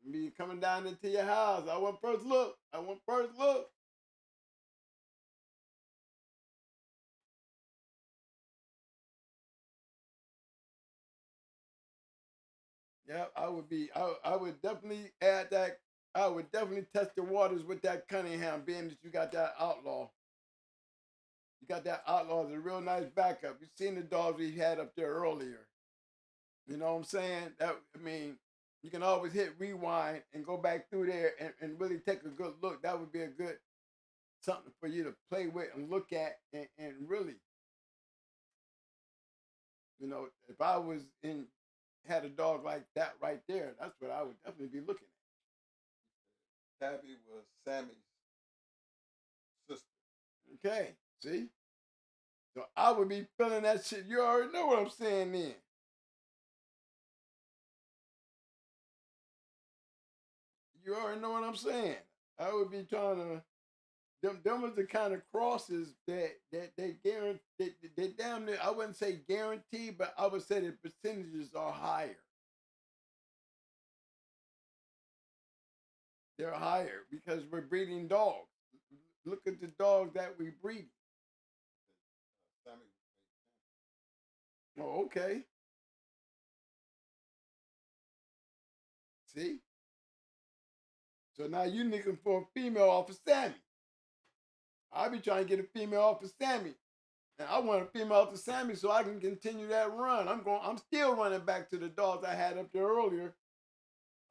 Me coming down into your house. I want first look. I want first look. Yeah, I would definitely add that. I would definitely test the waters with that Cunningham, being that you got that outlaw. You got that outlaw as a real nice backup. You've seen the dogs we had up there earlier. You know what I'm saying? You can always hit rewind and go back through there and really take a good look. That would be a good something for you to play with and look at and really, if I was in had a dog like that right there, that's what I would definitely be looking at. Tabby was Sammy's sister. Okay, see? So I would be feeling that shit. You already know what I'm saying then. You already know what I'm saying. I would be trying to them was the kind of crosses that they guarantee they damn near, I wouldn't say guaranteed, but I would say the percentages are higher. They're higher because we're breeding dogs. Look at the dogs that we breed. Oh, okay. See? So now you looking for a female off of Sammy. I be trying to get a female off of Sammy. And I want a female off of Sammy so I can continue that run. I'm still running back to the dogs I had up there earlier.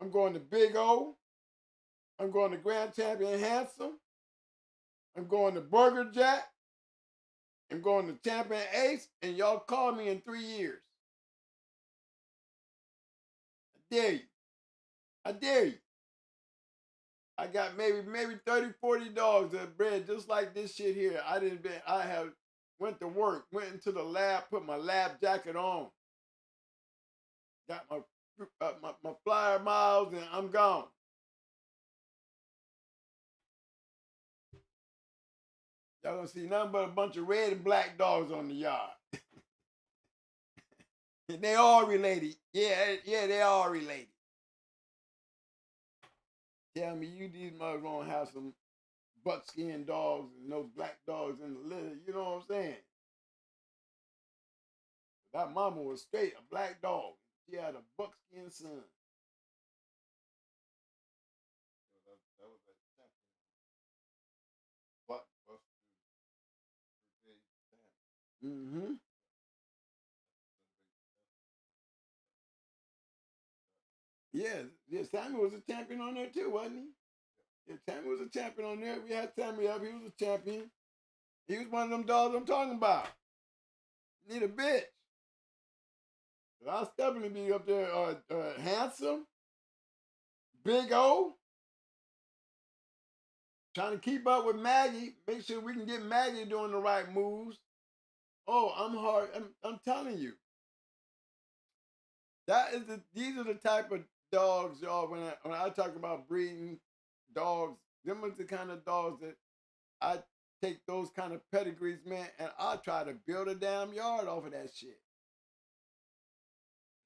I'm going to Big O. I'm going to Grand Champion Handsome. I'm going to Burger Jack. I'm going to Champion Ace. And y'all call me in 3 years. I dare you. I dare you. I got maybe 30, 40 dogs that bred just like this shit here. I have went to work, went into the lab, put my lab jacket on, got my flyer miles, and I'm gone. Y'all gonna see nothing but a bunch of red and black dogs on the yard. And they all related. Yeah, they all related. Tell me you these mothers gonna have some buckskin dogs and no black dogs in the litter. You know what I'm saying? That mama was straight a black dog. She had a buckskin son. Mm-hmm. Yeah, Sammy was a champion on there too, wasn't he? Yeah, Tammy was a champion on there. We had Tammy up. He was a champion. He was one of them dogs I'm talking about. Need a bitch. I'll definitely be up there. Handsome, big O, trying to keep up with Maggie. Make sure we can get Maggie doing the right moves. Oh, I'm hard. I'm telling you. These are the type of dogs, y'all. When I talk about breeding dogs, them are the kind of dogs that I take those kind of pedigrees, man, and I try to build a damn yard off of that shit.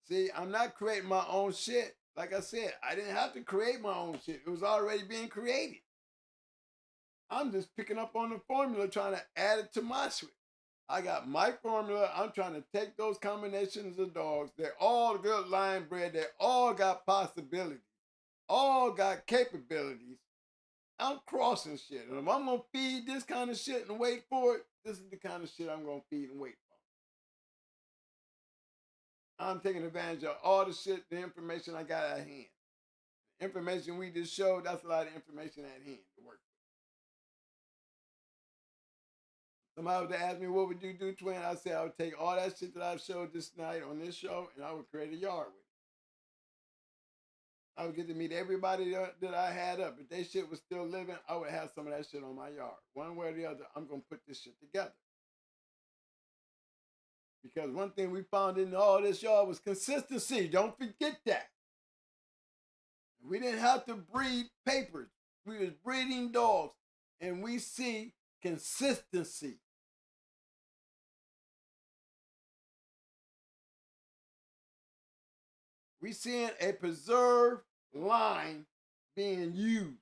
See, I'm not creating my own shit. Like I said, I didn't have to create my own shit. It was already being created. I'm just picking up on the formula, trying to add it to my shit. I got my formula. I'm trying to take those combinations of dogs. They're all good line bred. They all got possibilities. All got capabilities. I'm crossing shit. And if I'm going to feed this kind of shit and wait for it, this is the kind of shit I'm going to feed and wait for. I'm taking advantage of all the shit, the information I got at hand. The information we just showed, that's a lot of information at hand to work with. Somebody would ask me, what would you do, twin? I said, I would take all that shit that I've showed this night on this show and I would create a yard with it. I would get to meet everybody that I had up. If they shit was still living, I would have some of that shit on my yard. One way or the other, I'm going to put this shit together. Because one thing we found in all this, y'all, was consistency. Don't forget that. We didn't have to breed papers. We was breeding dogs. And we see consistency. We seeing a preserved line being used.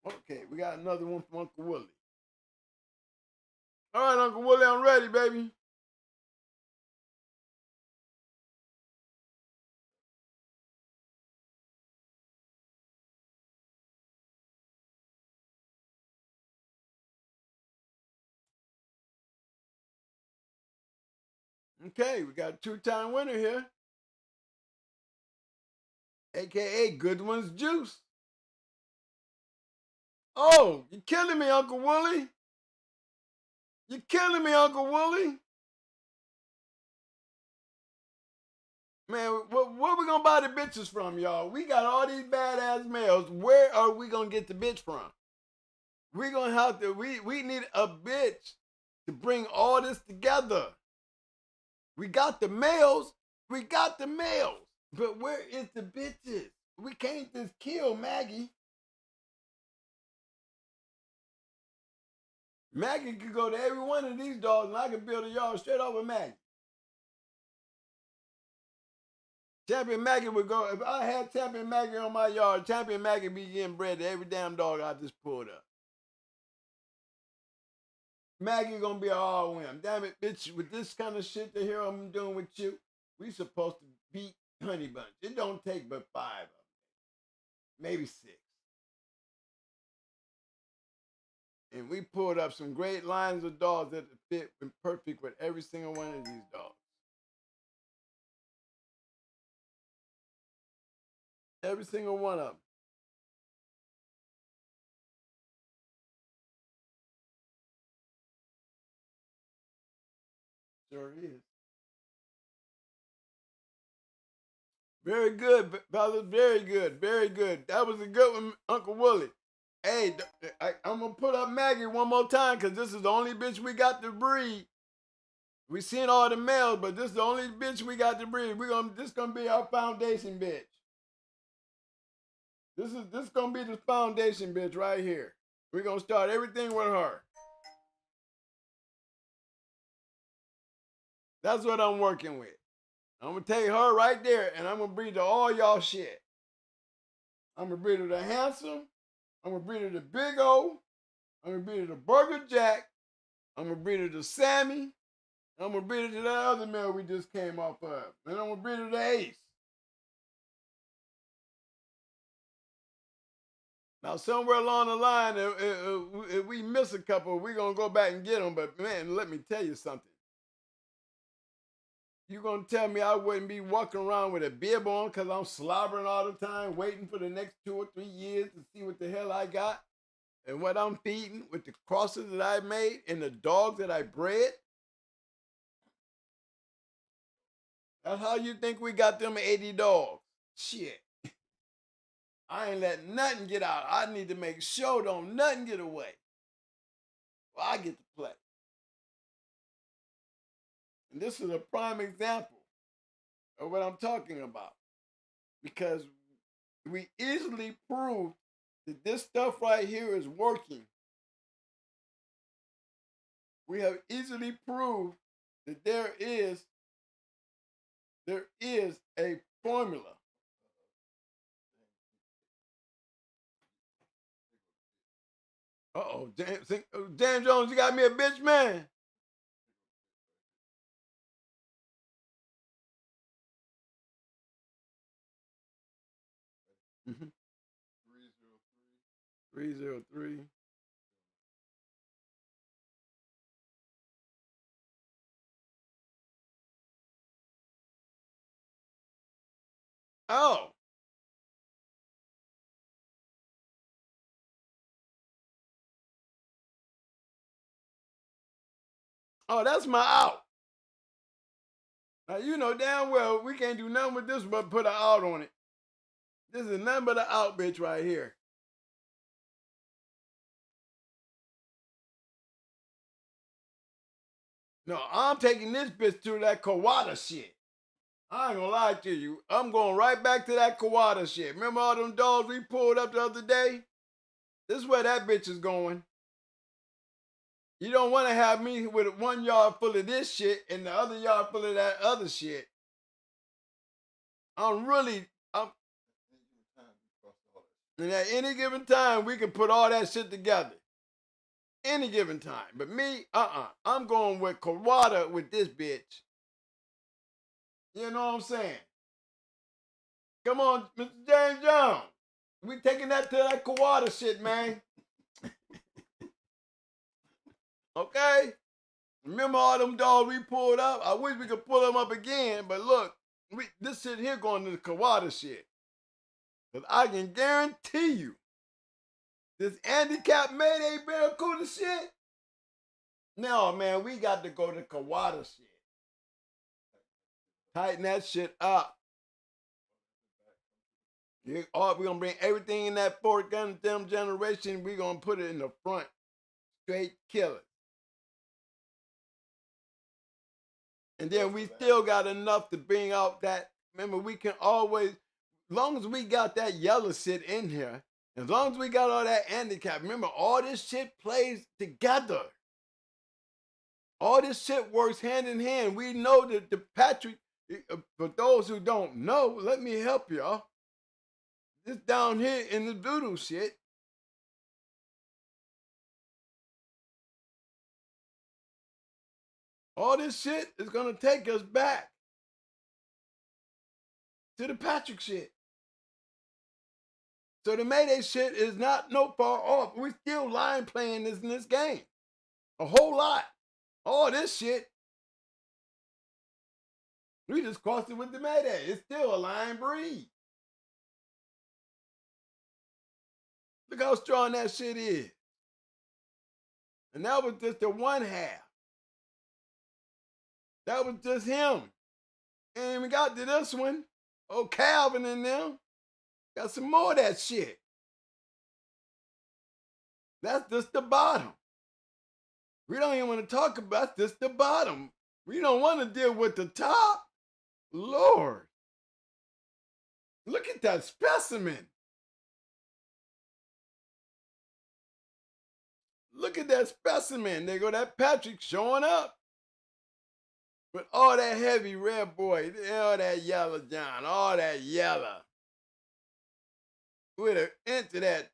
Okay, we got another one from Uncle Willie. All right, Uncle Willie, I'm ready, baby. Okay, we got a two-time winner here. AKA Good One's Juice. Oh, you're killing me, Uncle Willie. You're killing me, Uncle Willie. Man, where we gonna buy the bitches from, y'all? We got all these badass males. Where are we gonna get the bitch from? We're gonna have to, we need a bitch to bring all this together. We got the males, but where is the bitches? We can't just kill Maggie. Maggie could go to every one of these dogs and I could build a yard straight off of Maggie. Champion Maggie would go, if I had Champion Maggie on my yard, Champion Maggie be getting bred to every damn dog I just pulled up. Maggie gonna be an all win. Damn it, bitch, with this kind of shit to hear I'm doing with you, we supposed to beat Honey Bunch. It don't take but 5 of them. Maybe 6. And we pulled up some great lines of dogs that fit perfect with every single one of these dogs. Every single one of them. Sure is. Very good, brothers. Very good. Very good. That was a good one, Uncle Willie. Hey, I'm gonna put up Maggie one more time because this is the only bitch we got to breed. We seen all the males, but this is the only bitch we got to breed. This gonna be our foundation bitch. This gonna be the foundation bitch right here. We're gonna start everything with her. That's what I'm working with. I'm gonna take her right there, and I'm gonna breed to all y'all shit. I'm gonna breed her to handsome. I'm gonna breed her to Big O. I'm gonna breed her to Burger Jack. I'm gonna breed her to Sammy. I'm gonna breed her to that other male we just came off of, and I'm gonna breed her to Ace. Now, somewhere along the line, if we miss a couple, we're going to go back and get them. But, man, let me tell you something. You going to tell me I wouldn't be walking around with a bib on because I'm slobbering all the time, waiting for the next 2 or 3 years to see what the hell I got and what I'm feeding with the crosses that I made and the dogs that I bred? That's how you think we got them 80 dogs. Shit. I ain't letting nothing get out. I need to make sure don't nothing get away. Well, I get to play. And this is a prime example of what I'm talking about. Because we easily proved that this stuff right here is working. We have easily proved that there is a formula. Uh-oh, James Jones, you got me a bitch, man. Mm-hmm. 303. Oh. Oh, that's my out. Now, you know damn well we can't do nothing with this but put an out on it. This is nothing but an out bitch right here. No, I'm taking this bitch to that Kawada shit. I ain't gonna lie to you. I'm going right back to that Kawada shit. Remember all them dogs we pulled up the other day? This is where that bitch is going. You don't want to have me with 1 yard full of this shit and the other yard full of that other shit. I'm and at any given time, we can put all that shit together. Any given time. But me, I'm going with Kawada with this bitch. You know what I'm saying? Come on, Mr. James Jones. We taking that to that Kawada shit, man. Okay? Remember all them dogs we pulled up? I wish we could pull them up again, but look, this shit here going to the Kawada shit. Because I can guarantee you, this handicap Mayday Barracuda shit, no, man, we got to go to Kawada shit. Tighten that shit up. We're going to bring everything in that fourth goddamn generation, we're going to put it in the front. Straight killer. And then we still got enough to bring out that. Remember, we can always, as long as we got that yellow shit in here, as long as we got all that handicap, remember, all this shit plays together. All this shit works hand in hand. We know that the Patrick, for those who don't know, let me help y'all. This down here in the voodoo shit, all this shit is gonna take us back to the Patrick shit. So the Mayday shit is not no far off. We still line playing this in this game. A whole lot. All this shit. We just crossed it with the Mayday. It's still a line breed. Look how strong that shit is. And that was just the one half. That was just him. And we got to this one. Oh, Calvin in them. Got some more of that shit. That's just the bottom. We don't even want to talk about this, the bottom. We don't want to deal with the top. Lord. Look at that specimen. Look at that specimen. There go that Patrick showing up. With all that heavy red boy, all that yellow John, all that yellow. With an into that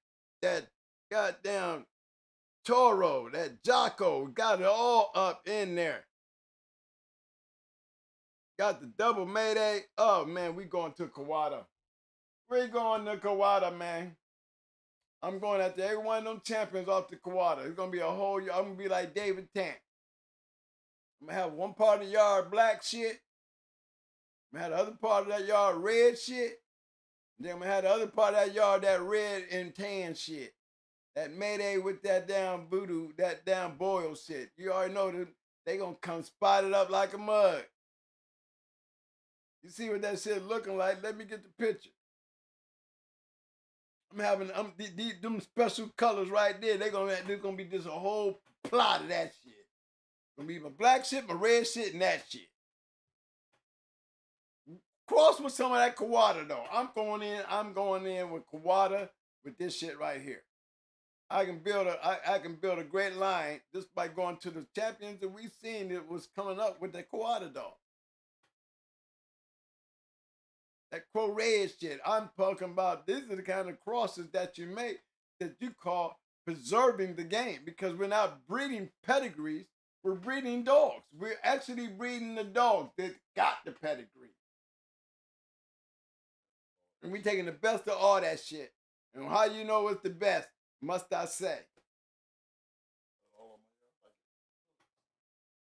goddamn Toro, that Jocko, got it all up in there. Got the double Mayday. Oh man, we going to Kawada. We going to Kawada, man. I'm going after every one of them champions off the Kawada. It's gonna be a whole year. I'm gonna be like David Tank. I'm gonna have one part of the yard black shit. I'm gonna have the other part of that yard red shit. And then I'm gonna have the other part of that yard that red and tan shit. That Mayday with that damn voodoo, that damn boil shit. You already know that they gonna come spotted up like a mug. You see what that shit looking like? Let me get the picture. I'm having them special colors right there. There's gonna be just a whole plot of that shit. Gonna be my black shit, my red shit, and that shit. Cross with some of that Kawada though. I'm going in with Kawada with this shit right here. I can build a great line just by going to the champions that we seen that was coming up with that Kawada dog. That Crow Red shit. I'm talking about these are the kind of crosses that you make that you call preserving the game, because we're not breeding pedigrees, we're breeding dogs. We're actually breeding the dogs that got the pedigree. And we're taking the best of all that shit. And how you know it's the best, must I say?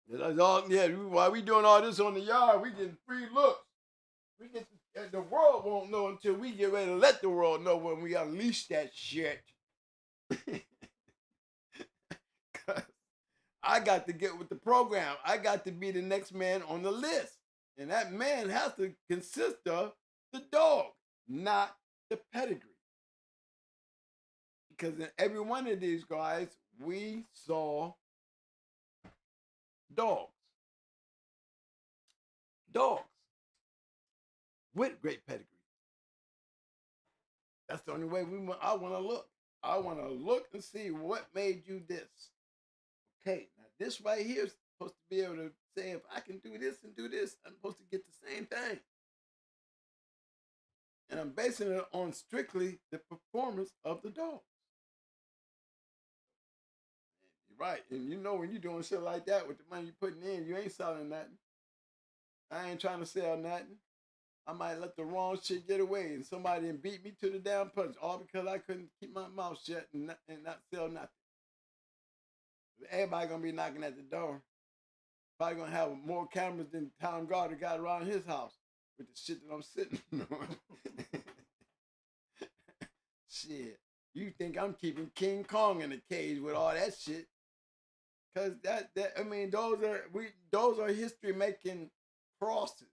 While we doing all this on the yard, we getting free looks. The world won't know until we get ready to let the world know when we unleash that shit. I got to get with the program. I got to be the next man on the list. And that man has to consist of the dog, not the pedigree. Because in every one of these guys, we saw dogs. Dogs with great pedigree. That's the only way I want to look. I want to look and see what made you this. Okay, now this right here is supposed to be able to say, if I can do this and do this, I'm supposed to get the same thing. And I'm basing it on strictly the performance of the dog. You're right. And you know when you're doing shit like that with the money you're putting in, you ain't selling nothing. I ain't trying to sell nothing. I might let the wrong shit get away and somebody beat me to the damn punch, all because I couldn't keep my mouth shut and not sell nothing. Everybody gonna be knocking at the door. Probably gonna have more cameras than Tom Gardner got around his house with the shit that I'm sitting on. Shit, you think I'm keeping King Kong in the cage with all that shit? Cause those are history making crosses.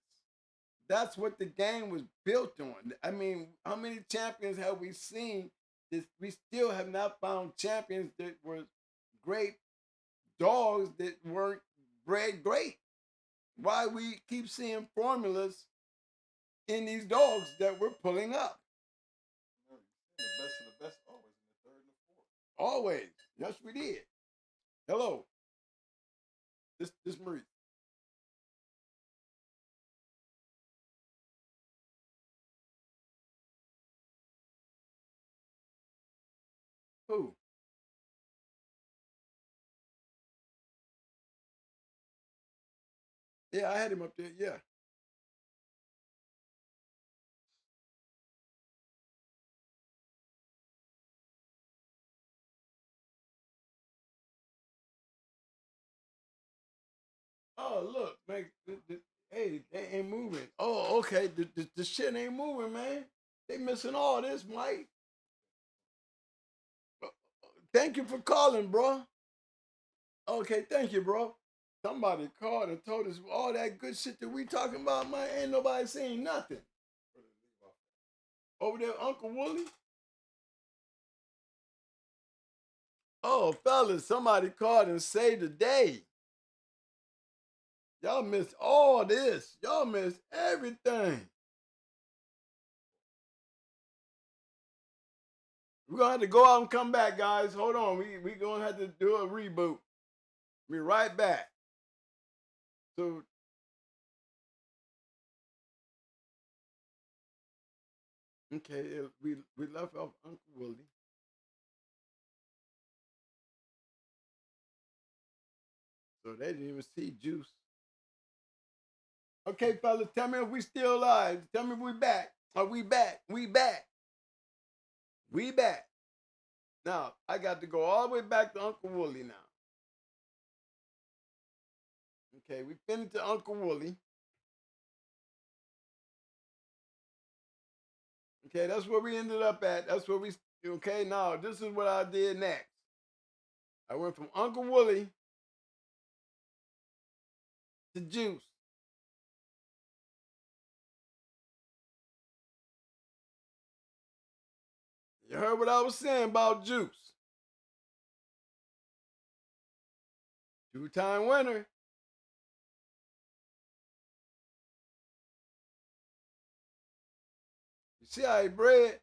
That's what the game was built on. I mean, how many champions have we seen? We still have not found champions that were great dogs that weren't bred great. Why we keep seeing formulas in these dogs that we're pulling up? The best of the best always in the third and the fourth. Always. Yes, we did. Hello. This Marie. Who? Yeah, I had him up there. Yeah. Oh, look, man. Hey, they ain't moving. Oh, okay. The shit ain't moving, man. They missing all this, Mike. Thank you for calling, bro. Okay, thank you, bro. Somebody called and told us all that good shit that we talking about, man. Ain't nobody saying nothing. Over there, Uncle Wooly. Oh, fellas, somebody called and saved the day. Y'all missed all this. Y'all missed everything. We're gonna have to go out and come back, guys. Hold on. We gonna have to do a reboot. Be right back. So okay, we left off Uncle Willie. So they didn't even see Juice. Okay, fellas, tell me if we still alive. Tell me if we back. Are we back? We back. We back. Now I got to go all the way back to Uncle Wooly now. Okay, we finished to Uncle Wooly. Okay, that's where we ended up at. That's where we. Okay, now this is what I did next. I went from Uncle Wooly to Juice. You heard what I was saying about Juice. Two-time winner. You see how he bred?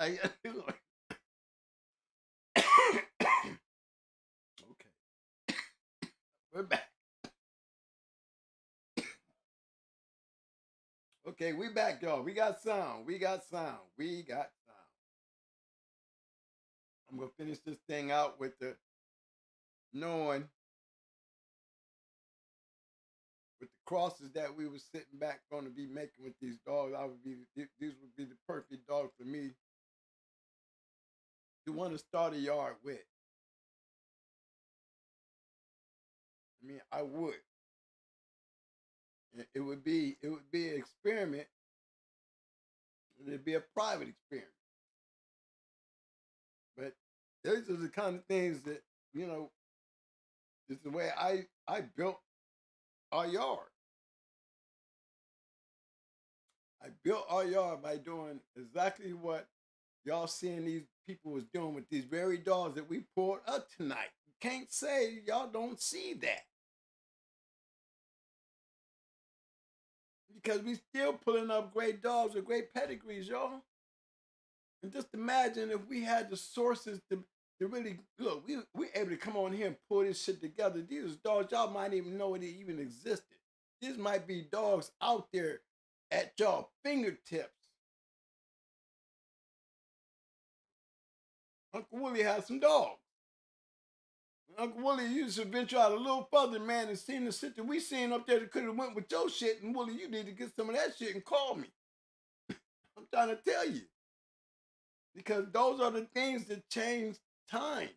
Okay, we're back. Okay, we back, y'all. We got sound. We got sound. We got sound. I'm gonna finish this thing out with the knowing with the crosses that we were sitting back going to be making with these dogs. These would be the perfect dogs for me to want to start a yard with. I mean, I would. It would be an experiment. It'd be a private experiment. But those are the kind of things that, you know, it's the way I built our yard. I built our yard by doing exactly what y'all seeing these people was doing with these very dogs that we poured up tonight. You can't say y'all don't see that. Because we still pulling up great dogs with great pedigrees, y'all. And just imagine if we had the sources to really look, we able to come on here and pull this shit together. These dogs, y'all might even know it even existed. These might be dogs out there at y'all fingertips. Uncle Willie has some dogs. Uncle Willie, you should venture out a little further, man, and seen the shit that we seen up there that could have went with your shit. And Willie, you need to get some of that shit and call me. I'm trying to tell you. Because those are the things that change time.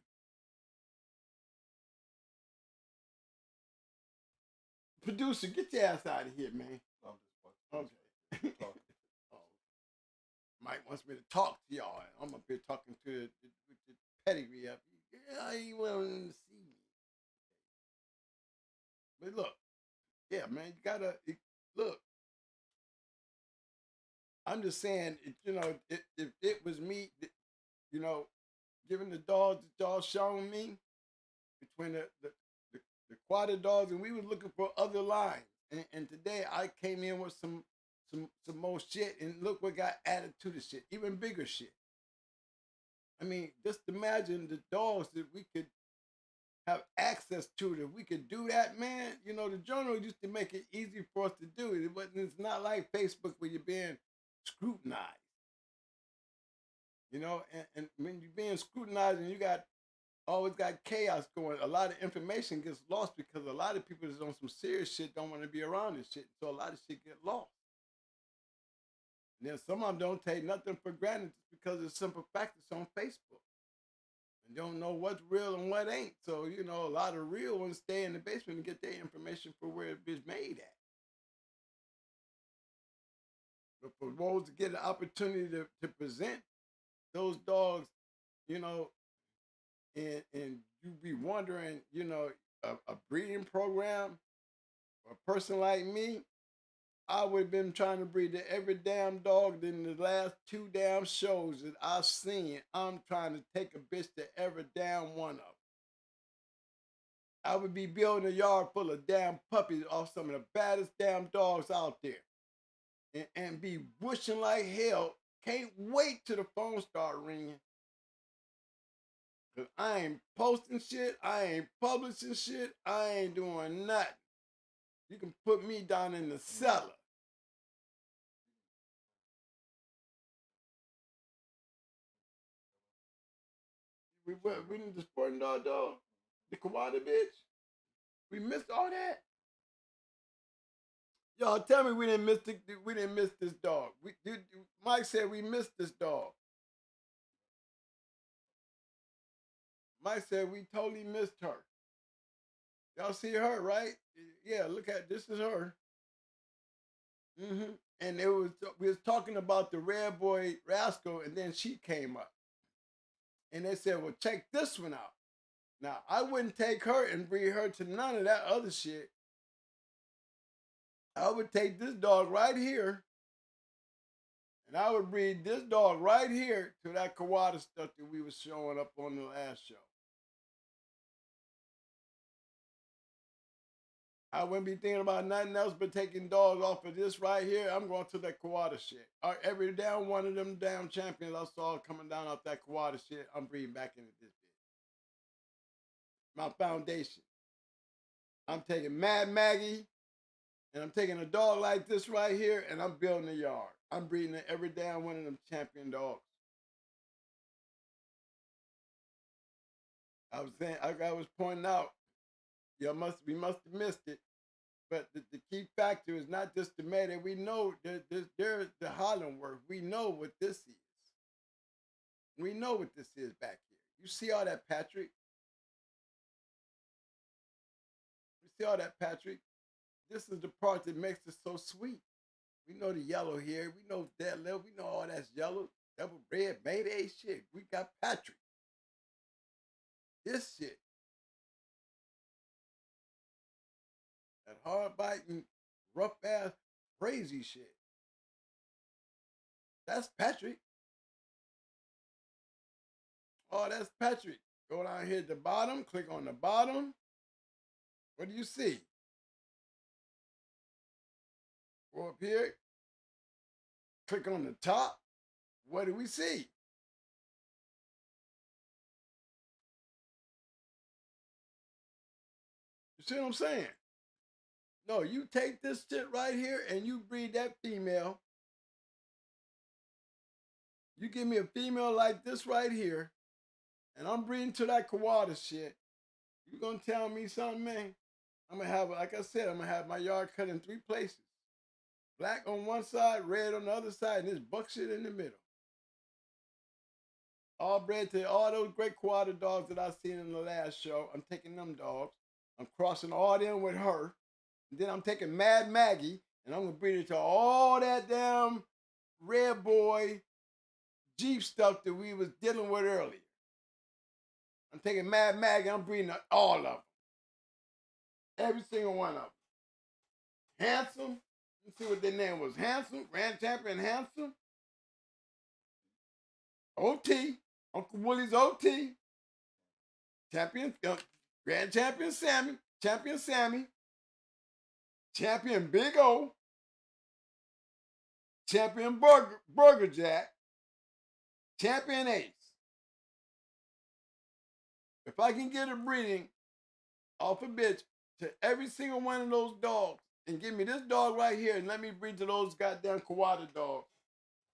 Producer, get your ass out of here, man. Okay. Oh. Mike wants me to talk to y'all. I'm up here talking to the pedigree up. Yeah, he willing to see me. But look, yeah, man, you gotta look. I'm just saying, you know, if it was me, you know, given the dogs that y'all shown me between the quad dogs, and we was looking for other lines. And today I came in with some more shit, and look what got added to the shit, even bigger shit. I mean, just imagine the dogs that we could have access to. That we could do that, man. You know, the journal used to make it easy for us to do it. It's not like Facebook where you're being scrutinized. You know, and when you're being scrutinized and you always got chaos going, a lot of information gets lost because a lot of people that's on some serious shit don't want to be around this shit. So a lot of shit get lost. And then some of them don't take nothing for granted just because of the simple fact it's on Facebook. And don't know what's real and what ain't. So, you know, a lot of real ones stay in the basement and get their information for where it's made at. But for those to get an opportunity to present those dogs, you know, and you be wondering, you know, a breeding program for a person like me, I would have been trying to breed to every damn dog in the last 2 damn shows that I've seen. I'm trying to take a bitch to every damn one of them. I would be building a yard full of damn puppies off some of the baddest damn dogs out there. And be wishing like hell. Can't wait till the phone start ringing. Cause I ain't posting shit. I ain't publishing shit. I ain't doing nothing. You can put me down in the cellar. We need the sporting dog, the Kawada bitch. We missed all that. Y'all tell me we didn't miss this dog. Mike said we missed this dog. Mike said we totally missed her. Y'all see her, right? Yeah, look at this is her. And we was talking about the Red Boy Rascal, and then she came up. And they said, well, check this one out. Now, I wouldn't take her and breed her to none of that other shit. I would take this dog right here, and I would breed this dog right here to that Kawada stuff that we was showing up on the last show. I wouldn't be thinking about nothing else but taking dogs off of this right here. I'm going to that Kawada shit. Every down one of them damn champions I saw coming down off that Kawada shit, I'm breathing back into this bitch. My foundation. I'm taking Mad Maggie, and I'm taking a dog like this right here, and I'm building a yard. I'm breeding every damn one of them champion dogs. I was saying, I was pointing out, we must have missed it. But the key factor is not just the matter. We know there's the Holland work. We know what this is. We know what this is back here. You see all that, Patrick? You see all that, Patrick? This is the part that makes it so sweet. We know the yellow here. We know that level. We know all that's yellow. Double red, mayday shit. We got Patrick. This shit. That hard biting, rough ass, crazy shit. That's Patrick. Oh, that's Patrick. Go down here at the bottom, click on the bottom. What do you see? Go up here, click on the top. What do we see? You see what I'm saying? No, you take this shit right here and you breed that female. You give me a female like this right here, and I'm breeding to that Kawada shit. You gonna tell me something, man? I'm gonna have, like I said, I'm gonna have my yard cut in 3 places. Black on one side, red on the other side, and this buck shit in the middle. All bred to all those great Kawada dogs that I seen in the last show. I'm taking them dogs. I'm crossing all them with her. And then I'm taking Mad Maggie, and I'm gonna breed it to all that damn red boy Jeep stuff that we was dealing with earlier. I'm taking Mad Maggie, I'm breeding all of them. Every single one of them. Handsome. Let's see what their name was. Handsome, Grand Champion Handsome. OT, Uncle Willie's OT. Champion, Grand Champion Sammy. Champion Big O. Champion Burger Jack. Champion Ace. If I can get a breeding off a bitch to every single one of those dogs and give me this dog right here and let me breed to those goddamn Kawada dogs,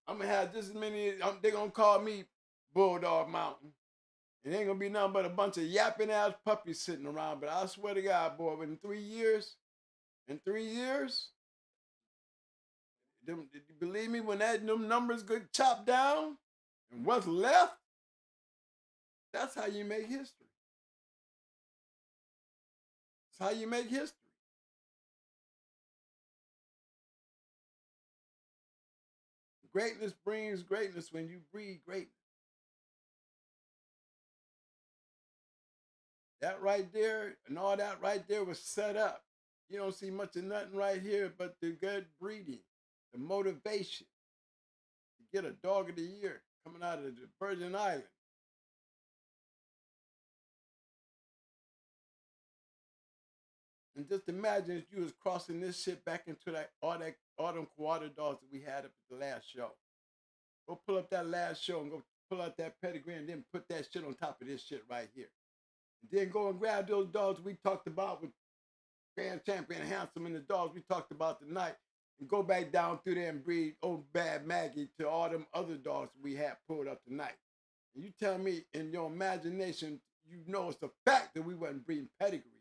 I'm gonna have just as many. They're gonna call me Bulldog Mountain. It ain't gonna be nothing but a bunch of yapping ass puppies sitting around. But I swear to God, boy, in 3 years, them, believe me, when them numbers get chopped down and what's left, that's how you make history. That's how you make history. Greatness brings greatness when you breed greatness. That right there and all that right there was set up. You don't see much of nothing right here but the good breeding, the motivation to get a dog of the year coming out of the Virgin Islands. And just imagine if you was crossing this shit back into all them Kawada dogs that we had up at the last show. Go pull up that last show and go pull out that pedigree and then put that shit on top of this shit right here. And then go and grab those dogs we talked about with Grand Champion Handsome and the dogs we talked about tonight and go back down through there and breed old Bad Maggie to all them other dogs we had pulled up tonight. And you tell me in your imagination, you know it's a fact that we wasn't breeding pedigrees.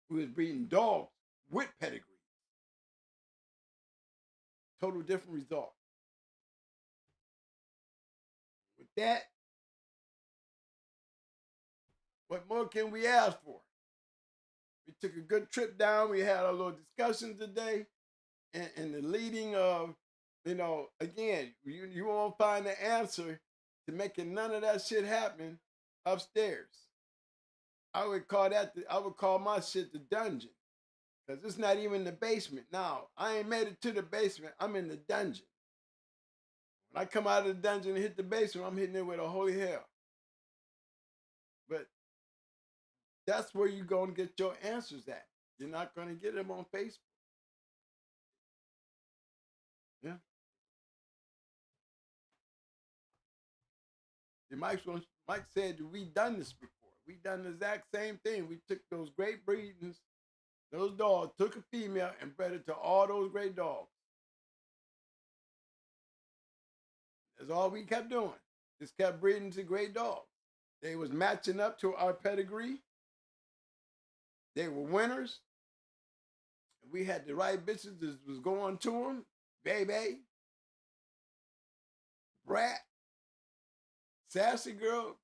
We was breeding dogs with pedigrees. Total different result. With that, what more can we ask for? We took a good trip down. We had a little discussion today. And the leading of, again, you won't find the answer to making none of that shit happen upstairs. I would call my shit the dungeon. Because it's not even the basement. Now, I ain't made it to the basement. I'm in the dungeon. When I come out of the dungeon and hit the basement, I'm hitting it with a holy hell. But That's where you're going to get your answers at. You're not going to get them on Facebook. Yeah. Mike said we done this before. We done the exact same thing. We took those great breedings, those dogs, took a female and bred it to all those great dogs. That's all we kept doing. Just kept breeding to great dogs. They was matching up to our pedigree. They were winners. We had the right bitches that was going to them. Baby, Brat, Sassy Girl,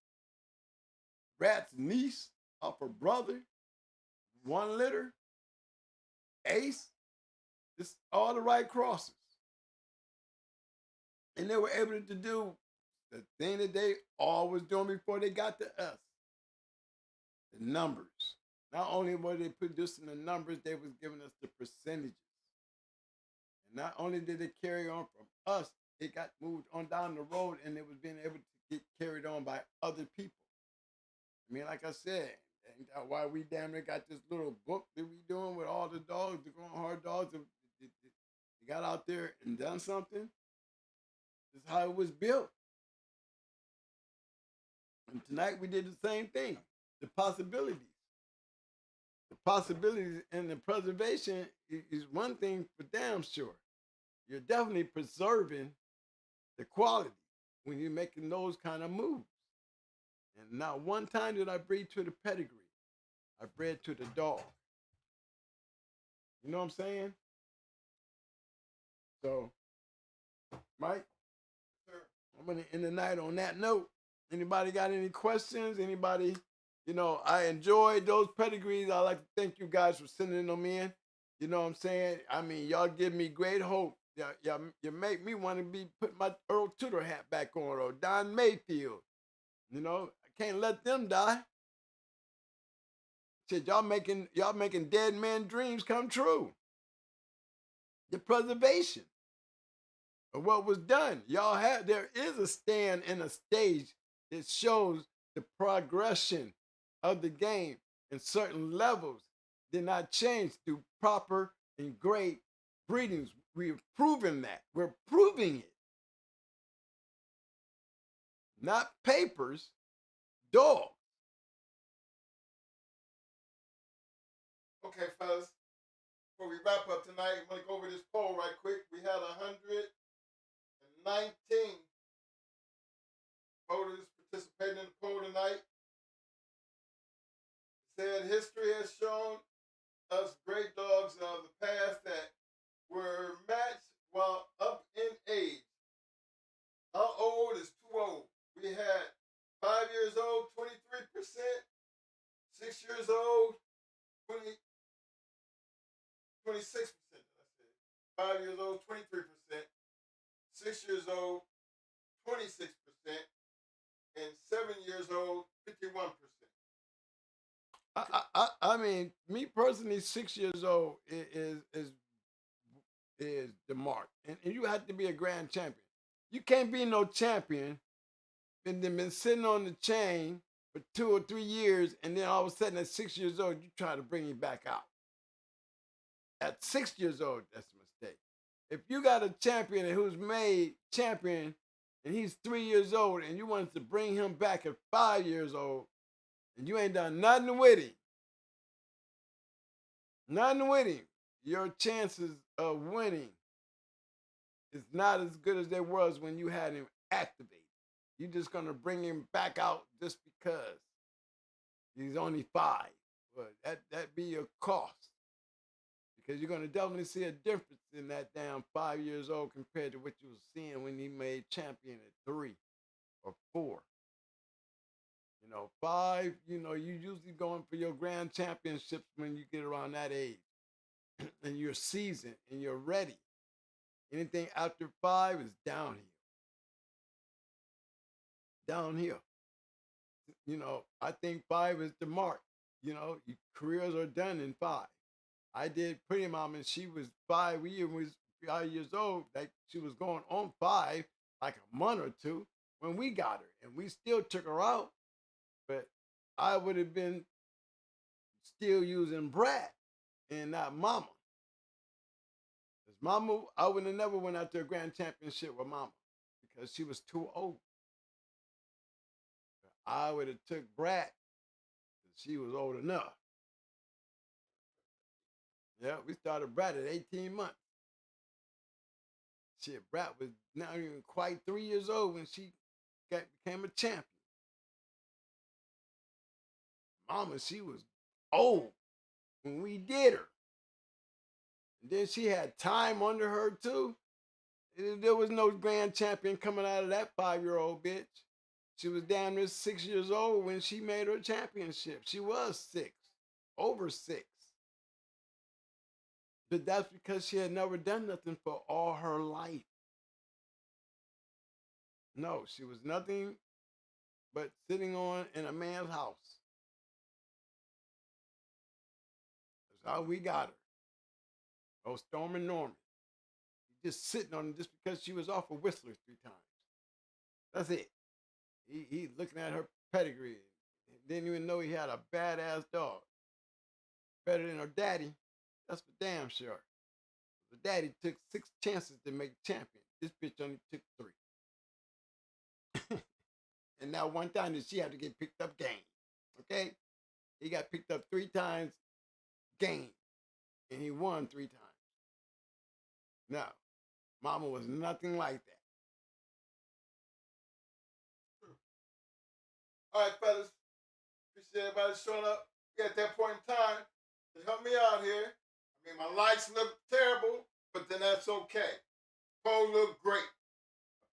Brat's niece off her brother, 1 litter, Ace, just all the right crosses. And they were able to do the thing that they always doing before they got to us. The numbers. Not only were they producing the numbers, they was giving us the percentages. And not only did it carry on from us, it got moved on down the road and it was being able to get carried on by other people. I mean, like I said, that's why we damn near got this little book that we doing with all the dogs, the going hard dogs that got out there and done something. This is how it was built. And tonight we did the same thing. The possibilities. The possibilities and the preservation is one thing for damn sure. You're definitely preserving the quality when you're making those kind of moves. And not one time did I breed to the pedigree. I bred to the dog. You know what I'm saying? So, Mike, sir, I'm going to end the night on that note. Anybody got any questions? Anybody, I enjoyed those pedigrees. I'd like to thank you guys for sending them in. You know what I'm saying? I mean, y'all give me great hope. You make me want to be put my Earl Tudor hat back on, or Don Mayfield. I can't let them die. Shit, y'all making dead man dreams come true. The preservation of what was done. There is a stand and a stage that shows the progression of the game, and certain levels did not change through proper and great breedings. We're proving that. We're proving it. Not papers, dogs. Okay, fellas. Before we wrap up tonight, I'm going to go over this poll right quick. We had 119 voters participating in the poll tonight. It said history has shown us great dogs of the past that were matched while up in age. How old is too old? We had 5 years old, 23%, 6 years old, 26%. 5 years old, 23%, 6 years old, 26%, and 7 years old, 51%. I mean, me personally, 6 years old is the mark, and you have to be a grand champion. You can't be no champion and then been sitting on the chain for 2 or 3 years, and then all of a sudden at 6 years old, you try to bring him back out. At 6 years old, that's a mistake. If you got a champion who's made champion and he's 3 years old and you wanted to bring him back at 5 years old and you ain't done nothing with him, your chances of winning is not as good as they was when you had him activated. You're just going to bring him back out just because he's only 5. But that be your cost. Because you're going to definitely see a difference in that damn 5 years old compared to what you were seeing when he made champion at 3 or 4. 5, you're usually going for your grand championships when you get around that age. And you're seasoned and you're ready. Anything after 5 is downhill. I think 5 is the mark. Your careers are done in 5. I did Pretty Mom, and she was 5 years old. Like she was going on 5, like a month or 2 when we got her, and we still took her out. But I would have been still using brat and not mama. Because mama, I would have never went out to a grand championship with mama because she was too old. I would have took brat because she was old enough. Yeah, we started brat at 18 months. Shit, brat was not even quite 3 years old when she became a champion. Mama, she was old when we did her. And then she had time under her too. There was no grand champion coming out of that 5-year-old bitch. She was damn near 6 years old when she made her championship. She was 6, over 6. But that's because she had never done nothing for all her life. No, she was nothing but sitting on in a man's house. That's how we got her. Oh, Storm and Norman. Just sitting on her just because she was off of Whistler 3 times. That's it. He looking at her pedigree. Didn't even know he had a badass dog. Better than her daddy. That's for damn sure. The daddy took 6 chances to make champion. This bitch only took 3. And now one time that she had to get picked up game. Okay? He got picked up 3 times game. And he won 3 times. No. Mama was nothing like that. All right, fellas. Appreciate everybody showing up. At that point in time, to help me out here. I mean, my lights look terrible, but then that's okay. Poll look great.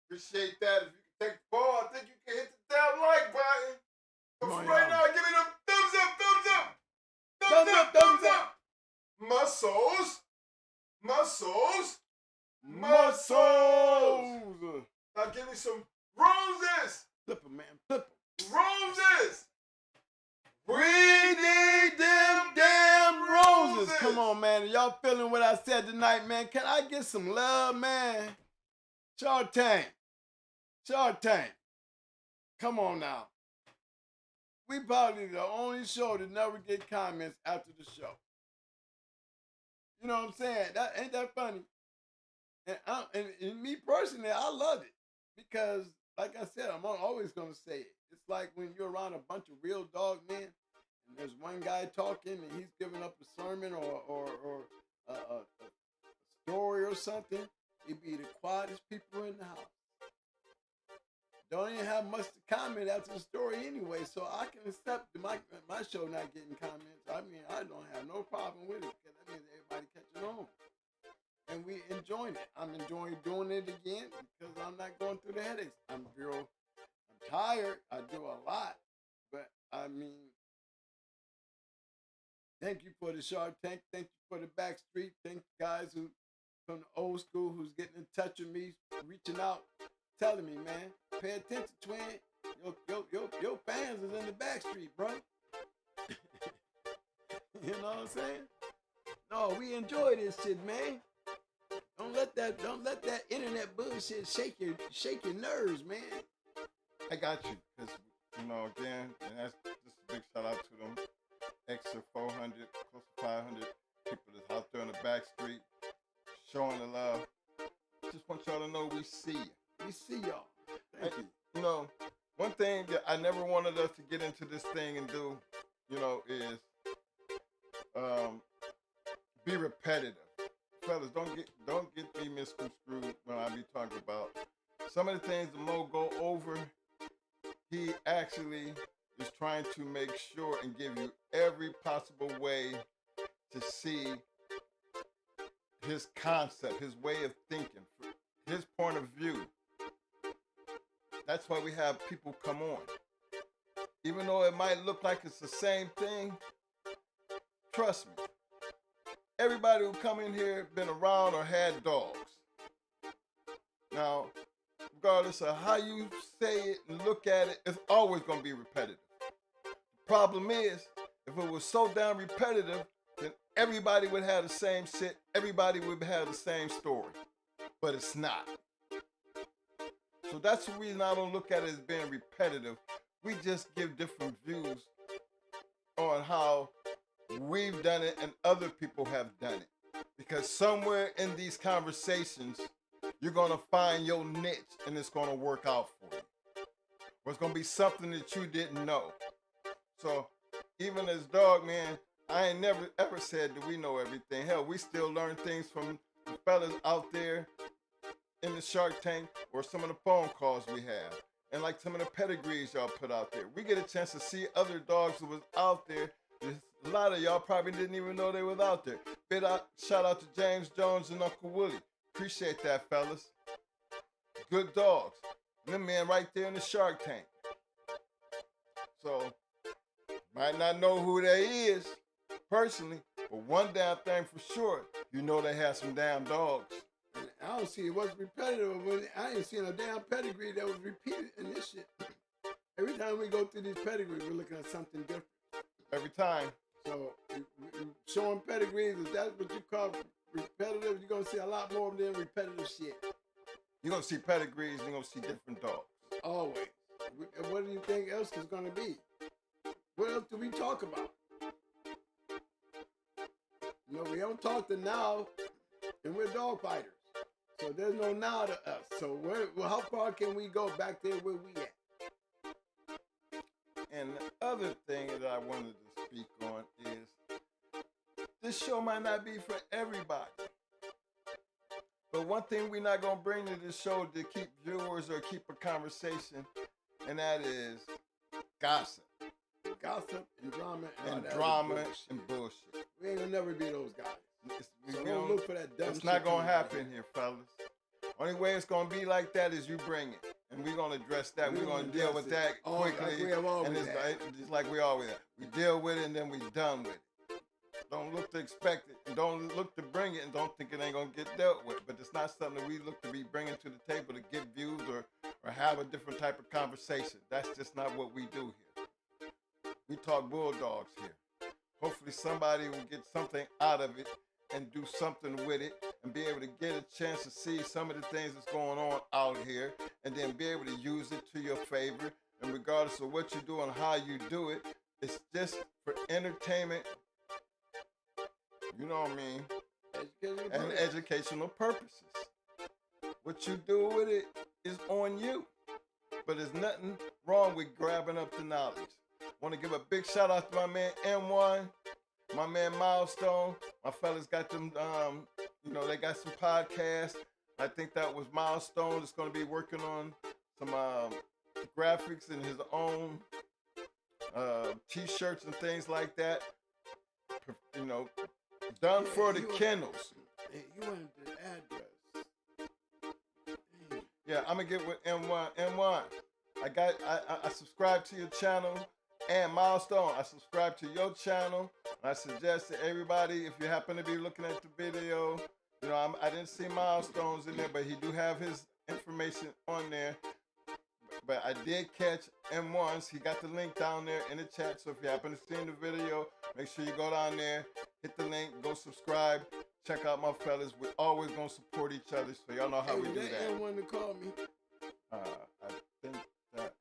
Appreciate that. If you can take the poll, I think you can hit the damn like button. But for right now, give me them thumbs up, thumbs up. Thumbs up, thumbs up. Muscles. Muscles. Muscles. Now give me some roses. Flip 'em, man. Flip 'em. Roses. We need them damn roses. Come on, man. Y'all feeling what I said tonight, man? Can I get some love, man? Shark Tank. Shark Tank. Come on now. We probably the only show that never get comments after the show. You know what I'm saying? Ain't that funny? And me personally, I love it. Because, like I said, I'm always going to say it. It's like when you're around a bunch of real dog men, and there's one guy talking, and he's giving up a sermon or a story or something. It'd be the quietest people in the house. Don't even have much to comment after the story anyway, so I can accept my show not getting comments. I mean, I don't have no problem with it because that means everybody catching on. And we enjoying it. I'm enjoying doing it again because I'm not going through the headaches. I'm tired. I do a lot. But, I mean, thank you for the Shark Tank. Thank you for the Backstreet. Thank you guys who from the old school who's getting in touch with me, reaching out, telling me, man, pay attention, twin. Your fans is in the Backstreet, bro. You know what I'm saying? No, we enjoy this shit, man. Don't let that internet bullshit shake your nerves, man. I got you, because again, and that's just a big shout out to them extra 400, close to 500 people that's out there on the back street showing the love. Just want y'all to know we see you. We see y'all. Thank you. One thing that I never wanted us to get into this thing and do, is be repetitive. Fellas, don't get me misconstrued when I be talking about some of the things the Mo go over. He actually is trying to make sure and give you every possible way to see his concept, his way of thinking, his point of view. That's why we have people come on. Even though it might look like it's the same thing, trust me. Everybody who come in here been around or had dogs. Now, regardless of how you say it and look at it, it's always going to be repetitive. The problem is, if it was so damn repetitive, then everybody would have the same shit. Everybody would have the same story. But it's not. So that's the reason I don't look at it as being repetitive. We just give different views on how we've done it and other people have done it. Because somewhere in these conversations, you're going to find your niche and it's going to work out for you. Or it's going to be something that you didn't know. So even as Dog Man, I ain't never ever said that we know everything. Hell, we still learn things from the fellas out there in the Shark Tank or some of the phone calls we have. And like some of the pedigrees y'all put out there. We get a chance to see other dogs that was out there. A lot of y'all probably didn't even know they was out there. Shout out to James Jones and Uncle Willie. Appreciate that, fellas. Good dogs. Them men right there in the Shark Tank. So, might not know who they is personally, but one damn thing for sure, you know they have some damn dogs. And I don't see it wasn't repetitive. I ain't seen a damn pedigree that was repeated in this shit. Every time we go through these pedigrees, we're looking at something different. Every time. So, showing pedigrees, if that's what you call repetitive, you're going to see a lot more than repetitive shit. You're going to see pedigrees, you're going to see different dogs. Always. What do you think else is going to be? What else do we talk about? You know, we don't talk to now, and we're dog fighters. So there's no now to us. So how far can we go back there where we at? And the other thing that I wanted to speak on is this show might not be for everybody. But one thing we're not going to bring to this show to keep viewers or keep a conversation, and that is gossip. Gossip and drama and bullshit. We ain't going to never be those guys. So don't look for that dumb shit. It's not going to happen here, fellas. Only way it's going to be like that is you bring it. And we're going to address that. We're going to deal with that quickly. And it's just like we always have. We deal with it and then we done with it. Don't look to expect it. And don't look to bring it and don't think it ain't going to get dealt with. But it's not something that we look to be bringing to the table to get views or have a different type of conversation. That's just not what we do here. We talk bulldogs here. Hopefully somebody will get something out of it and do something with it and be able to get a chance to see some of the things that's going on out here and then be able to use it to your favor. And regardless of what you do and how you do it, it's just for entertainment, you know what I mean, and educational purposes. What you do with it is on you. But there's nothing wrong with grabbing up the knowledge. Want to give a big shout out to my man M1, my man Milestone. My fellas got them, they got some podcasts. I think that was Milestone that's going to be working on some graphics and his own t-shirts and things like that. You know, done for the Kennels. You wanted the address. Yeah, I'm going to get with M1. M1, I subscribe to your channel. And Milestone, I subscribe to your channel. I suggest to everybody, if you happen to be looking at the video, you know, I didn't see Milestones in there, but he do have his information on there. But I did catch M1's. He got the link down there in the chat. So if you happen to see the video, make sure you go down there, hit the link, go subscribe, check out my fellas. We're always going to support each other, so y'all know how we do that. M1 to call me. I think that,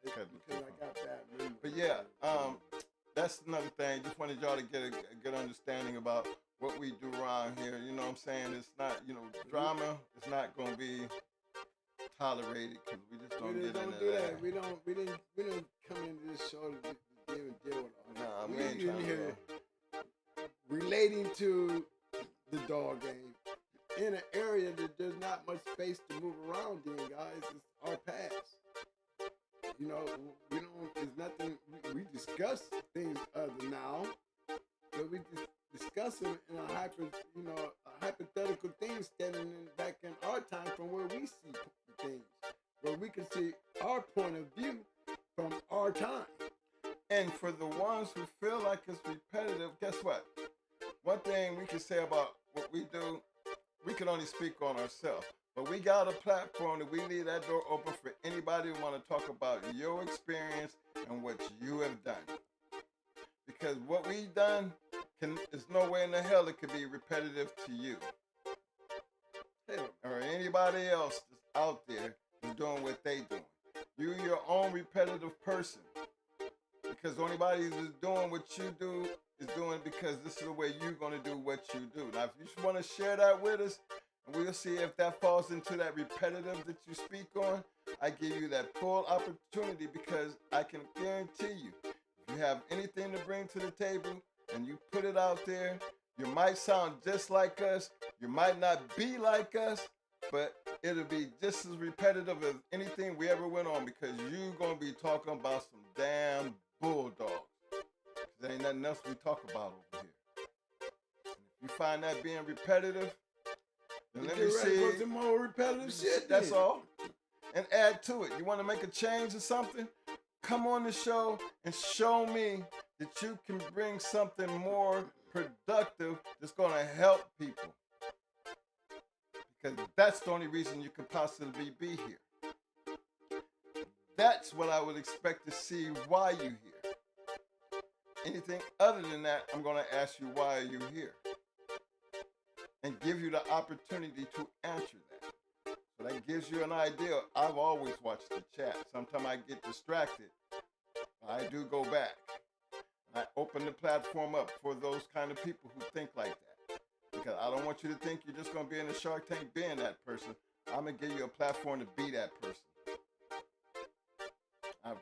I can't remember. But yeah, that's another thing. Just wanted y'all to get a good understanding about what we do around here. You know what I'm saying? It's not, drama is not going to be tolerated because we just don't get into that. We don't come into this show to deal with all that. Nah, we ain't trying here relating to the dog game in an area that there's not much space to move around in, guys. It's our past. You know, there's nothing, we discuss things other now, but we discuss them in a hypothetical thing standing back in our time from where we see things, where we can see our point of view from our time. And for the ones who feel like it's repetitive, guess what? One thing we can say about what we do, we can only speak on ourselves. But we got a platform that we leave that door open for anybody who want to talk about your experience and what you have done. Because what we've done is no way in the hell it could be repetitive to you. Or anybody else that's out there who's doing what they doing. You're your own repetitive person. Because anybody who's doing what you do is doing because this is the way you're going to do what you do. Now, if you just want to share that with us, and we'll see if that falls into that repetitive that you speak on, I give you that full opportunity because I can guarantee you, if you have anything to bring to the table and you put it out there, you might sound just like us, you might not be like us, but it'll be just as repetitive as anything we ever went on because you're going to be talking about some damn bulldogs. There ain't nothing else we talk about over here. And if you find that being repetitive, then let me see. Some more repetitive shit. That's all. And add to it. You want to make a change or something? Come on the show and show me that you can bring something more productive that's going to help people. Because that's the only reason you could possibly be here. That's what I would expect to see why you're here. Anything other than that, I'm going to ask you why are you here? And give you the opportunity to answer that. So that gives you an idea. I've always watched the chat. Sometimes I get distracted. I do go back. I open the platform up for those kind of people who think like that. Because I don't want you to think you're just going to be in the Shark Tank being that person. I'm going to give you a platform to be that person. I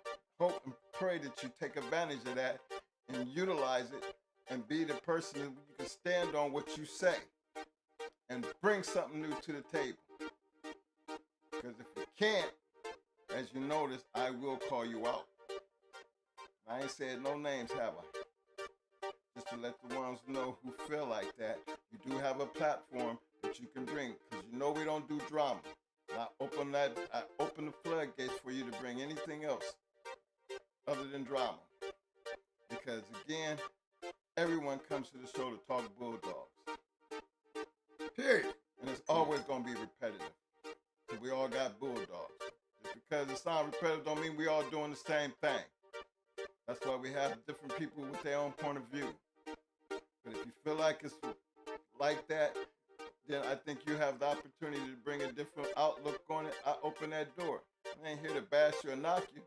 hope and pray that you take advantage of that and utilize it and be the person that you can stand on what you say and bring something new to the table. Because if you can't, as you notice, I will call you out. I ain't said no names, have I? Just to let the ones know who feel like that, you do have a platform that you can bring. Because you know we don't do drama. And I open the floodgates for you to bring anything else other than drama. Because again, everyone comes to the show to talk bulldogs. Period. And it's always going to be repetitive. We all got bulldogs. Just because it sounds repetitive don't mean we all doing the same thing. That's why we have different people with their own point of view. But if you feel like it's like that, then I think you have the opportunity to bring a different outlook on it. I open that door. I ain't here to bash you or knock you.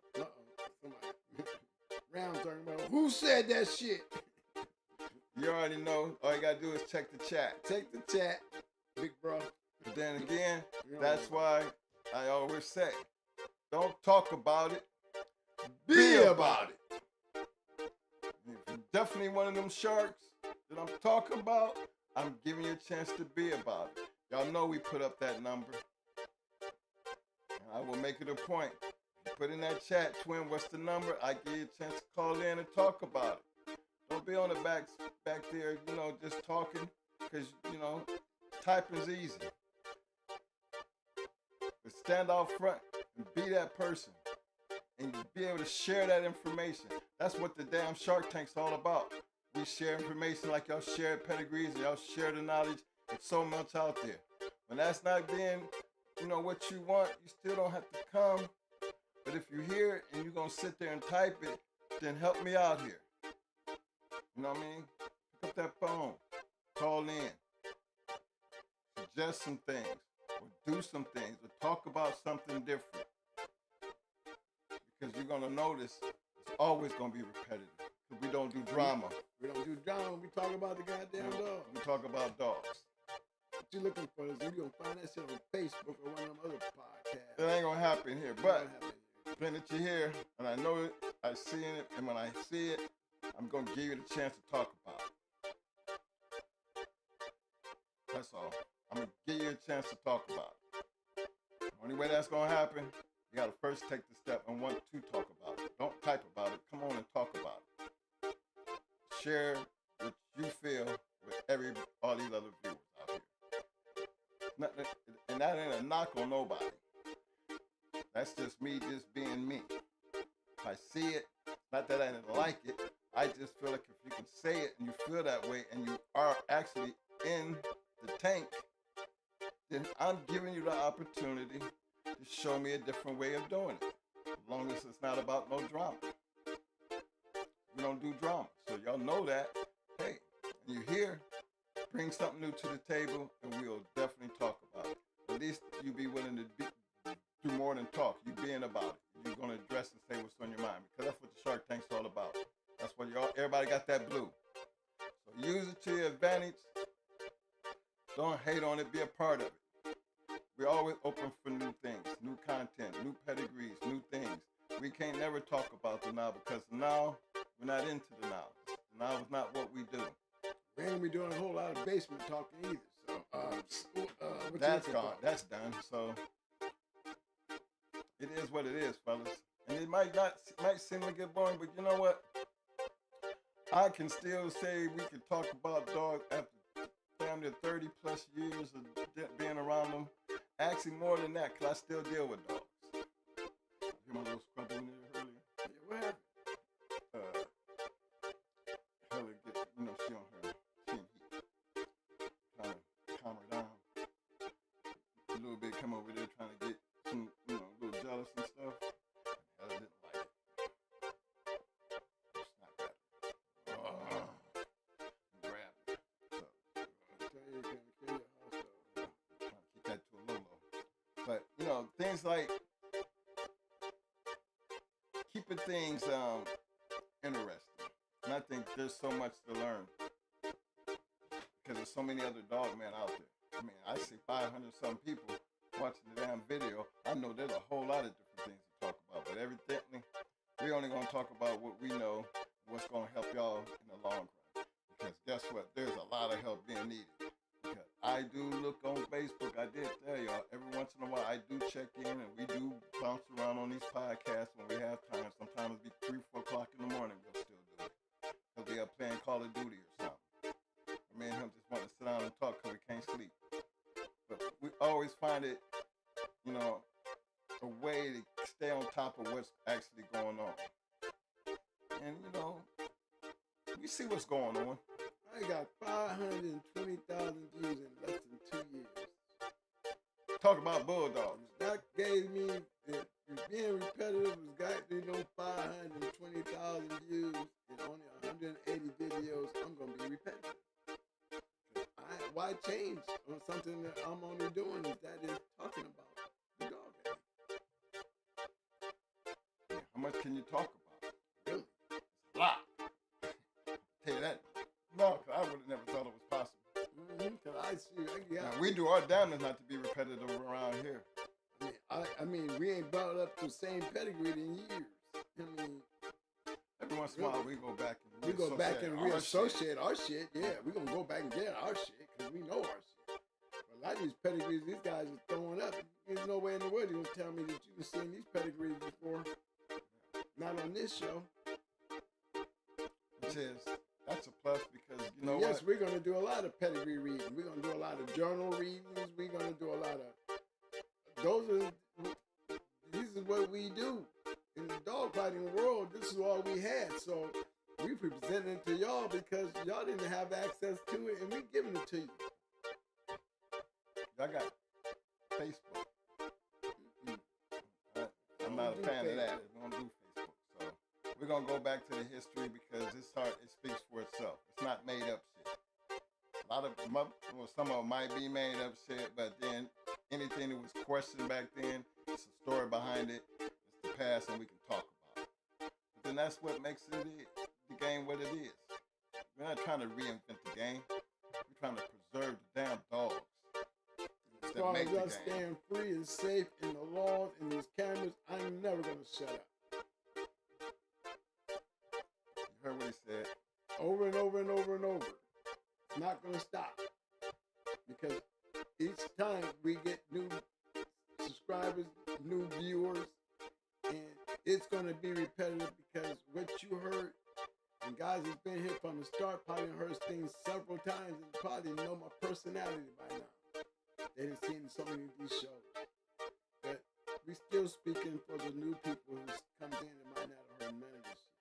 Somebody round talking about who said that shit. You already know. All you gotta do is check the chat. Take the chat, big bro. But then again, that's why I always say, don't talk about it. Be about it. If you're definitely one of them sharks that I'm talking about, I'm giving you a chance to be about it. Y'all know we put up that number. And I will make it a point. You put in that chat, twin, what's the number? I give you a chance to call in and talk about it. Don't be on the back there, just talking, because, typing's easy. But stand out front and be that person. And be able to share that information. That's what the damn Shark Tank's all about. We share information like y'all share pedigrees and y'all share the knowledge. It's so much out there. When that's not being, what you want, you still don't have to come. But if you're here and you're going to sit there and type it, then help me out here. You know what I mean? Pick up that phone. Call in. Suggest some things. Or do some things. Or talk about something different. Because you're going to notice it's always going to be repetitive. We don't do drama. We don't do drama. We talk about the goddamn dog. We talk about dogs. What you looking for? You're going to find that shit on Facebook or one of them other podcasts. It ain't going to happen here. But being that you're here, and I know it, I see it, and when I see it, I'm going to give you the chance to talk about it. That's all. I'm going to give you a chance to talk about it. The only way that's going to happen, you got to first take the step and want to talk about it. Don't type about it. Come on and talk about it. Share what you feel with all these other viewers out here. And that ain't a knock on nobody. That's just me just being me. If I see it, not that I didn't like it, I just feel like if you can say it and you feel that way and you are actually in the tank, then I'm giving you the opportunity to show me a different way of doing it. As long as it's not about no drama. We don't do drama. So y'all know that. Hey, when you're here, bring something new to the table and we'll definitely talk about it. At least you be willing to do more than talk. You being about it. going to address and say what's on your mind, because that's what the Shark Tank's all about. That's what everybody got that blue. So use it to your advantage. Don't hate on it. Be a part of it. We're always open for new things, new content, new pedigrees, new things. We can't never talk about the now, because now we're not into the now. The now is not what we do. We ain't gonna be doing a whole lot of basement talking either. So, what That's you gone. about? That's done. So it is what it is, fellas. And it might seem like it boring, but you know what? I can still say we can talk about dogs after damn near 30 plus years of being around them. Actually, more than that, because I still deal with dogs. Hear my little scrumpy in there earlier? Yeah, what happened? Hella get, she on her, she in heat. Trying to calm her down. A little bit come over there trying to get some, a little jealous and stuff. Hella didn't like it. Snap at her. Grab her. So, I tell you, you can't kill your house dog. trying to keep that to a low. But, things like keeping things interesting. And I think there's so much to learn, because there's so many other dog men out there. I mean, I see 500 some people watching the damn video. I know there's a whole lot of different things to talk about, but everything, we're only going to talk about what we know, what's going to help y'all in the long run. Because guess what? There's a lot of help being needed. Because I do look on Facebook. I did tell y'all, every once in a while I do check in, and we do bounce around on these podcasts when we have time. Sometimes it'll be 3, 4 o'clock in the morning. We'll still do it. He'll be up playing Call of Duty or something. Me and him just want to sit down and talk because we can't sleep. But we always find it, a way to stay on top of what's actually going on. And, we see what's going on. I got 520,000 views in less than 2 years. Talk about bulldogs. That gave me, if being repetitive was got 520,000 views and only 180 videos, I'm going to be repetitive. Why change on something that I'm only doing that is talking about the dog game? Yeah, how much can you talk about? Really? It's a lot. Tell you that. No, because I would have never thought it was possible. Because I see, Now, we do our damnedest not to be repetitive around here. I mean, we ain't brought up the same pedigree in years. I mean, every once in a while we go back and we go back and reassociate our our shit. Yeah, we're gonna go back and get our shit because we know our shit. But a lot of these pedigrees, these guys are throwing up. There's no way in the world you're gonna tell me that you've seen these pedigrees before. Not on this show. Which is, that's a plus, because yes, we're gonna do a lot of pedigree reading. We're gonna do a lot of journal readings. We're gonna do a lot of these is what we do. In the dog fighting world, this is all we had. So we presenting it to y'all because y'all didn't have access to it, and we giving it to you. I got Facebook. I'm not a fan of that. We don't do Facebook. So we're going to go back to the history, because it speaks for itself. It's not made up shit. A lot of, some of it might be made up shit, but then anything that was questioned back then, it's a story behind it. It's the past, and we can talk about it. But then that's what makes the game what it is. We're not trying to reinvent the game. We're trying to preserve the damn dogs. As far as us staying free and safe in the laws and these cameras, I'm never going to shut up. You heard what he said. Over and over and over and over. It's not going to stop. Because each time we get new subscribers, new viewers, and it's going to be repetitive, because what you heard, and guys that's been here from the start probably heard things several times and probably know my personality by now. They done seen so many of these shows. But we still speaking for the new people who comes in and might not have heard none of this shit.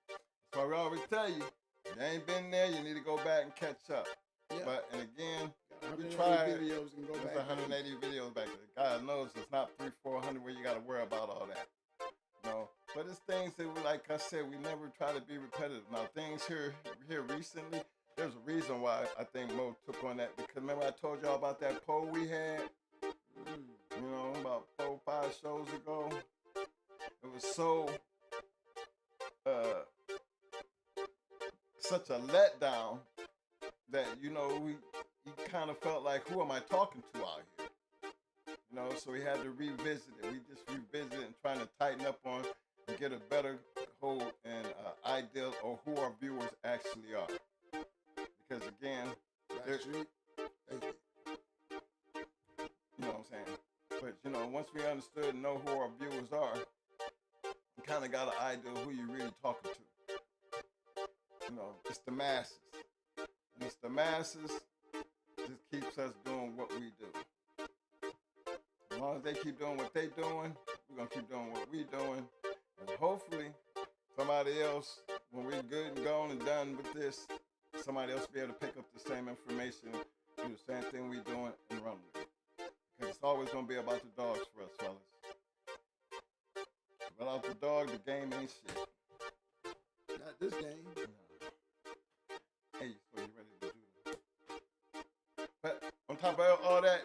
That's why we always tell you, if you ain't been there, you need to go back and catch up. Yeah. But, and again, we 180 tried, videos and go there's back. 180 videos back there. God knows it's not 300, 400 where you got to worry about all that. But it's things that, like I said, we never try to be repetitive. Now, things here recently, there's a reason why I think Mo took on that. Because remember I told y'all about that poll we had, about 4 or 5 shows ago? it was so such a letdown that you kind of felt like, who am I talking to out here? So we had to revisit it. We just revisited and trying to tighten up on and get a better hold and idea of who our viewers actually are. Because again, you know what I'm saying? But once we understood and know who our viewers are, you kind of got an idea of who you're really talking to. It's the masses. And it's the masses just keeps us doing what we do. As long as they keep doing what they're doing, we're going to keep doing what we're doing. And hopefully, somebody else, when we're good and gone and done with this, somebody else will be able to pick up the same information, do the same thing we're doing, and run with it. Because it's always going to be about the dogs for us, fellas. Without the dog, the game ain't shit. Not this game. No. Hey, so you ready to do that? But on top of all that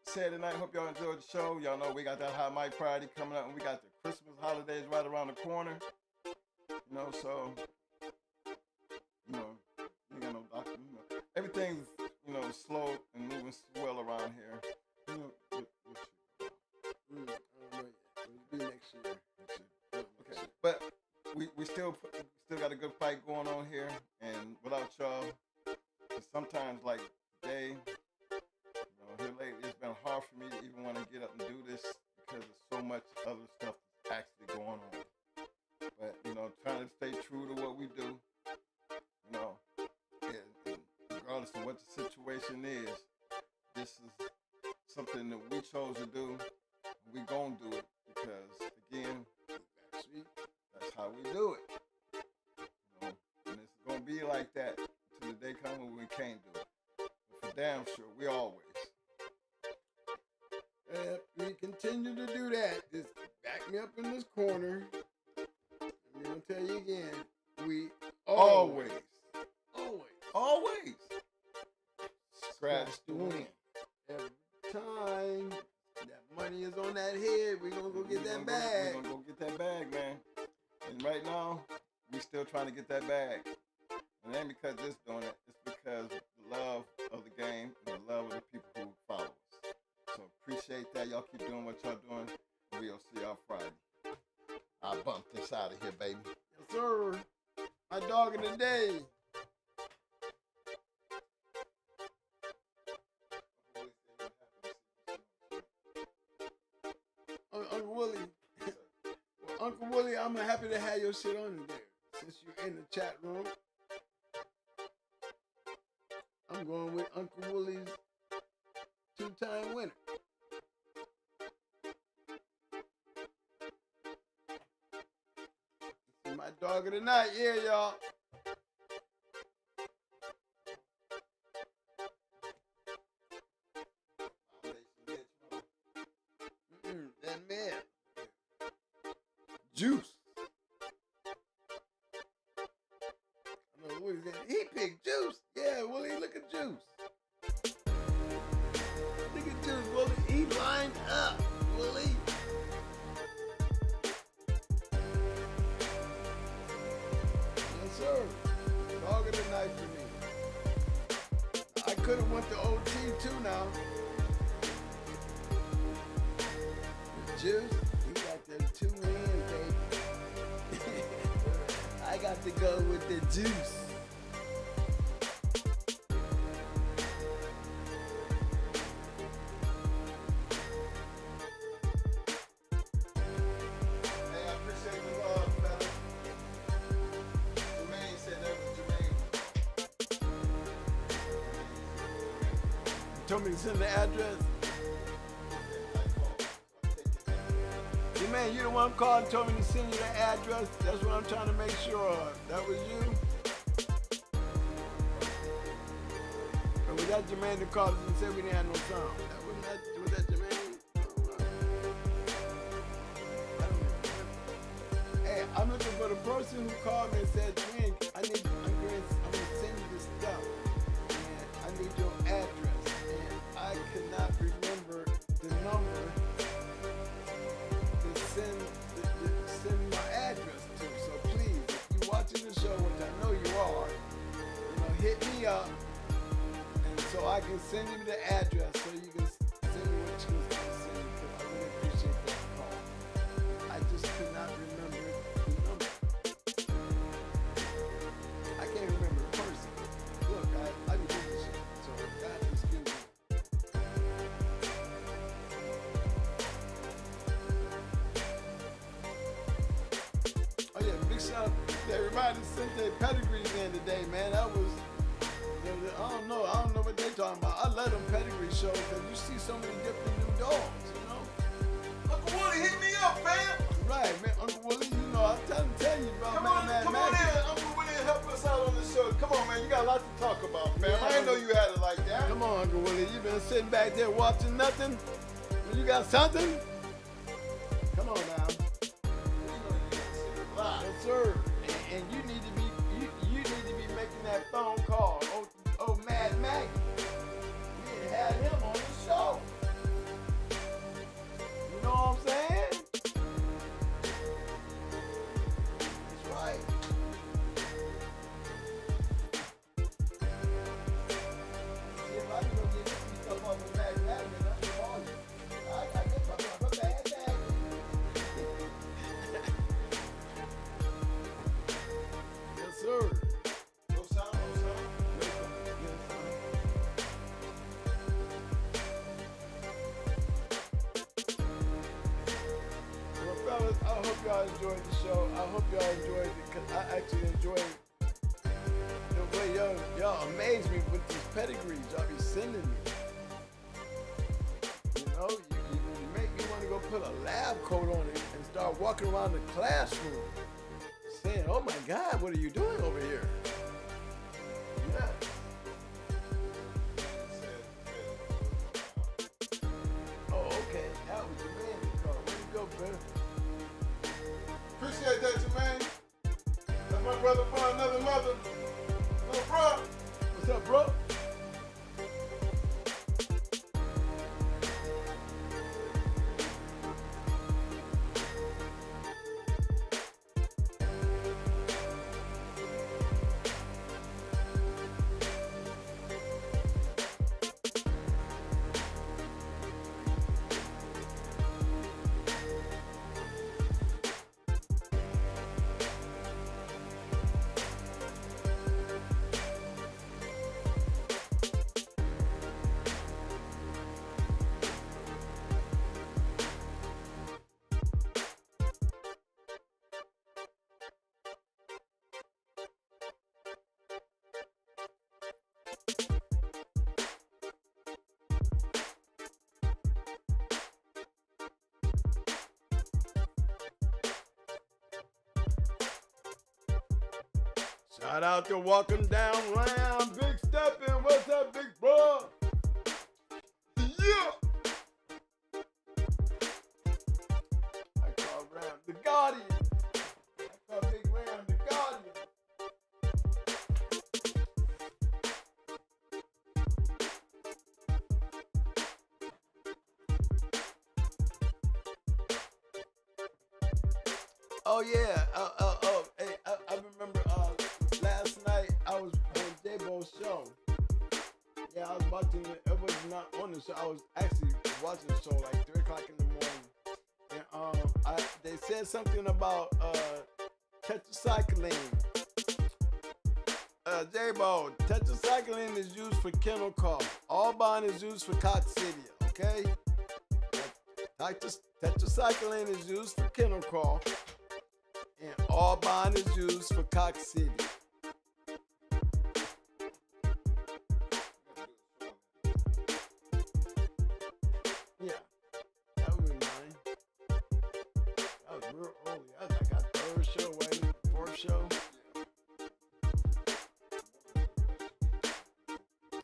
said tonight, hope y'all enjoyed the show. Y'all know we got that Hot Mic Friday coming up, and we got the Christmas holidays right around the corner. So we got no doctor. Everything's slow and moving well around here. Next year. Okay, but we still got a good fight going on here, and without y'all, sometimes like today, here lately, it's been hard for me to even want to get up and do this because of so much other stuff that's actually going on. But trying to stay true to what we do, and regardless of what the situation is, this is something that we chose to do. We gonna do it because again, that's how we do it. And it's gonna be like that until the day comes when we can't do it. But for damn sure, we always. We continue to do that. Just back me up in this corner. I'm gonna tell you again. We always scratch the win. Every time that money is on that head, we're gonna go get that bag. We're gonna go get that bag, man. And right now, we still trying to get that bag. And it ain't because it's doing it. It's because the love of the game and the love of the people who follow us. So appreciate that. Y'all keep doing what y'all doing. We'll see y'all Friday. I'll bump this out of here, baby. Yes, sir. My dog of the day. Uncle Willie. Well, Uncle Willie, I'm happy to have your shit on there. Since you're in the chat room, I'm going with Uncle Willie's 2-time winner. This is my dog of the night. Yeah, y'all. That man. Juice. I know what he's in. He picked Juice. Yeah, Willie, look at Juice. Look at Juice, Willie. He lined up, Willie. Yes, sir. Dog of the night for me. I could have went to OT too now. Juice, you got them 2 wins, baby. I got to go with the juice. Hey, I appreciate the love, fella. Jermaine said that was Jermaine. Told me to send the address. Man, you the one called and told me to send you the address. That's what I'm trying to make sure of. That was you? Or was that Jermaine that called us and said we didn't have no sound? Was that Jermaine? I don't know. Hey, I'm looking for the person who called me and said, Jermaine, I'm gonna send you this stuff. And I need your address. And I cannot remember the number. Send hit me up, and so I can send you the address so you can send me what you was gonna send me, because I really appreciate that call. I just could not remember the number. I can't remember the person. Look, I can do this shit, so God excuse me. Oh yeah, big shout out to everybody that sent their pedigrees in today, man. That was, I don't know what they talking about. I love them pedigree shows because you see so many different new dogs, you know? Uncle Willie, hit me up, man. Right, man. Uncle Willie, you know, I'm trying to tell you about Come on in, Uncle Willie, and help us out on the show. Come on, man, you got a lot to talk about, man. Yeah, I didn't know you had it like that. Come on, Uncle Willie. You been sitting back there watching nothing? When you got something? Come on now. Yes, sir. And you need to be you need to be making that phone call. Oh, Mad Maggie. We had had him on the show. You know what I'm saying? That's right. See, if I can go get this stuff off of Mad Maggie, that's the volume. I get my bad bag. Yes, sir. No sound, no sound. Well, fellas, I hope y'all enjoyed the show. I hope y'all enjoyed it, because I actually enjoyed the way y'all amaze me with these pedigrees y'all be sending me. You know, you make me want to go put a lab coat on it and start walking around the classroom saying, oh my God, what are you doing over here? Yeah. Oh, okay. That was your man you called. Where you go, brother? Appreciate that, Jermaine. That's my brother from another mother. Little bro. What's up, bro? Shout out to Walking Down Ram, Big Steppin'. What's up, big bro? Yeah. I call Ram the Guardian. I call Big Ram the Guardian. Oh yeah. Hey, I remember last night I was on J-Bo's show. Yeah, I was watching it. It was not on the show. I was actually watching the show like 3 o'clock in the morning. And they said something about tetracycline. J-Bo, tetracycline is used for kennel cough. Albon is used for coccidia, okay? Tetracycline is used for kennel cough. And Albon is used for coccidia. Yeah, that would be mine. That was real early. That was like our 3rd show, right? 4th show.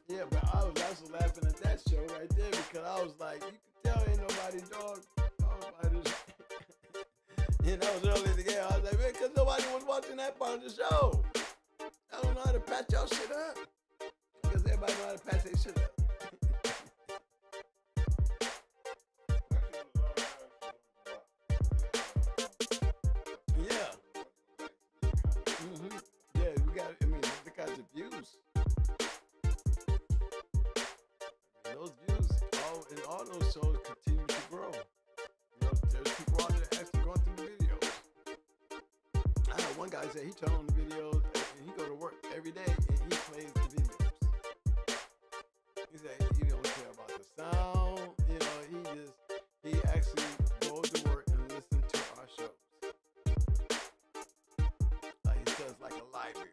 Yeah, but I was also laughing at that show right there because I was like, you can tell ain't nobody dog about this. And that was early in the game. I was like, man, because nobody was watching that part of the show. I don't know how to patch y'all shit up. Because everybody know how to patch their shit up. Yeah. Yeah, we got, I mean, look at the views. one guy said he turn on the videos and he go to work every day and he plays the videos. He said he don't care about the sound, you know, he actually goes to work and listen to our shows. Like he says, like a library.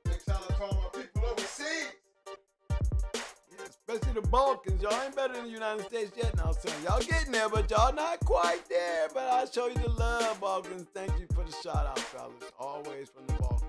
Next time I talk about people overseas. Yeah, especially the Balkans. Y'all ain't better than the United States yet now, son. Y'all getting there, but y'all not quite there. But I'll show you the love, Balkans. Thank you for the shout out, fellas. Always from the Balkans.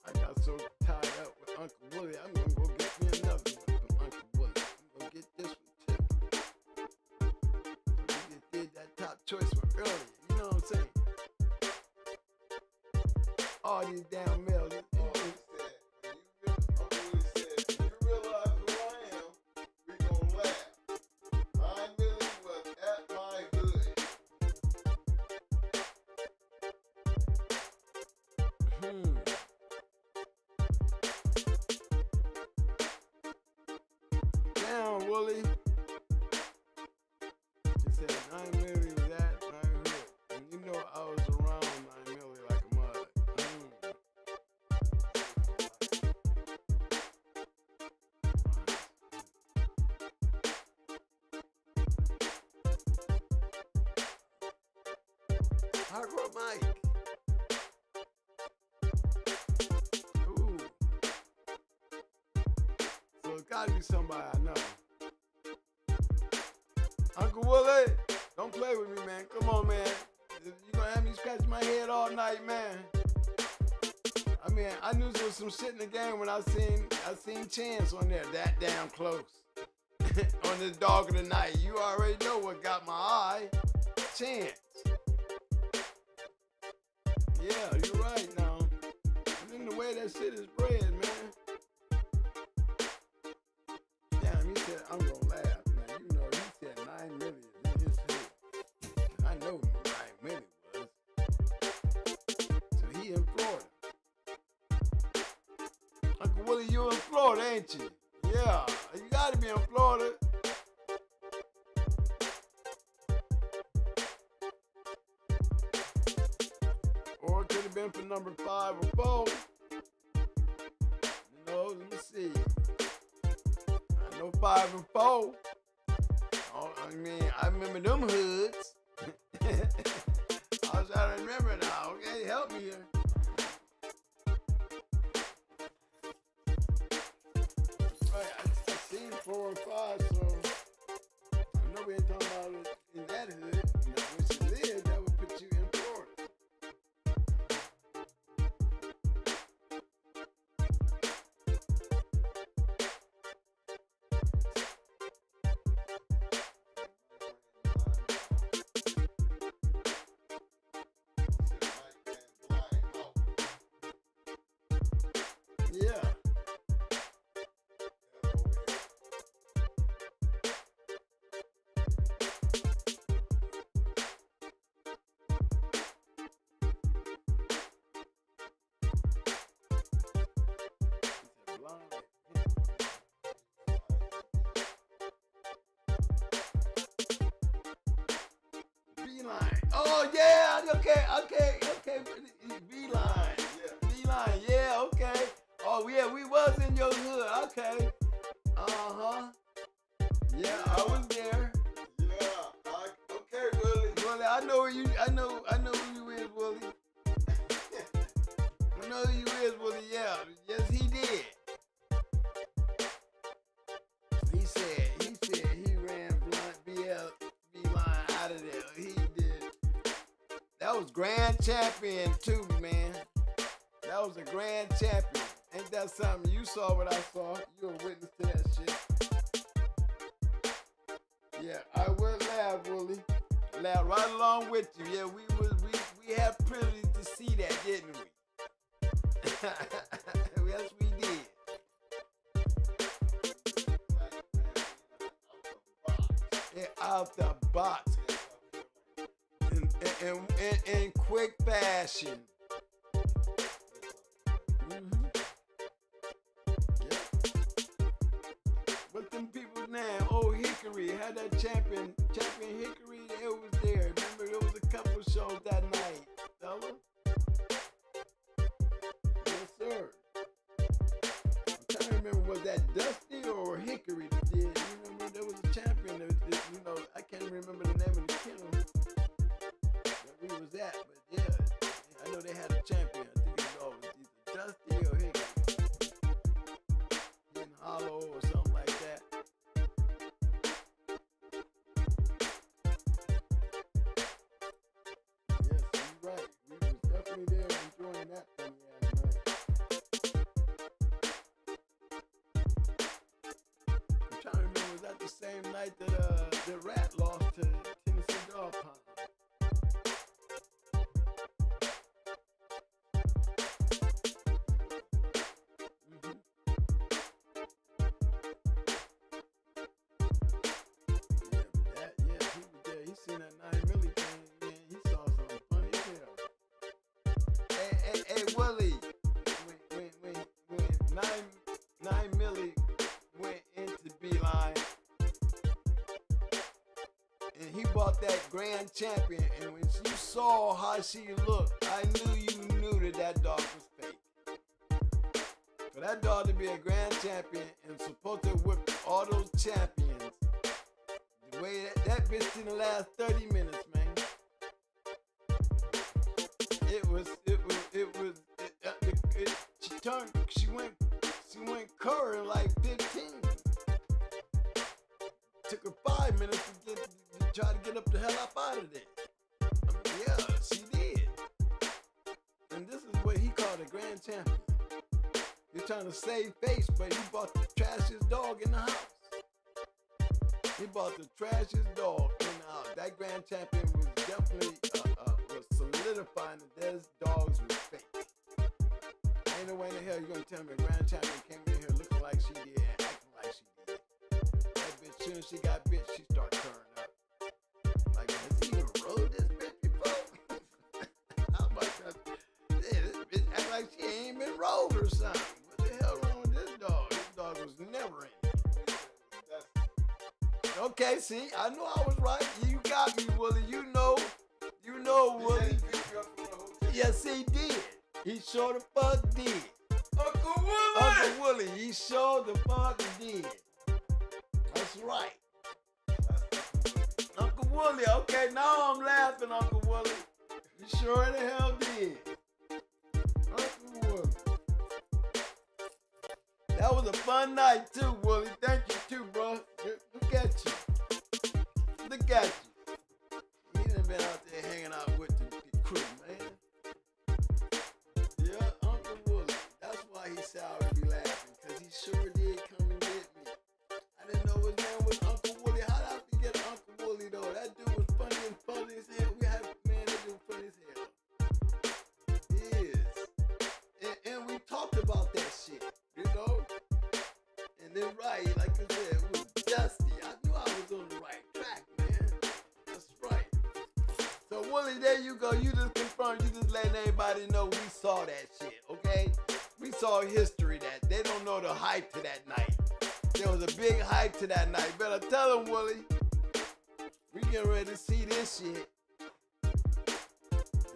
I got so tied up with Uncle Willie, I'm gonna go get me another one from Uncle Willie. I'm gonna get this one too. We just did that top choice one earlier, you know what I'm saying? All these damn mails. Uncle Willie said, if you realize who I am, we gonna laugh. 9 million was at my hood. Down, Wooly. She said 9 million was at my hood. And you know I was around 9 million like a mother. Hardcore Mike. Ooh. So it's gotta be somebody I know. Uncle Willie, don't play with me, man. Come on, man. You gonna have me scratching my head all night, man. I mean, I knew there was some shit in the game when I seen Chance on there that damn close. On this dog of the night. You already know what got my eye. Chance. Yeah, you're right now. And then the way that shit is bred, man. Damn, he said, I'm gonna laugh, man. You know, he said 9 million in his head. I know 9 million was. So he in Florida. Uncle Willie, you in Florida, ain't you? Yeah, you gotta be in Florida. Or it could have been for number 5 or 4. You know, let me see. I know 5 and 4. Oh, I mean, I remember them hoods. I was trying to remember now. Okay, help me here. Right, I seen 4 and 5, so I know we ain't talking about it in that hood. Now, when she lived, that would put you in Florida. Yeah. Beeline. Oh yeah, okay. Beeline. Beeline, yeah, okay. Oh yeah, we was in your hood, okay. Yeah, I was there. Yeah, okay, Willie. Willie, I know who you is, Willie. I know who you is, Willie, yeah. Yes, he did. He said he ran Beeline out of there. He did. That was grand champion too, man. That was a grand champion. Ain't that something? You saw what I saw. You were witness to that shit. Yeah, I will laugh, Willie. Laugh right along with you. Yeah, we had privilege to see that, didn't we? Yes, we did. Yeah, out the box. in quick fashion. Mm-hmm. Yeah. But them people now, old Hickory had that champion Hickory. It was there. Remember, there was a couple shows that night, fella. Yes, sir. I'm trying to remember, was that Dusty or Hickory that did? You remember there was a champion that, you know, I can't remember the name of the kennel that we was at, but yeah, I know they had a champion. I think it was always either Dusty or Hickory. In Hollow or something like that. Yes, you're right. We was definitely there enjoying that funny ass night. I'm trying to remember, was that the same night that the Rat lost to Tennessee Dog Pound? He seen that 9 milli thing, man. He saw something funny as hell. Hey, Willie. When 9 milli went into Beeline, and he bought that grand champion, and when you saw how she looked, I knew you knew that dog was fake. For that dog to be a grand champion and supposed to whip all those champions, the way that bitch didn't last 30 minutes, man. She went curr in like 15. Took her 5 minutes to try to get up the hell up out of there. I mean, yeah, she did. And this is what he called a grand champion. You're trying to save face, but he bought the trashiest dog in the house. He bought the trashiest dog in the house. That grand champion was definitely was solidifying that those dogs was fake. Ain't no way in the hell you're gonna tell me a grand champion came in here looking like she did and acting like she did. That bitch, soon as she got bit, she started turning up. Like, has he even rode this bitch before? How much? Yeah, this bitch act like she ain't been rolled or something. What the hell wrong with this dog? This dog was never in it. Okay, see, I knew I was right. You got me, Willie. You know, Willie. Yes, he did. He sure the fuck did. Uncle Willie! Uncle Willie, he sure the fuck did. That's right. Uncle Willie, okay, now I'm laughing, Uncle Willie. You sure the hell did. Uncle Willie. That was a fun night too, Willie. Thank you too, bro. Look at you. Look at you. He done been out there hanging out with the crew, man. Yeah, Uncle Willie. That's why he said I would be laughing, because he sure did come and get me. I didn't know his name was Uncle Willie. How did I forget Uncle Willie, though? That dude was funny as hell. Man, that dude funny as hell. He is. And we talked about that shit, you know? And then, right, like I said, it was Dusty. I knew I was on the right track, man. That's right. So, Willie, there you go. You just confirmed. You just letting everybody know we saw that shit, okay? We saw history that. They don't know the hype to that night. There was a big hype to that night. Better tell them, Willie. We getting ready to see this shit.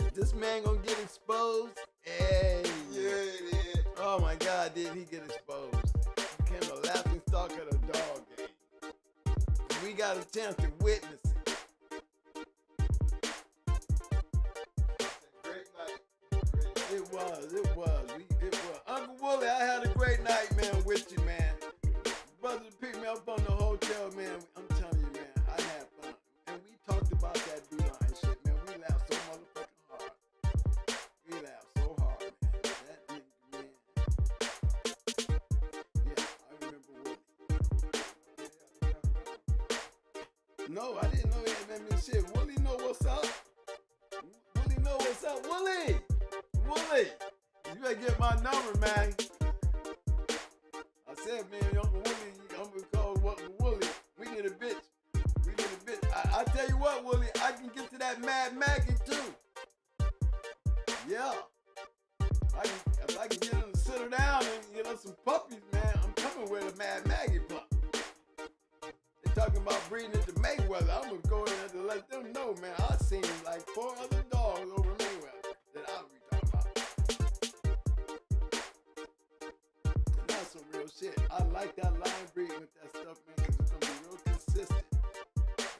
Is this man gonna get exposed? Hey. Yeah, it is. Oh my God, did he get exposed? Became a laughing stock of the dog game. We got a chance to witness it. Great night. It was. Uncle Willie, I had a great night, man, with you, man. Brother picked me up on the hotel, man. I'm telling you, man, I had fun. And we talked about that Beeline shit, man. We laughed so motherfucking hard. We laughed so hard, man. That nigga, man. Yeah, I remember Willie. No, I didn't know he had that many shit. Willie know what's up. Willie know what's up. Willie! You better get my number, man. I said, man, Uncle Willie, I'm gonna call Uncle Willie. We need a bitch. I tell you what, Willie, I can get to that Mad Maggie too. Yeah. If I can get them to sit down and get us some puppies, man, I'm coming with a Mad Maggie pup. They talking about breeding into Mayweather. I'm gonna go in there to let them know, man. I've seen like 4 other dogs over Mayweather that I'll be talking about. And that's some real shit. I like that line breeding with that stuff, man, because it's gonna be real consistent.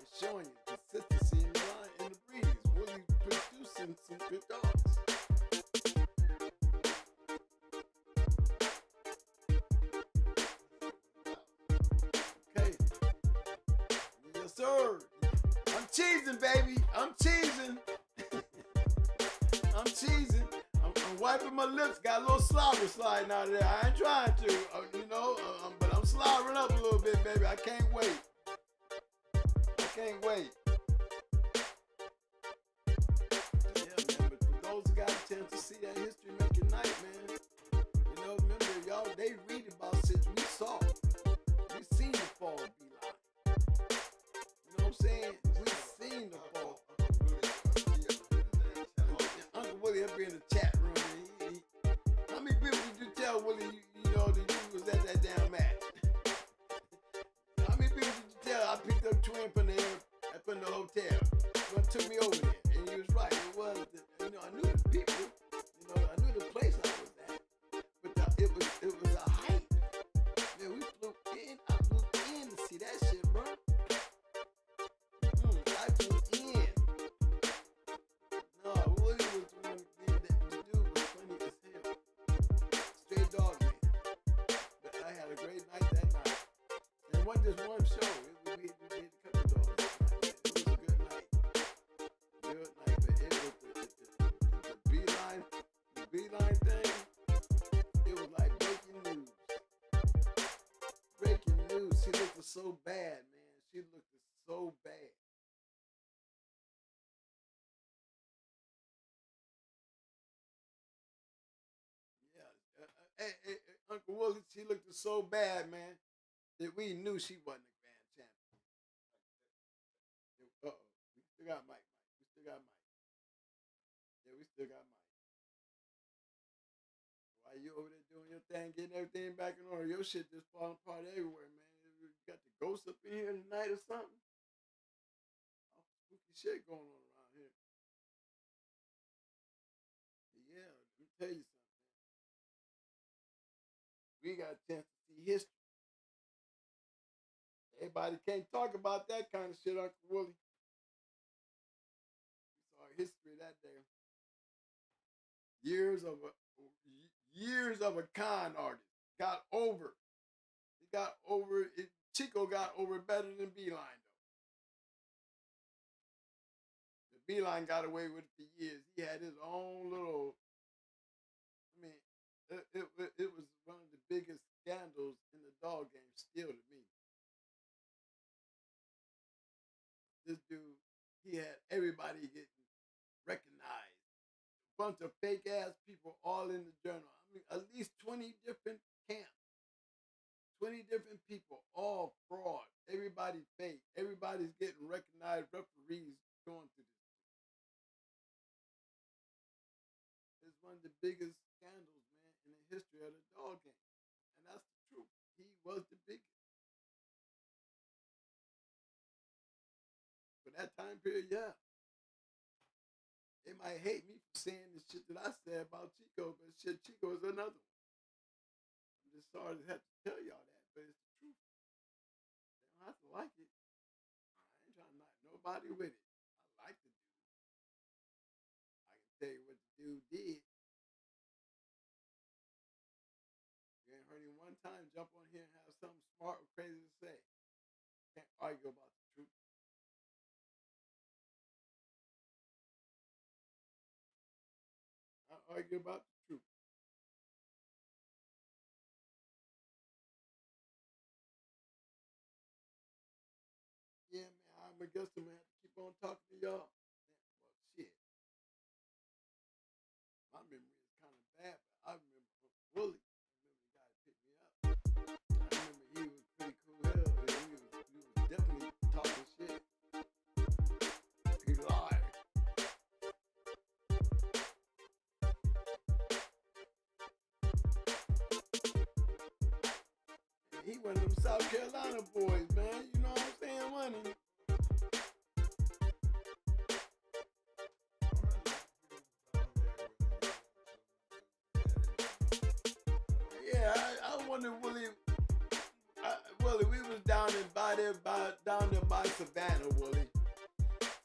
It's showing you consistency in the line, in the breedings. Really producing some good dogs. Sir, I'm cheesing, baby. I'm cheesing. I'm cheesing. I'm wiping my lips. Got a little slobber sliding out of there. I ain't trying to, but I'm slobbering up a little bit, baby. I can't wait. I can't wait. Yeah, man. But for those who got a chance to see that history making night, man, remember, y'all, they read about shit we saw. We seen the fall of Beeline. You know what I'm saying? We've seen the fall. Uncle Willie up here in the chat room. How many people did you tell Willie that you was at that damn match? How many people did you tell I picked up Twin from the hotel? What took me over there? And he was right. It was, I knew the people. I knew the place I was at. But it was a hype. Man, we flew in. I flew in to see that shit, bro. I flew in. No, Willie was the one. The dude was funny as hell. Straight dog man. But I had a great night that night. And it wasn't just one show. We did a couple dogs. It was a good night. Good night. But it was the beeline thing. It was like breaking news. Breaking news. She looked so bad, man. She looked so bad. Yeah. Hey, Uncle Willie, she looked so bad, man, that we knew she wasn't a grand champion. Uh-oh. We still got Mike. We still got Mike. Yeah, we still got Mike. While you over there doing your thing, getting everything back in order, your shit just falling apart everywhere, man. You got the ghost up in here tonight or something? All spooky shit going on around here. Yeah, let me tell you something. We got a chance to see history. Everybody can't talk about that kind of shit, Uncle Willie. We saw history that day. Years of a con artist got over. He got over it. Chico got over better than Beeline though. The Beeline got away with it for years. He had his own little. It was one of the biggest scandals in the dog game still to me. This dude, he had everybody getting recognized. A bunch of fake ass people all in the journal. At least 20 different camps. 20 different people, all fraud. Everybody fake. Everybody's getting recognized. Referees going to this. It's one of the biggest scandals, man, in the history of the dog game. And that's the truth. He was the biggest. For that time period, yeah. They might hate me for saying the shit that I said about Chico, but shit, Chico is another one. I'm just sorry to have to tell y'all that, but it's the truth. They don't have to like it. I ain't trying to knock nobody with it. I like the dude. I can tell you what the dude did. You ain't heard him one time jump on here and have something smart or crazy to say. Can't argue about the truth. I argue about the truth. Yeah, man, I guess I'm gonna have to keep on talking to y'all. Well, shit. My memory is kind of bad, but I remember Uncle Willie. I remember the guy that picked me up. I remember he was pretty cool hell. He was definitely talking shit. He lied. one of them South Carolina boys, man. You know what I'm saying, money. Yeah, I wonder, Willie. Willie, we was down there by Savannah, Willie.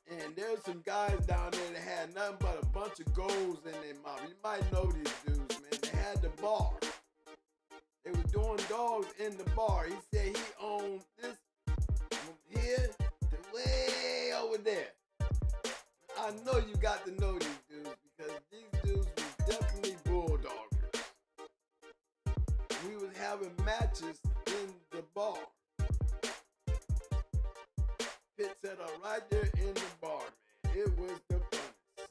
And there's some guys down there that had nothing but a bunch of golds in their mouth. You might know these dudes, man. They had the bar. They were doing dogs in the bar. He said he owned this from here to way over there. I know you got to know these dudes because these dudes were definitely bulldoggers. We was having matches in the bar. Pit set up right there in the bar, man. It was the funnest.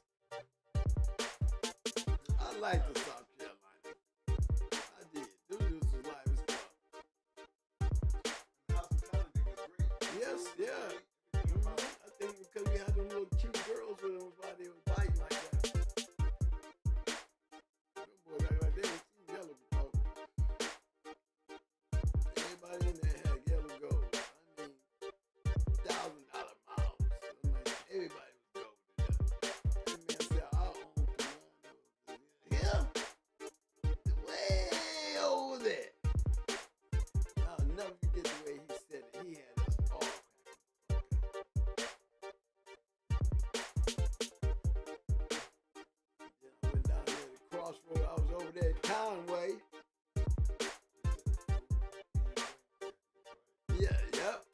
I like the South Carolina. I did. Those dudes was live as fuck. Hospitality was great. Yes, yeah. I think because we had them little cute girls with them, why they was biting like that. Them boys act like they ain't seen yellow before. Everybody in there had yellow gold. I mean, $1,000 miles. I'm like, everybody was gold in there. That man said, I own commandos. Yeah, way over there. I'll never forget the way he said it. He had us all I went down there to the crossroad. I was over there at Conway. Yeah,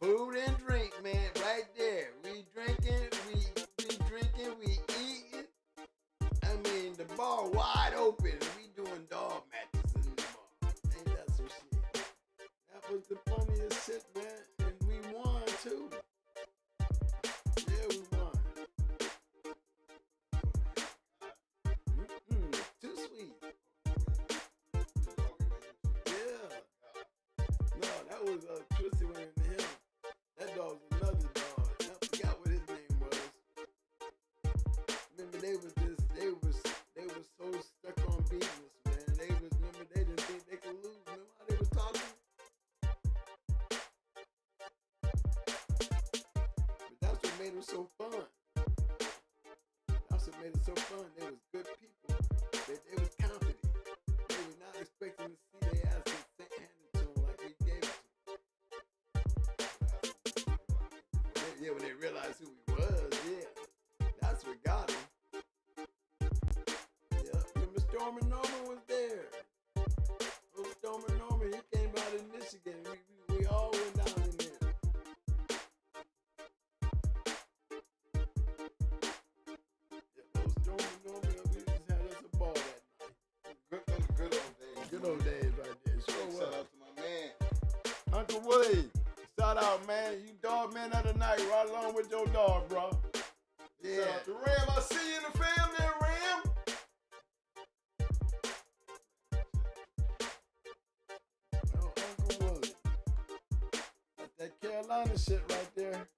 food and drink, man, right there. We drinking, we eating. I mean, the bar wide open, and we doing dog matches in the bar. Ain't that some shit? That was the funniest shit, man, and we won too. Yeah, we won. Too sweet. Yeah. No, that was Twisty went into him. That dog was another dog. I forgot what his name was. Remember they was so stuck on beating us, man. They didn't think they could lose. Remember how they was talking? But that's what made them so fun. That's what made it so fun. They was good people. They was confident. They were not expecting to see their ass get handed to them like we gave it to them. Yeah, when they realized who we was, yeah. That's what got them. Yeah, remember Stormy Norman was there. Oh, Stormy Norman, he came out in Michigan. We all went down in there. Yeah, oh, Stormy Norman, we just had us a ball that night. Good old days. Good old days right there. Sure Shout was. out to my man. Uncle Willie, shout out, man. You dog man of the night, right along with your dog, bro. Yeah. Shout out to Ram. I see you in the fam there, Ram. Oh, Uncle Willie. That's that Carolina shit right there.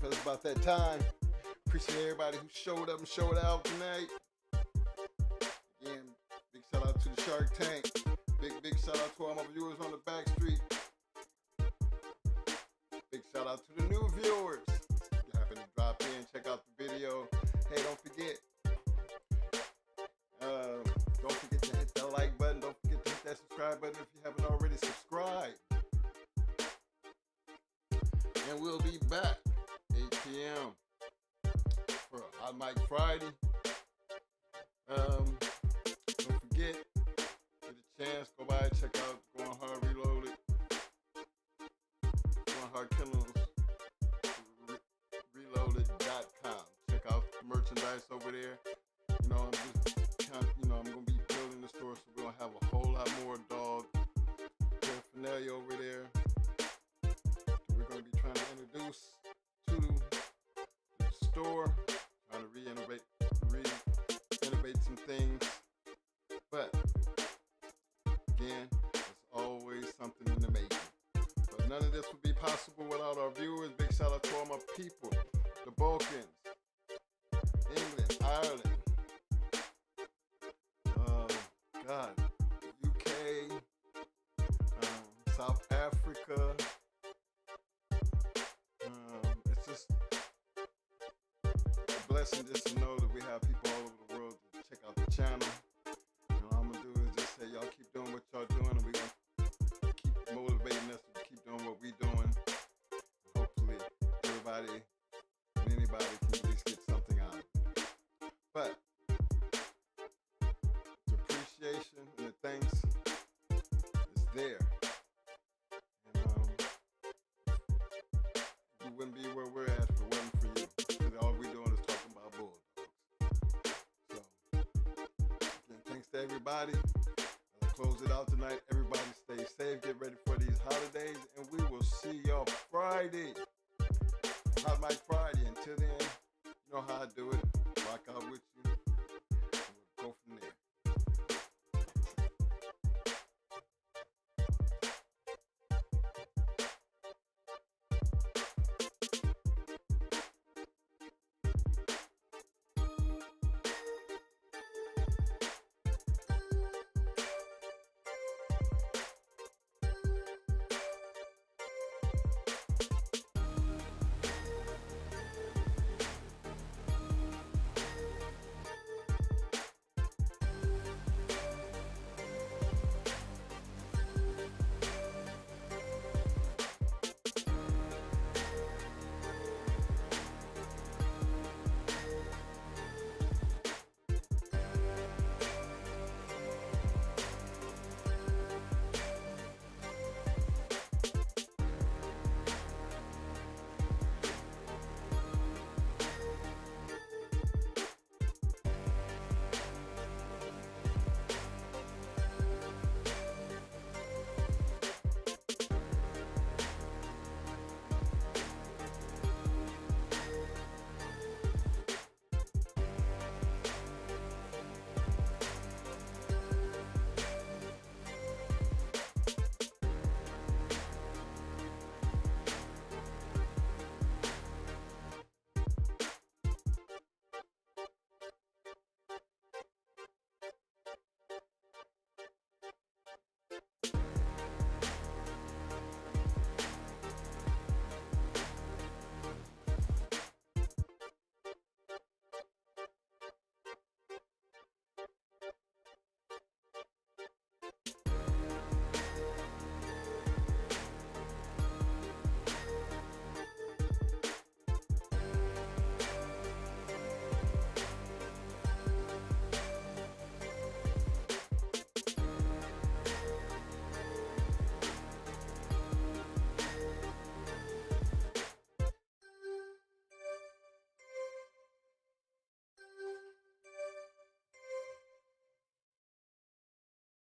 but it's about that time. Appreciate everybody who showed up and showed out tonight. Again, big shout out to the Shark Tank. Big shout out to all my viewers on the back street. Big shout out to the new viewers. If you happen to drop in, check out the video. Hey, don't forget to hit that like button. Don't forget to hit that subscribe button if you haven't already subscribed. And we'll be back 8 p.m. for a Hot Mic Friday. Don't forget, get a chance, go by and check out Going Hard Reloaded. Going Hard Kennels Reloaded.com. Check out the merchandise over there. You know, I'm gonna be building the store, so we're gonna have a whole lot more dog paraphernalia over there. We're gonna be trying to introduce to the store, trying to re-innovate some things. But again, it's always something in the making. But none of this would be possible without our viewers. Big shout out to all my people, the Balkans, England, Ireland, UK, South Africa. It's just a blessing just to know that we have people all over the world to check out the channel. And all I'm gonna do is just say, y'all keep doing what y'all doing, and we're gonna keep motivating us to keep doing what we're doing. Hopefully, everybody and anybody can at least get something out of it. But the appreciation and the thanks is there. We wouldn't be where we're at if it wasn't for you. Because all we're doing is talking about bulldogs. So, again, thanks to everybody. As I close it out tonight, everybody stay safe, get ready for these holidays, and we will see y'all Friday. Hot Mic Friday. Until then, you know how I do it. Rock out with you. And we'll go from there.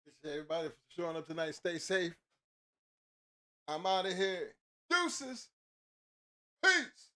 Appreciate everybody for showing up tonight. Stay safe. I'm out of here. Deuces. Peace.